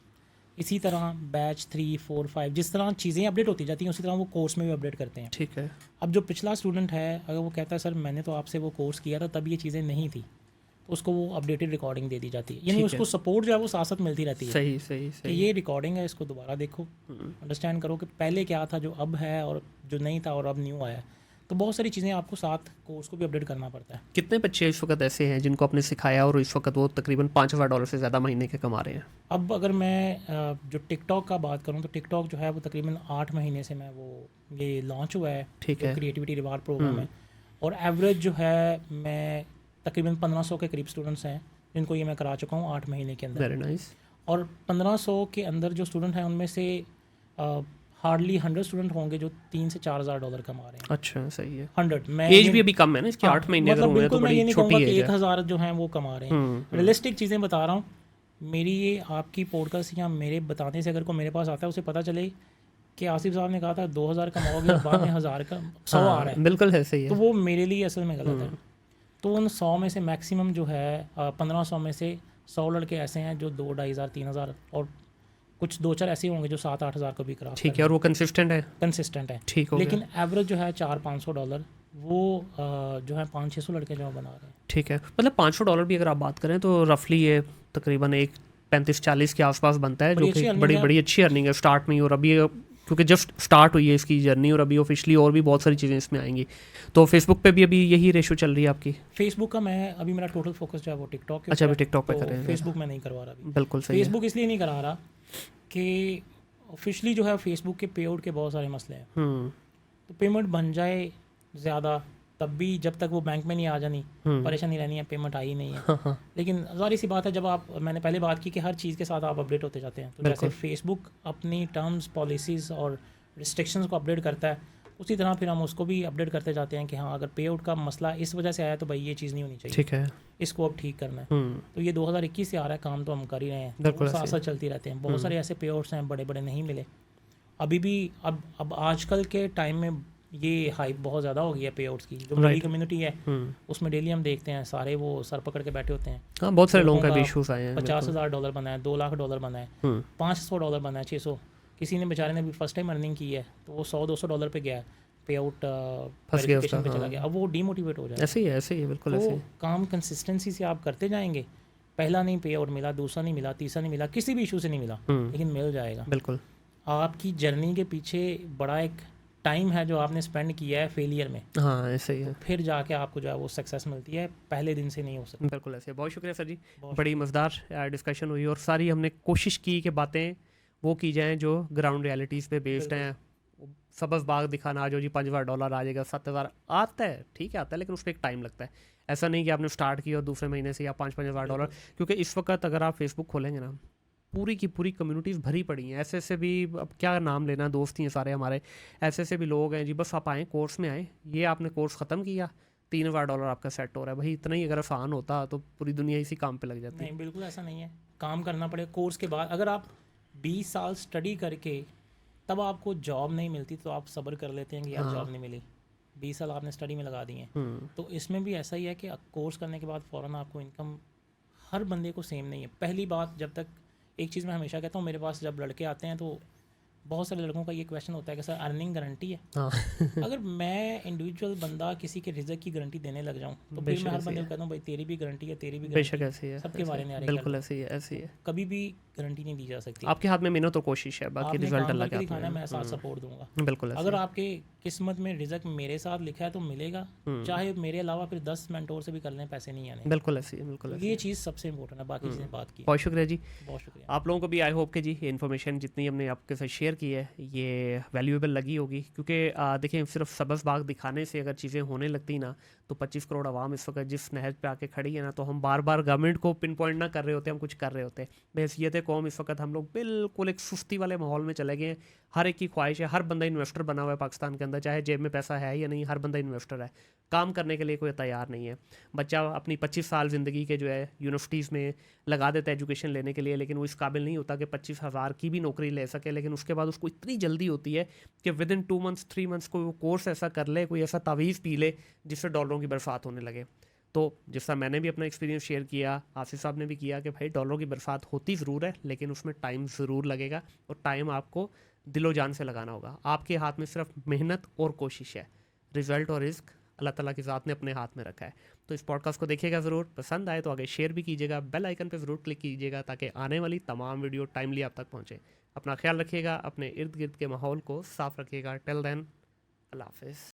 इसी तरह बैच 3, 4, 5 जिस तरह चीज़ें अपडेट होती जाती हैं, उसी तरह वो कोर्स में भी अपडेट करते हैं। ठीक है। अब जो पिछला स्टूडेंट है, अगर वो कहता है सर मैंने तो आपसे वो कोर्स किया था, तब ये चीज़ें नहीं थी, तो उसको वो अपडेटेड रिकॉर्डिंग दे दी जाती है। यानी ठीक उसको है। सपोर्ट जो है वो साथ साथ मिलती रहती है सही सही कि सही। ये रिकॉर्डिंग है, इसको दोबारा देखो, अंडरस्टैंड करो कि पहले क्या था, जो अब है, और जो नहीं था और अब न्यू आया है। तो बहुत सारी चीज़ें आपको साथ कोर्स को भी अपडेट करना पड़ता है। कितने बच्चे इस वक्त ऐसे हैं जिनको आपने सिखाया और इस वक्त वो तकरीबन $5000 से ज़्यादा महीने के कमा रहे हैं? अब अगर मैं जो टिकटॉक का बात करूं, तो टिकटॉक जो है वो तकरीबन 8 महीने से मैं वो ये लॉन्च हुआ है, ठीक है। क्रिएटिविटी रिवार्ड प्रोग्राम है, और एवरेज जो है मैं तकरीबन 1500 के करीब स्टूडेंट्स हैं जिनको ये मैं करा चुका हूँ 8 महीने के अंदर। Very nice. और 1500 के अंदर जो स्टूडेंट हैं उनमें से हार्डली 100 स्टूडेंट होंगे जो $3,000 से $4,000 कमा रहे हैं। अच्छा, सही है। 100 मैं एज भी अभी कम है ना इसकी, 8 महीने अगर मतलब हुए हैं तो बिल्कुल मैं ये बड़ी नहीं छोटी कहूँगा कि एज है। 1,000 जो हैं वो कमा रहे हैं। रियलिस्टिक चीज़ें बता रहा हूँ। मेरी ये आपकी पॉडकास्ट या मेरे बताने से अगर कोई मेरे पास आता है उसे पता चले कि आसिफ साहब ने कहा था 2,000 कमाओगे और बाद में 1,000 का 100 आ रहा है, बिल्कुल है, सही तो है। वो मेरे लिए असल में गलत है। तो उन 100 में से मैक्सिमम जो है 1500 में से 100 लड़के ऐसे हैं जो 2-2,500 3,000 और कुछ 2-4 ऐसे होंगे जो 7-8 हज़ार को भी क्रॉस ठीक है, और वो कंसिस्टेंट है। कंसिस्टेंट है। ठीक हो लेकिन एवरेज जो है $400-500 वो जो है 500-600 लड़के जो बना रहे हैं। ठीक है, मतलब $500 भी अगर आप बात करें तो रफली ये तकरीबन एक 35-40 के आसपास बनता है, जो कि बड़ी बड़ी अच्छी अर्निंग है स्टार्ट में ही। और अभी क्योंकि जस्ट स्टार्ट हुई है इसकी जर्नी और अभी ऑफिशियली और भी बहुत सारी चीज़ें इसमें आएंगी। तो फेसबुक पे भी अभी यही रेशो चल रही है आपकी? फेसबुक का मैं अभी मेरा टोटल फोकस जो है वो टिकटॉक के अच्छा, ऊपर अभी टिकटॉक पे तो कर रहे हैं। फेसबुक में नहीं करवा रहा अभी। बिल्कुल सही है। फेसबुक इसलिए नहीं करा रहा कि ऑफिशियली जो है फेसबुक के पे आउट के बहुत सारे मसले हैं। तो पेमेंट बन जाए ज़्यादा तब भी जब तक वो बैंक में नहीं आ जानी परेशानी रहनी है, पेमेंट आई नहीं है। लेकिन ज़ाहिर सी बात है, जब आप मैंने पहले बात की कि हर चीज़ के साथ आप अपडेट होते जाते हैं, तो जैसे फेसबुक अपनी टर्म्स पॉलिसीज़ और रिस्ट्रिक्शंस को अपडेट करता है, उसी तरह फिर हम उसको भी अपडेट करते जाते हैं कि हाँ अगर पे आउट का मसला इस वजह से आया तो भाई ये चीज़ नहीं होनी चाहिए, ठीक है, इसको अब ठीक करना है। तो ये 2021 से आ रहा है, काम तो हम कर ही रहे हैं, बिल्कुल साथ साथ चलती रहते हैं। बहुत सारे ऐसे पे आउट्स हैं बड़े बड़े नहीं मिले अभी भी। अब आजकल के टाइम में ये हाइप बहुत ज़्यादा हो गई है पे आउट्स की। जो मेरी कम्युनिटी है उसमें डेली हम देखते हैं सारे वो सर पकड़ के बैठे होते हैं। हाँ, बहुत सारे लोगों का भी इश्यूज आए हैं। $50,000 बना है, $2,00,000 बना है, $500 बना है, 600। किसी ने बेचारे ने भी फर्स्ट टाइम अर्निंग की है तो वो $100-200 पे गया, पे आउट वेरिफिकेशन पे चला गया, अब वो डीमोटिवेट हो जाए। ऐसे ही है, ऐसे ही है, बिल्कुल ऐसे ही। काम कंसिस्टेंसी से आप करते जाएंगे, पहला नहीं पे आउट मिला, दूसरा नहीं मिला, तीसरा नहीं मिला, किसी भी इशू से नहीं मिला, लेकिन मिल जाएगा। बिल्कुल आपकी जर्नी के पीछे बड़ा एक टाइम है जो आपने स्पेंड किया है फेलियर में। हाँ, ऐसे ही है। तो फिर जाके आपको जो है वो सक्सेस मिलती है, पहले दिन से नहीं हो सकती। बिल्कुल ऐसे। बहुत शुक्रिया सर जी, बड़ी मज़ेदार डिस्कशन हुई और सारी हमने कोशिश की कि बातें वो की जाएँ जो ग्राउंड रियलिटीज़ पे बेस्ड हैं। सबस बाग दिखाना जो जी $5,000 आ जाएगा, 7,000 आता है, ठीक है आता है, लेकिन उस पर एक टाइम लगता है। ऐसा नहीं कि आपने स्टार्ट किया और दूसरे महीने से या $5,000, क्योंकि इस वक्त अगर आप फेसबुक खोलेंगे ना, पूरी की पूरी कम्युनिटीज़ भरी पड़ी हैं। ऐसे भी, अब क्या नाम लेना, दोस्त ही हैं सारे हमारे, ऐसे भी लोग हैं जी, बस आप आएँ कोर्स में आएँ, ये आपने कोर्स ख़त्म किया, $3,000 आपका सेट हो रहा है। भाई इतना ही अगर आसान होता तो पूरी दुनिया इसी काम पे लग जाती। नहीं, बिल्कुल ऐसा नहीं है, काम करना पड़ेगा। कोर्स के बाद अगर आप 20 साल स्टडी करके तब आपको जॉब नहीं मिलती तो आप सब्र कर लेते हैं कि यार जॉब नहीं मिली, 20 साल आपने स्टडी में लगा दिए हैं। तो इसमें भी ऐसा ही है कि कोर्स करने के बाद फ़ौरन आपको इनकम, हर बंदे को सेम नहीं है। पहली बात, जब तक एक चीज़ मैं हमेशा कहता हूँ, मेरे पास जब लड़के आते हैं तो बहुत सारे लड़कों का ये क्वेश्चन होता है कि सर अर्निंग गारंटी है? हाँ। अगर मैं इंडिविजुअल बंदा किसी के रिजल्ट की गारंटी देने लग जाऊँ तो फिर मैं हर बंदे को कहता हूँ भाई तेरी भी गारंटी है, तेरी भी बेशक ऐसी है, सबके बारे में। बिल्कुल ऐसी है, ऐसी है। कभी भी गारंटी नहीं दी जा सकती। आपके हाथ में मेहनत और कोशिश है, बाकी रिजल्ट अल्लाह के हाथ में है। मैं साथ सपोर्ट दूंगा, बिल्कुल। अगर आपके किस्मत में रिजल्ट मेरे साथ लिखा है तो मिलेगा, चाहे मेरे अलावा फिर 10 मेंटोर से भी कर लें, पैसे नहीं आने। बिल्कुल ऐसी है, बिल्कुल ऐसी है। ये चीज़ सबसे इंपॉर्टेंट है, बाकी चीज़ें बात की। बहुत शुक्रिया जी, बहुत शुक्रिया आप लोगों को भी। आई होप कि जी ये इन्फॉर्मेशन जितनी हमने आपके साथ शेयर की है ये वैल्यूएबल लगी होगी, क्योंकि देखिए सिर्फ सबस बाग दिखाने से अगर चीज़ें होने लगती ना तो 25 करोड़ आवाम इस वक्त जिस नहज पे आके खड़ी है ना, तो हम बार बार गवर्नमेंट को पिन पॉइंट ना कर रहे होते, हम कुछ कर रहे होते। बहसीयत कौम इस वक्त हम लोग बिल्कुल एक सुस्ती वाले माहौल में चले गए हैं। हर एक की ख्वाहिश है, हर बंदा इन्वेस्टर बना हुआ है पाकिस्तान के अंदर, चाहे जेब में पैसा है या नहीं, हर बंदा इन्वेस्टर है। काम करने के लिए कोई तैयार नहीं है। बच्चा अपनी 25 साल ज़िंदगी के जो है यूनिवर्सिटीज़ में लगा देता है एजुकेशन लेने के लिए, लेकिन वो इस काबिल नहीं होता कि 25,000 की भी नौकरी ले सके। लेकिन उसके बाद उसको इतनी जल्दी होती है कि विद इन 2 मंथ्स 3 मंथ्स कोई वो कोर्स ऐसा कर ले, कोई ऐसा तावीज़ पी ले जिससे डॉलरों की बरसात होने लगे। तो जिस तरह मैंने भी अपना एक्सपीरियंस शेयर किया, आसिफ साहब ने भी किया कि भाई डॉलरों की बरसात होती ज़रूर है, लेकिन उसमें टाइम ज़रूर लगेगा और टाइम आपको दिलो जान से लगाना होगा। आपके हाथ में सिर्फ मेहनत और कोशिश है, रिज़ल्ट और रिस्क अल्लाह ताला की ज़ात ने अपने हाथ में रखा है। तो इस पॉडकास्ट को देखिएगा ज़रूर, पसंद आए तो आगे शेयर भी कीजिएगा, बेल आइकन पे ज़रूर क्लिक कीजिएगा ताकि आने वाली तमाम वीडियो टाइमली आप तक पहुँचे। अपना ख्याल रखिएगा, अपने इर्द गिर्द के माहौल को साफ़ रखिएगा। टिल देन, अल्लाह हाफ़िज़।